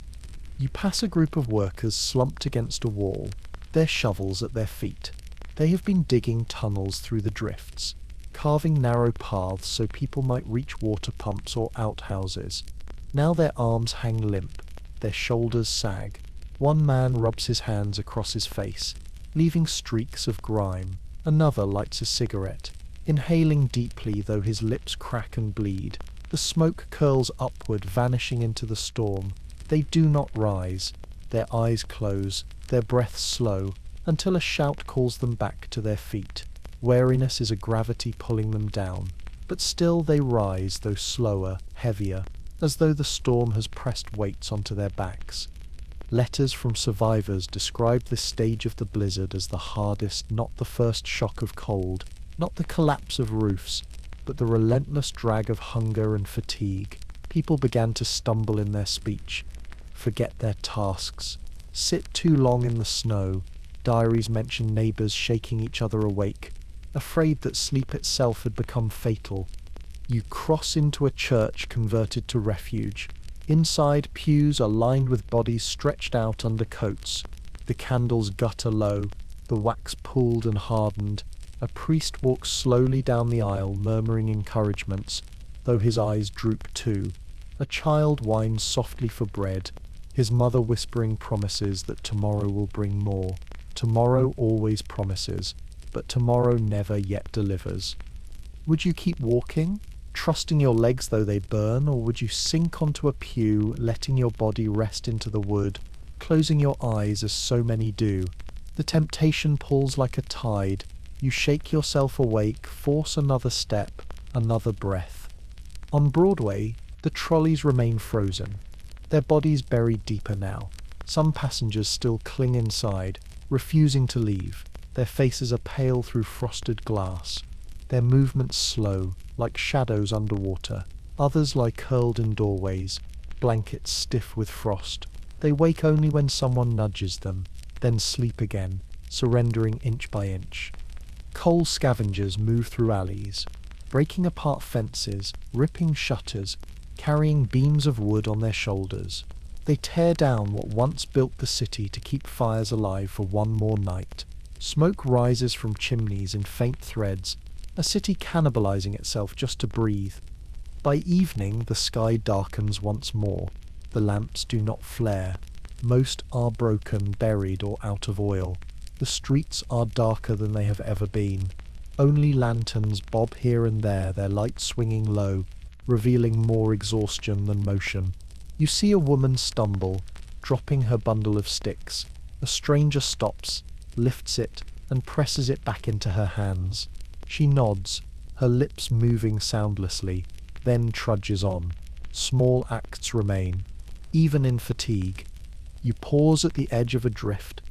A: You pass a group of workers slumped against a wall, their shovels at their feet. They have been digging tunnels through the drifts, carving narrow paths so people might reach water pumps or outhouses. Now their arms hang limp, their shoulders sag. One man rubs his hands across his face, leaving streaks of grime. Another lights a cigarette, inhaling deeply though his lips crack and bleed. The smoke curls upward, vanishing into the storm. They do not rise. Their eyes close, their breaths slow, until a shout calls them back to their feet. Weariness is a gravity pulling them down, but still they rise, though slower, heavier, as though the storm has pressed weights onto their backs. Letters from survivors describe this stage of the blizzard as the hardest, not the first shock of cold, not the collapse of roofs, but the relentless drag of hunger and fatigue. People began to stumble in their speech, forget their tasks, sit too long in the snow. Diaries mention neighbours shaking each other awake, afraid that sleep itself had become fatal. You cross into a church converted to refuge. Inside, pews are lined with bodies stretched out under coats. The candles gutter low, the wax pooled and hardened. A priest walks slowly down the aisle, murmuring encouragements, though his eyes droop too. A child whines softly for bread, his mother whispering promises that tomorrow will bring more. Tomorrow always promises, but tomorrow never yet delivers. Would you keep walking, trusting your legs though they burn, or would you sink onto a pew, letting your body rest into the wood, closing your eyes as so many do? The temptation pulls like a tide. You shake yourself awake, force another step, another breath. On Broadway, the trolleys remain frozen, their bodies buried deeper now. Some passengers still cling inside, refusing to leave. Their faces are pale through frosted glass, their movements slow, like shadows underwater. Others lie curled in doorways, blankets stiff with frost. They wake only when someone nudges them, then sleep again, surrendering inch by inch. Coal scavengers move through alleys, breaking apart fences, ripping shutters, carrying beams of wood on their shoulders. They tear down what once built the city to keep fires alive for one more night. Smoke rises from chimneys in faint threads, a city cannibalizing itself just to breathe. By evening, the sky darkens once more. The lamps do not flare. Most are broken, buried, or out of oil. The streets are darker than they have ever been. Only lanterns bob here and there, their light swinging low, revealing more exhaustion than motion. You see a woman stumble, dropping her bundle of sticks. A stranger stops, lifts it, and presses it back into her hands. She nods, her lips moving soundlessly, then trudges on. Small acts remain, even in fatigue. You pause at the edge of a drift,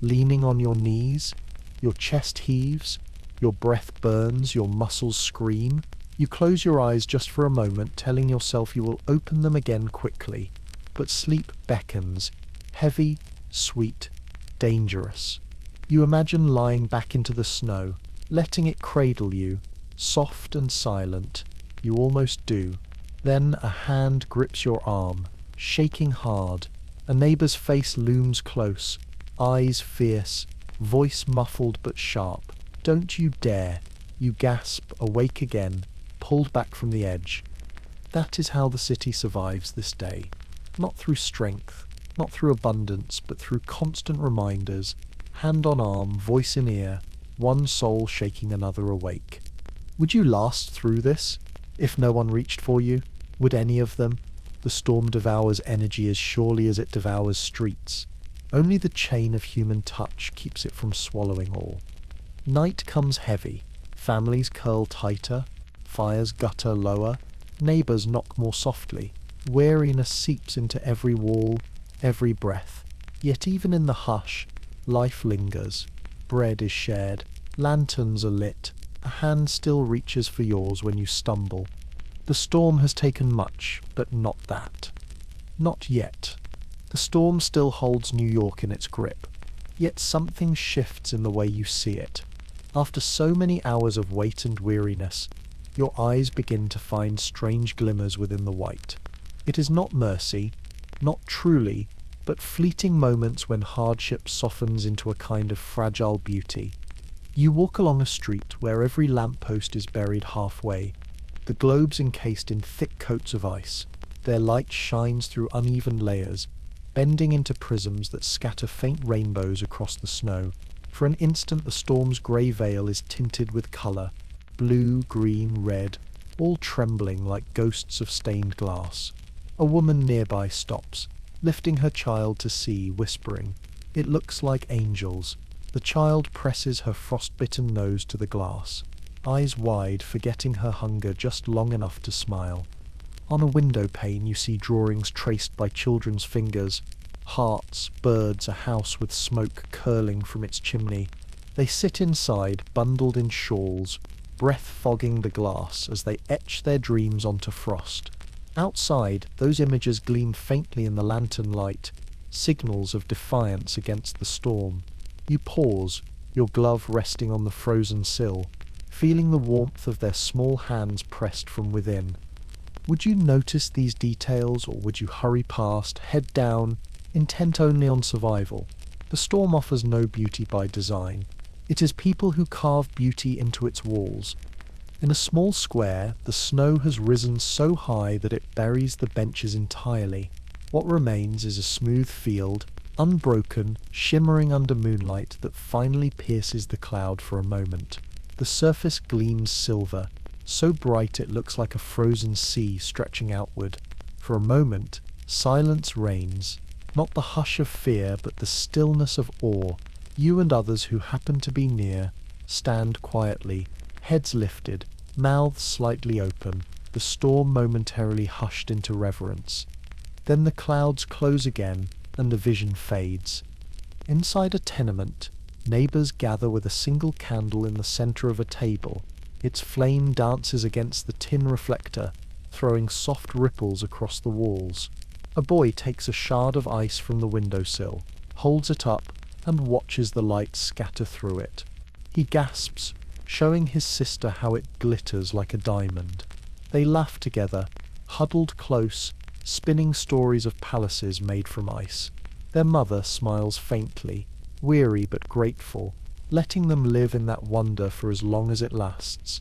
A: leaning on your knees. Your chest heaves, your breath burns, your muscles scream. You close your eyes just for a moment, telling yourself you will open them again quickly. But sleep beckons, heavy, sweet, dangerous. You imagine lying back into the snow, letting it cradle you, soft and silent. You almost do. Then a hand grips your arm, shaking hard. A neighbor's face looms close, eyes fierce, voice muffled but sharp. Don't you dare. You gasp, awake again, pulled back from the edge. That is how the city survives this day. Not through strength, not through abundance, but through constant reminders, hand on arm, voice in ear, one soul shaking another awake. Would you last through this? If no one reached for you? Would any of them? The storm devours energy as surely as it devours streets. Only the chain of human touch keeps it from swallowing all. Night comes heavy. Families curl tighter. Fires gutter lower. Neighbours knock more softly. Weariness seeps into every wall, every breath. Yet even in the hush, life lingers. Bread is shared. Lanterns are lit. A hand still reaches for yours when you stumble. The storm has taken much, but not that. Not yet. The storm still holds New York in its grip, yet something shifts in the way you see it. After so many hours of wait and weariness, your eyes begin to find strange glimmers within the white. It is not mercy, not truly, but fleeting moments when hardship softens into a kind of fragile beauty. You walk along a street where every lamppost is buried halfway, the globes encased in thick coats of ice. Their light shines through uneven layers, bending into prisms that scatter faint rainbows across the snow. For an instant the storm's grey veil is tinted with colour, blue, green, red, all trembling like ghosts of stained glass. A woman nearby stops, lifting her child to see, whispering, "It looks like angels." The child presses her frostbitten nose to the glass, eyes wide, forgetting her hunger just long enough to smile. On a window pane you see drawings traced by children's fingers, hearts, birds, a house with smoke curling from its chimney. They sit inside, bundled in shawls, breath fogging the glass as they etch their dreams onto frost. Outside, those images gleam faintly in the lantern light, signals of defiance against the storm. You pause, your glove resting on the frozen sill, feeling the warmth of their small hands pressed from within. Would you notice these details, or would you hurry past, head down, intent only on survival? The storm offers no beauty by design. It is people who carve beauty into its walls. In a small square, the snow has risen so high that it buries the benches entirely. What remains is a smooth field, unbroken, shimmering under moonlight that finally pierces the cloud for a moment. The surface gleams silver, so bright it looks like a frozen sea stretching outward. For a moment, silence reigns, not the hush of fear, but the stillness of awe. You and others who happen to be near stand quietly, heads lifted, mouths slightly open, the storm momentarily hushed into reverence. Then the clouds close again, and the vision fades. Inside a tenement, neighbours gather with a single candle in the centre of a table. Its flame dances against the tin reflector, throwing soft ripples across the walls. A boy takes a shard of ice from the windowsill, holds it up, and watches the light scatter through it. He gasps, showing his sister how it glitters like a diamond. They laugh together, huddled close, spinning stories of palaces made from ice. Their mother smiles faintly, weary but grateful, letting them live in that wonder for as long as it lasts.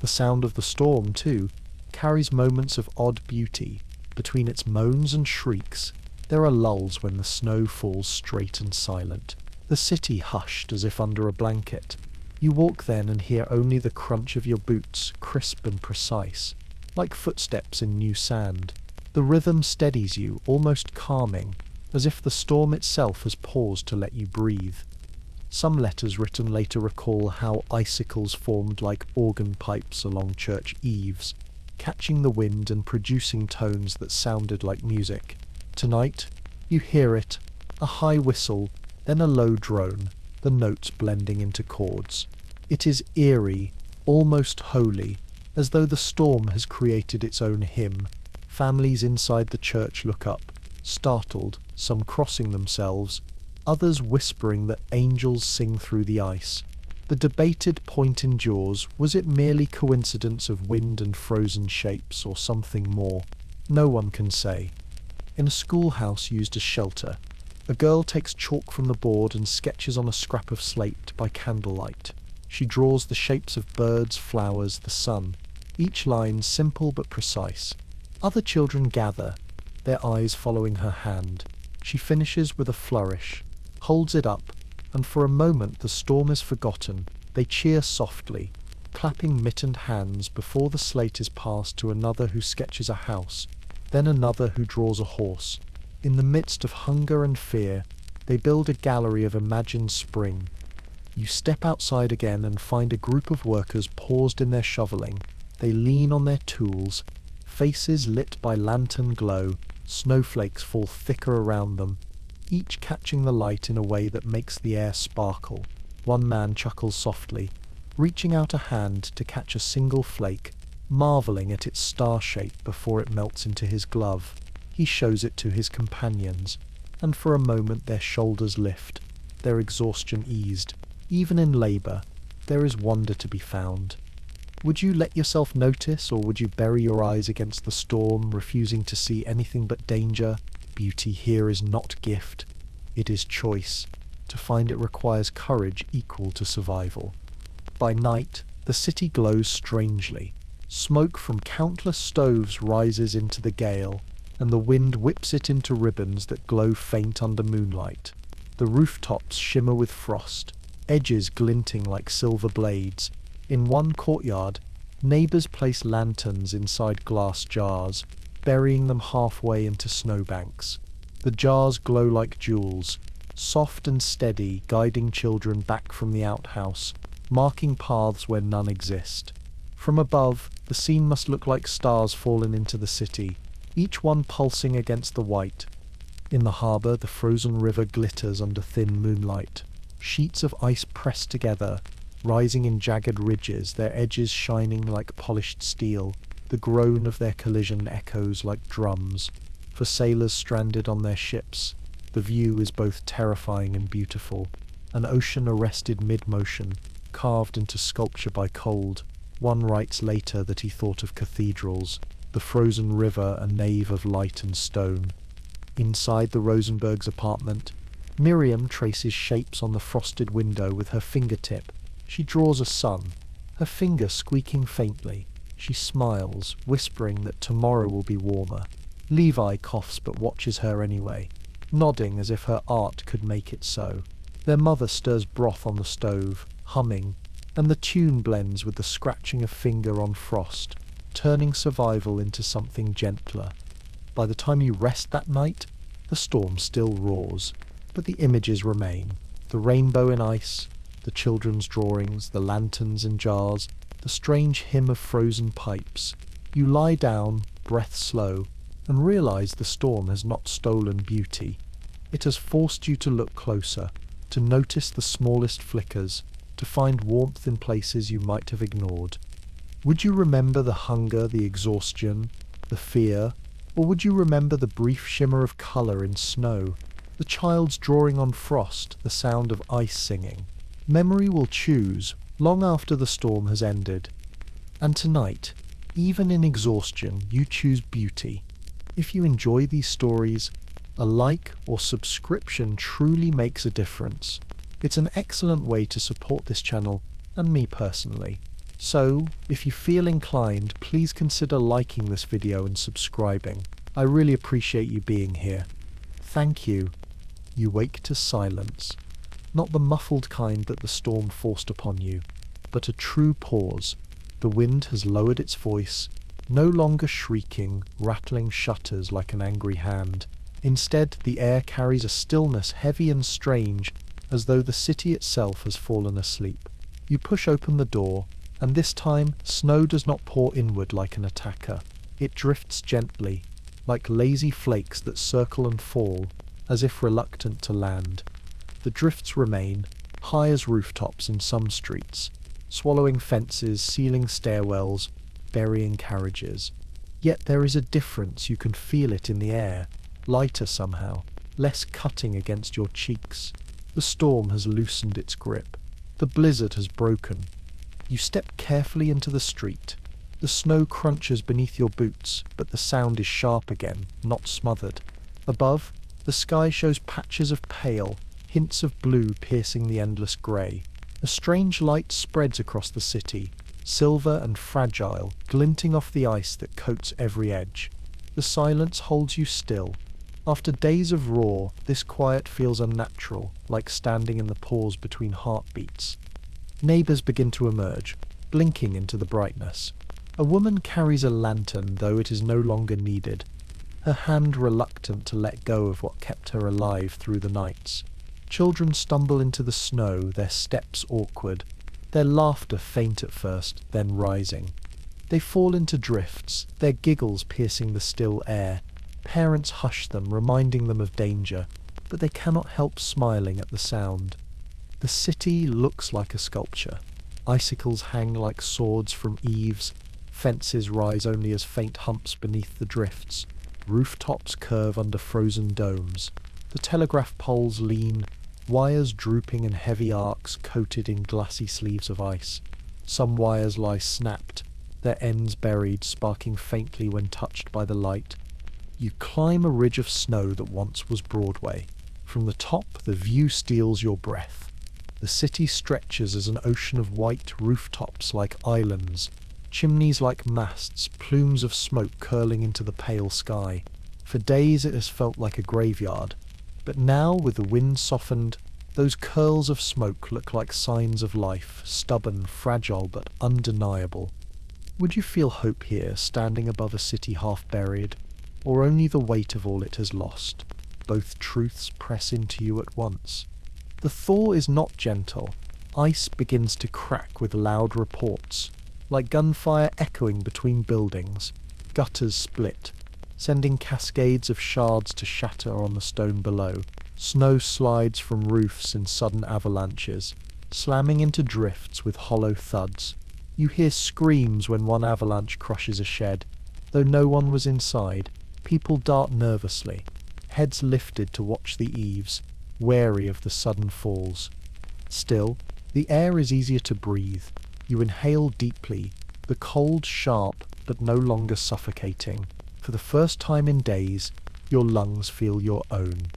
A: The sound of the storm, too, carries moments of odd beauty. Between its moans and shrieks, there are lulls when the snow falls straight and silent. The city hushed as if under a blanket. You walk then and hear only the crunch of your boots, crisp and precise, like footsteps in new sand. The rhythm steadies you, almost calming, as if the storm itself has paused to let you breathe. Some letters written later recall how icicles formed like organ pipes along church eaves, catching the wind and producing tones that sounded like music. Tonight, you hear it, a high whistle, then a low drone, the notes blending into chords. It is eerie, almost holy, as though the storm has created its own hymn. Families inside the church look up, startled, some crossing themselves, others whispering that angels sing through the ice. The debated point endures: was it merely coincidence of wind and frozen shapes, or something more? No one can say. In a schoolhouse used as shelter, a girl takes chalk from the board and sketches on a scrap of slate by candlelight. She draws the shapes of birds, flowers, the sun, each line simple but precise. Other children gather, their eyes following her hand. She finishes with a flourish, holds it up, and for a moment the storm is forgotten. They cheer softly, clapping mittened hands before the slate is passed to another who sketches a house, then another who draws a horse. In the midst of hunger and fear, they build a gallery of imagined spring. You step outside again and find a group of workers paused in their shoveling. They lean on their tools, faces lit by lantern glow, snowflakes fall thicker around them, each catching the light in a way that makes the air sparkle. One man chuckles softly, reaching out a hand to catch a single flake, marveling at its star shape before it melts into his glove. He shows it to his companions, and for a moment their shoulders lift, their exhaustion eased. Even in labor, there is wonder to be found. Would you let yourself notice, or would you bury your eyes against the storm, refusing to see anything but danger? Beauty here is not gift, it is choice. To find it requires courage equal to survival. By night, the city glows strangely. Smoke from countless stoves rises into the gale, and the wind whips it into ribbons that glow faint under moonlight. The rooftops shimmer with frost, edges glinting like silver blades. In one courtyard, neighbors place lanterns inside glass jars, burying them halfway into snowbanks. The jars glow like jewels, soft and steady, guiding children back from the outhouse, marking paths where none exist. From above, the scene must look like stars fallen into the city, each one pulsing against the white. In the harbour, the frozen river glitters under thin moonlight. Sheets of ice pressed together, rising in jagged ridges, their edges shining like polished steel. The groan of their collision echoes like drums. For sailors stranded on their ships, the view is both terrifying and beautiful. An ocean arrested mid-motion, carved into sculpture by cold. One writes later that he thought of cathedrals, the frozen river a nave of light and stone. Inside the Rosenbergs' apartment, Miriam traces shapes on the frosted window with her fingertip. She draws a sun, her finger squeaking faintly. She smiles, whispering that tomorrow will be warmer. Levi coughs but watches her anyway, nodding as if her art could make it so. Their mother stirs broth on the stove, humming, and the tune blends with the scratching of finger on frost, turning survival into something gentler. By the time you rest that night, the storm still roars, but the images remain. The rainbow in ice, the children's drawings, the lanterns in jars, the strange hymn of frozen pipes. You lie down, breath slow, and realize the storm has not stolen beauty. It has forced you to look closer, to notice the smallest flickers, to find warmth in places you might have ignored. Would you remember the hunger, the exhaustion, the fear, or would you remember the brief shimmer of colour in snow, the child's drawing on frost, the sound of ice singing? Memory will choose, long after the storm has ended. And tonight, even in exhaustion, you choose beauty. If you enjoy these stories, a like or subscription truly makes a difference. It's an excellent way to support this channel and me personally. So, if you feel inclined, please consider liking this video and subscribing. I really appreciate you being here. Thank you. You wake to silence. Not the muffled kind that the storm forced upon you, but a true pause. The wind has lowered its voice, no longer shrieking, rattling shutters like an angry hand. Instead, the air carries a stillness heavy and strange, as though the city itself has fallen asleep. You push open the door, and this time, snow does not pour inward like an attacker. It drifts gently, like lazy flakes that circle and fall, as if reluctant to land. The The drifts remain, high as rooftops in some streets, swallowing fences, sealing stairwells, burying carriages. Yet there is a difference, you can feel it in the air, lighter somehow, less cutting against your cheeks. The storm has loosened its grip. The blizzard has broken. You step carefully into the street. The snow crunches beneath your boots, but the sound is sharp again, not smothered. Above, the sky shows patches of pale, hints of blue piercing the endless grey. A strange light spreads across the city, silver and fragile, glinting off the ice that coats every edge. The silence holds you still. After days of roar, this quiet feels unnatural, like standing in the pause between heartbeats. Neighbours begin to emerge, blinking into the brightness. A woman carries a lantern, though it is no longer needed, her hand reluctant to let go of what kept her alive through the nights. Children stumble into the snow, their steps awkward, their laughter faint at first, then rising. They fall into drifts, their giggles piercing the still air. Parents hush them, reminding them of danger, but they cannot help smiling at the sound. The city looks like a sculpture. Icicles hang like swords from eaves, fences rise only as faint humps beneath the drifts, rooftops curve under frozen domes. The telegraph poles lean, wires drooping in heavy arcs coated in glassy sleeves of ice. Some wires lie snapped, their ends buried, sparking faintly when touched by the light. You climb a ridge of snow that once was Broadway. From the top, the view steals your breath. The city stretches as an ocean of white rooftops like islands, chimneys like masts, plumes of smoke curling into the pale sky. For days it has felt like a graveyard, but now, with the wind softened, those curls of smoke look like signs of life, stubborn, fragile, but undeniable. Would you feel hope here, standing above a city half buried, or only the weight of all it has lost? Both truths press into you at once. The thaw is not gentle. Ice begins to crack with loud reports, like gunfire echoing between buildings. Gutters split, sending cascades of shards to shatter on the stone below. Snow slides from roofs in sudden avalanches, slamming into drifts with hollow thuds. You hear screams when one avalanche crushes a shed. Though no one was inside, people dart nervously, heads lifted to watch the eaves, wary of the sudden falls. Still, the air is easier to breathe. You inhale deeply, the cold sharp but no longer suffocating. For the first time in days, your lungs feel your own.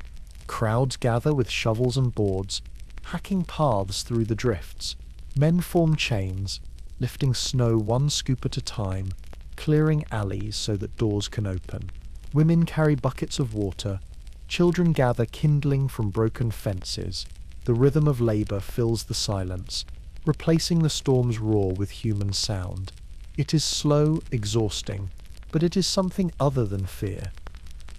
A: Crowds gather with shovels and boards, hacking paths through the drifts. Men form chains, lifting snow one scoop at a time, clearing alleys so that doors can open. Women carry buckets of water. Children gather kindling from broken fences. The rhythm of labour fills the silence, replacing the storm's roar with human sound. It is slow, exhausting, but it is something other than fear.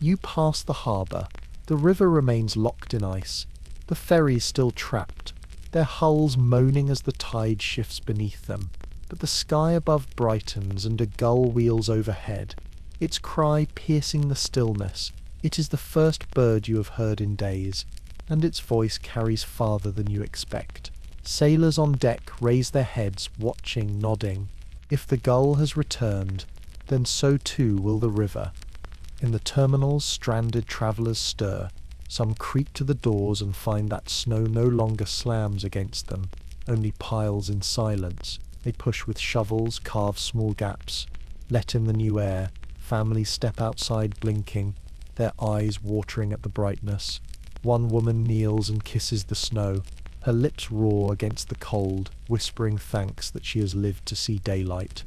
A: You pass the harbour. The river remains locked in ice. The ferries still trapped, their hulls moaning as the tide shifts beneath them. But the sky above brightens and a gull wheels overhead, its cry piercing the stillness. It is the first bird you have heard in days, and its voice carries farther than you expect. Sailors on deck raise their heads, watching, nodding. If the gull has returned, then so too will the river. In the terminals, stranded travellers stir. Some creep to the doors and find that snow no longer slams against them, only piles in silence. They push with shovels, carve small gaps, let in the new air. Families step outside blinking, their eyes watering at the brightness. One woman kneels and kisses the snow. Her lips roar against the cold, whispering thanks that she has lived to see daylight.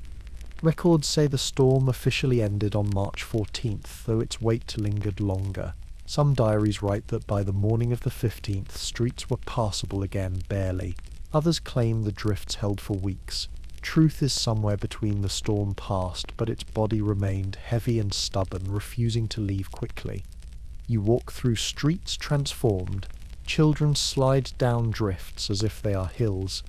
A: Records say the storm officially ended on March 14th, though its weight lingered longer. Some diaries write that by the morning of the 15th, streets were passable again, barely. Others claim the drifts held for weeks. Truth is somewhere between. The storm passed, but its body remained heavy and stubborn, refusing to leave quickly. You walk through streets transformed. Children slide down drifts as if they are hills,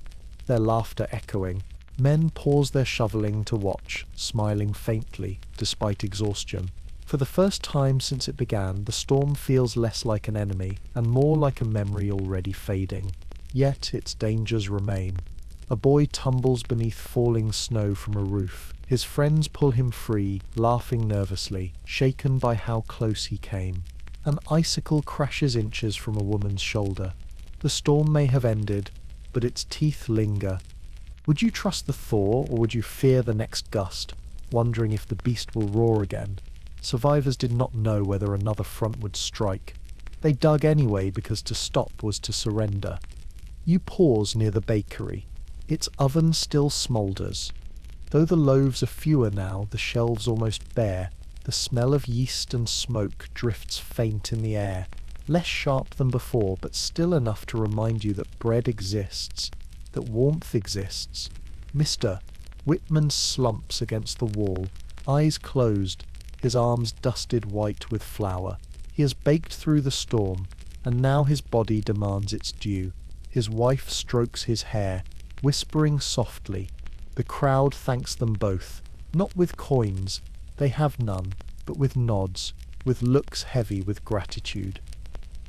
A: their laughter echoing. Men pause their shoveling to watch, smiling faintly, despite exhaustion. For the first time since it began, the storm feels less like an enemy and more like a memory already fading. Yet its dangers remain. A boy tumbles beneath falling snow from a roof. His friends pull him free, laughing nervously, shaken by how close he came. An icicle crashes inches from a woman's shoulder. The storm may have ended, but its teeth linger. Would you trust the thaw, or would you fear the next gust, wondering if the beast will roar again? Survivors did not know whether another front would strike. They dug anyway because to stop was to surrender. You pause near the bakery. Its oven still smoulders. Though the loaves are fewer now, the shelves almost bare. The smell of yeast and smoke drifts faint in the air, less sharp than before, but still enough to remind you that bread exists, that warmth exists. Mr. Whitman slumps against the wall, eyes closed, his arms dusted white with flour. He has baked through the storm, and now his body demands its due. His wife strokes his hair, whispering softly. The crowd thanks them both, not with coins, they have none, but with nods, with looks heavy with gratitude.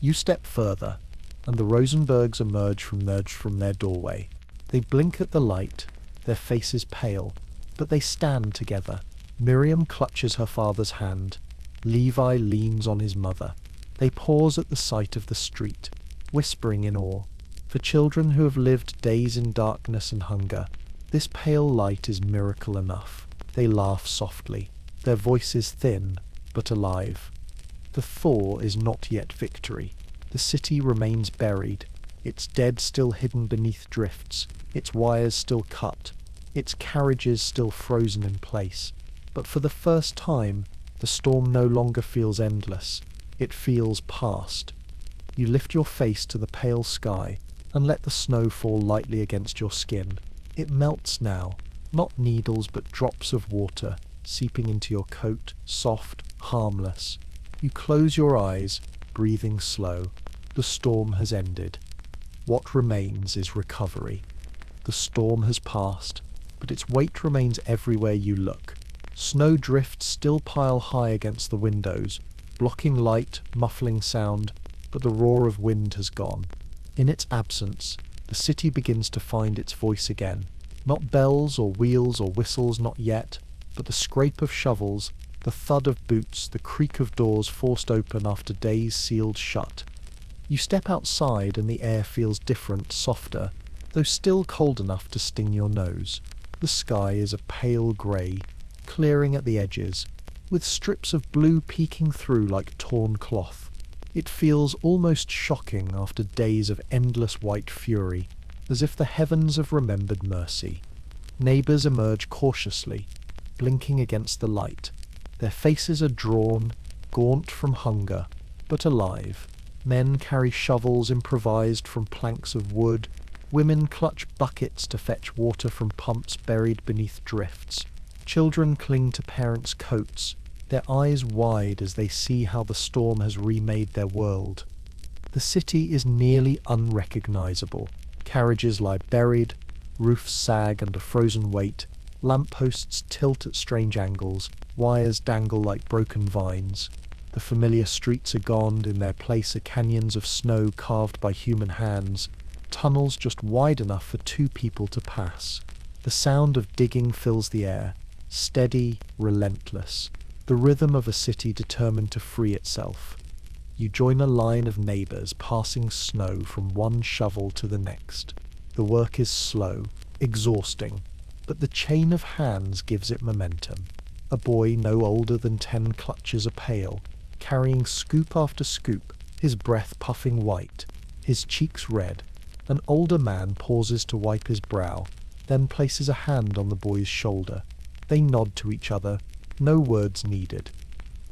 A: You step further, and the Rosenbergs emerge from their doorway. They blink at the light, their faces pale, but they stand together. Miriam clutches her father's hand. Levi leans on his mother. They pause at the sight of the street, whispering in awe. For children who have lived days in darkness and hunger, this pale light is miracle enough. They laugh softly, their voices thin, but alive. The thaw is not yet victory. The city remains buried, its dead still hidden beneath drifts, its wires still cut, its carriages still frozen in place. But for the first time, the storm no longer feels endless. It feels past. You lift your face to the pale sky and let the snow fall lightly against your skin. It melts now, not needles but drops of water, seeping into your coat, soft, harmless. You close your eyes, breathing slow. The storm has ended. What remains is recovery. The storm has passed, but its weight remains everywhere you look. Snow drifts still pile high against the windows, blocking light, muffling sound, but the roar of wind has gone. In its absence, the city begins to find its voice again. Not bells or wheels or whistles, not yet, but the scrape of shovels, the thud of boots, the creak of doors forced open after days sealed shut. You step outside and the air feels different, softer, though still cold enough to sting your nose. The sky is a pale grey, clearing at the edges, with strips of blue peeking through like torn cloth. It feels almost shocking after days of endless white fury, as if the heavens have remembered mercy. Neighbours emerge cautiously, blinking against the light. Their faces are drawn, gaunt from hunger, but alive. Men carry shovels improvised from planks of wood. Women clutch buckets to fetch water from pumps buried beneath drifts. Children cling to parents' coats, their eyes wide as they see how the storm has remade their world. The city is nearly unrecognizable. Carriages lie buried, roofs sag under frozen weight, lampposts tilt at strange angles, wires dangle like broken vines. The familiar streets are gone, in their place are canyons of snow carved by human hands, tunnels just wide enough for two people to pass. The sound of digging fills the air, steady, relentless, the rhythm of a city determined to free itself. You join a line of neighbours passing snow from one shovel to the next. The work is slow, exhausting, but the chain of hands gives it momentum. A boy no older than 10 clutches a pail, carrying scoop after scoop, his breath puffing white, his cheeks red. An older man pauses to wipe his brow, then places a hand on the boy's shoulder. They nod to each other, no words needed.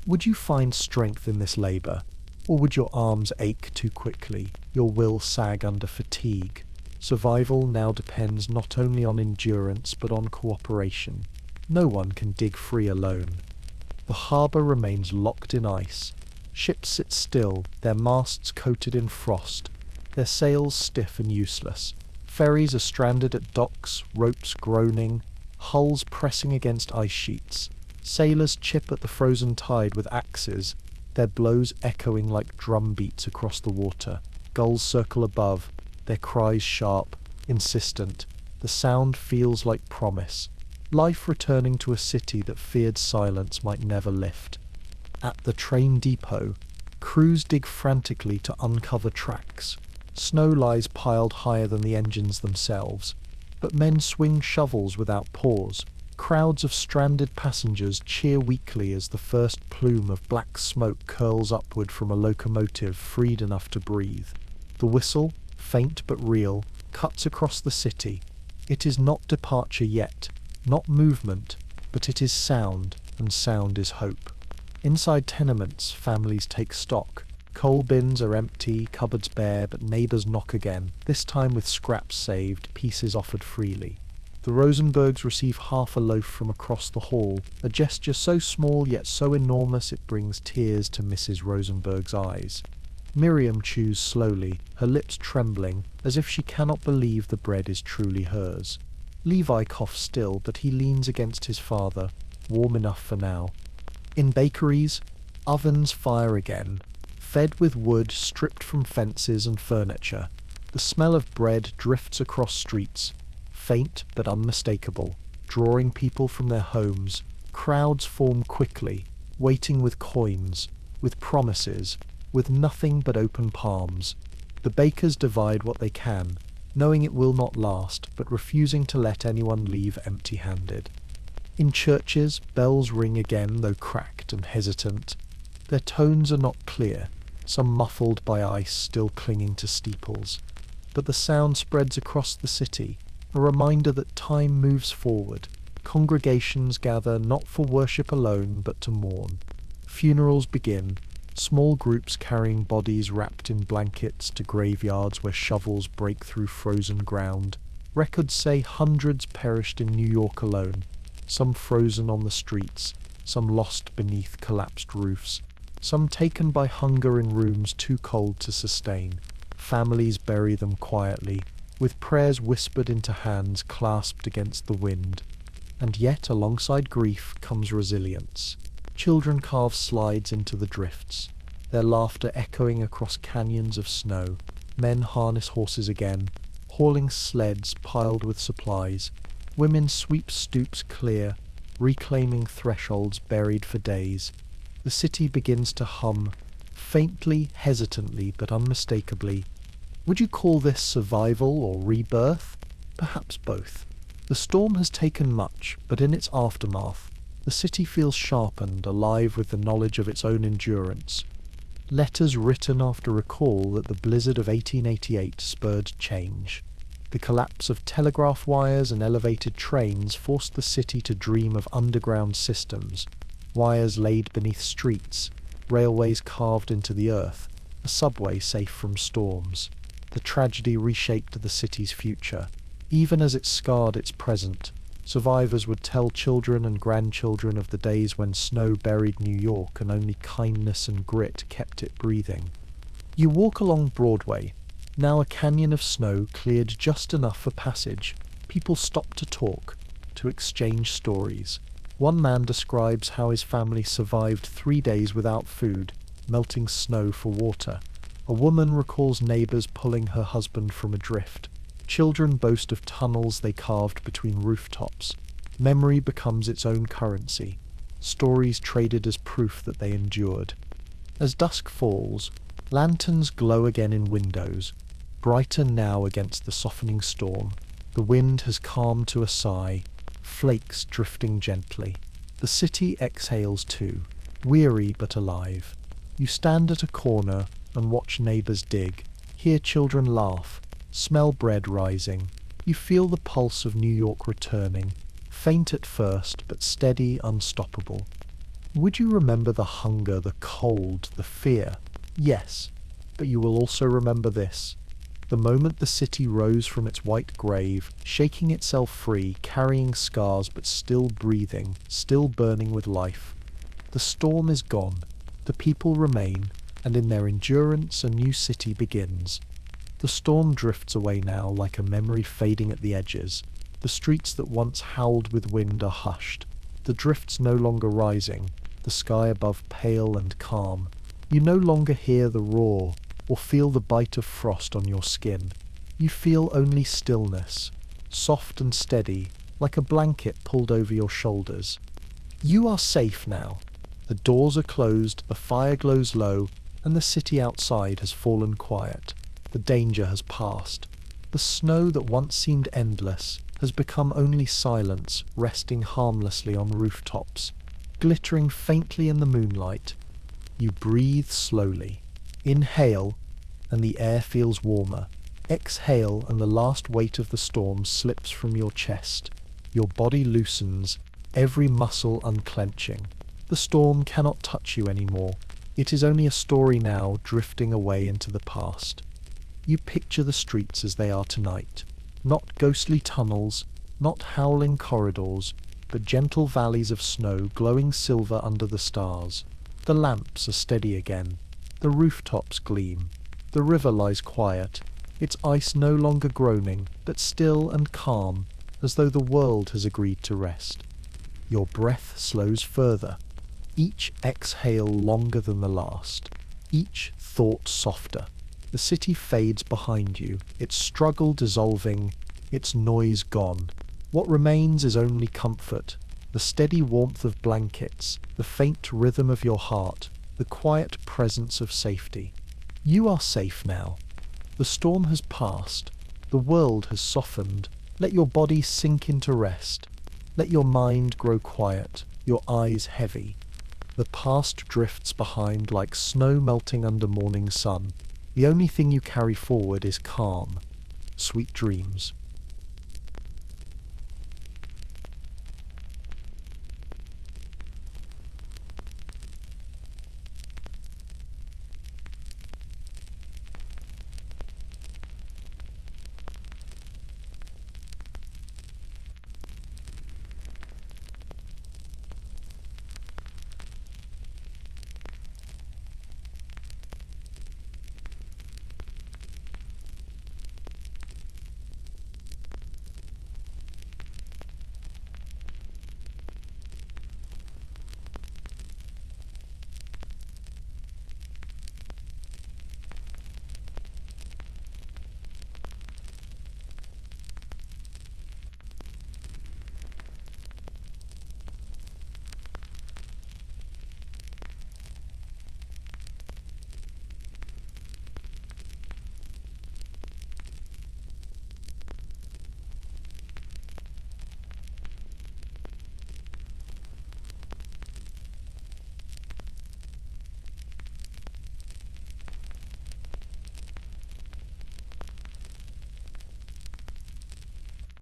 A: Would you find strength in this labour, or would your arms ache too quickly, your will sag under fatigue? Survival now depends not only on endurance but on cooperation. No one can dig free alone. The harbour remains locked in ice. Ships sit still, their masts coated in frost, their sails stiff and useless. Ferries are stranded at docks, ropes groaning, hulls pressing against ice sheets. Sailors chip at the frozen tide with axes, their blows echoing like drum beats across the water. Gulls circle above, their cries sharp, insistent. The sound feels like promise. Life returning to a city that feared silence might never lift. At the train depot, crews dig frantically to uncover tracks. Snow lies piled higher than the engines themselves, but men swing shovels without pause. Crowds of stranded passengers cheer weakly as the first plume of black smoke curls upward from a locomotive freed enough to breathe. The whistle, faint but real, cuts across the city. It is not departure yet, not movement, but it is sound, and sound is hope. Inside tenements, families take stock. Coal bins are empty, cupboards bare, but neighbours knock again, this time with scraps saved, pieces offered freely. The Rosenbergs receive half a loaf from across the hall, a gesture so small yet so enormous it brings tears to Mrs. Rosenberg's eyes. Miriam chews slowly, her lips trembling, as if she cannot believe the bread is truly hers. Levi coughs still, but he leans against his father, warm enough for now. In bakeries, ovens fire again, fed with wood stripped from fences and furniture. The smell of bread drifts across streets, faint but unmistakable, drawing people from their homes. Crowds form quickly, waiting with coins, with promises, with nothing but open palms. The bakers divide what they can, knowing it will not last, but refusing to let anyone leave empty-handed. In churches, bells ring again, though cracked and hesitant. Their tones are not clear, some muffled by ice still clinging to steeples. But the sound spreads across the city, a reminder that time moves forward. Congregations gather not for worship alone, but to mourn. Funerals begin, small groups carrying bodies wrapped in blankets to graveyards where shovels break through frozen ground. Records say hundreds perished in New York alone, some frozen on the streets, some lost beneath collapsed roofs, some taken by hunger in rooms too cold to sustain. Families bury them quietly, with prayers whispered into hands clasped against the wind. And yet, alongside grief, comes resilience. Children carve slides into the drifts, their laughter echoing across canyons of snow. Men harness horses again, hauling sleds piled with supplies. Women sweep stoops clear, reclaiming thresholds buried for days. The city begins to hum, faintly, hesitantly, but unmistakably. Would you call this survival or rebirth? Perhaps both. The storm has taken much, but in its aftermath, the city feels sharpened, alive with the knowledge of its own endurance. Letters written after recall that the blizzard of 1888 spurred change. The collapse of telegraph wires and elevated trains forced the city to dream of underground systems, wires laid beneath streets, railways carved into the earth, a subway safe from storms. The tragedy reshaped the city's future. Even as it scarred its present, survivors would tell children and grandchildren of the days when snow buried New York and only kindness and grit kept it breathing. You walk along Broadway, now a canyon of snow cleared just enough for passage. People stop to talk, to exchange stories. One man describes how his family survived 3 days without food, melting snow for water. A woman recalls neighbors pulling her husband from a drift. Children boast of tunnels they carved between rooftops. Memory becomes its own currency, stories traded as proof that they endured. As dusk falls, lanterns glow again in windows, brighter now against the softening storm. The wind has calmed to a sigh, flakes drifting gently. The city exhales too, weary but alive. You stand at a corner and watch neighbors dig, hear children laugh, smell bread rising. You feel the pulse of New York returning, faint at first, but steady, unstoppable. Would you remember the hunger, the cold, the fear? Yes, but you will also remember this. The moment the city rose from its white grave, shaking itself free, carrying scars but still breathing, still burning with life. The storm is gone, the people remain, and in their endurance a new city begins. The storm drifts away now like a memory fading at the edges. The streets that once howled with wind are hushed. The drifts no longer rising, the sky above pale and calm. You no longer hear the roar or feel the bite of frost on your skin. You feel only stillness, soft and steady, like a blanket pulled over your shoulders. You are safe now. The doors are closed, the fire glows low, and the city outside has fallen quiet. The danger has passed. The snow that once seemed endless has become only silence resting harmlessly on rooftops, glittering faintly in the moonlight. You breathe slowly. Inhale, and the air feels warmer. Exhale, and the last weight of the storm slips from your chest. Your body loosens, every muscle unclenching. The storm cannot touch you anymore. It is only a story now, drifting away into the past. You picture the streets as they are tonight. Not ghostly tunnels, not howling corridors, but gentle valleys of snow glowing silver under the stars. The lamps are steady again. The rooftops gleam. The river lies quiet, its ice no longer groaning, but still and calm, as though the world has agreed to rest. Your breath slows further, each exhale longer than the last, each thought softer. The city fades behind you, its struggle dissolving, its noise gone. What remains is only comfort, the steady warmth of blankets, the faint rhythm of your heart, the quiet presence of safety. You are safe now. The storm has passed. The world has softened. Let your body sink into rest. Let your mind grow quiet, your eyes heavy. The past drifts behind like snow melting under morning sun. The only thing you carry forward is calm. Sweet dreams.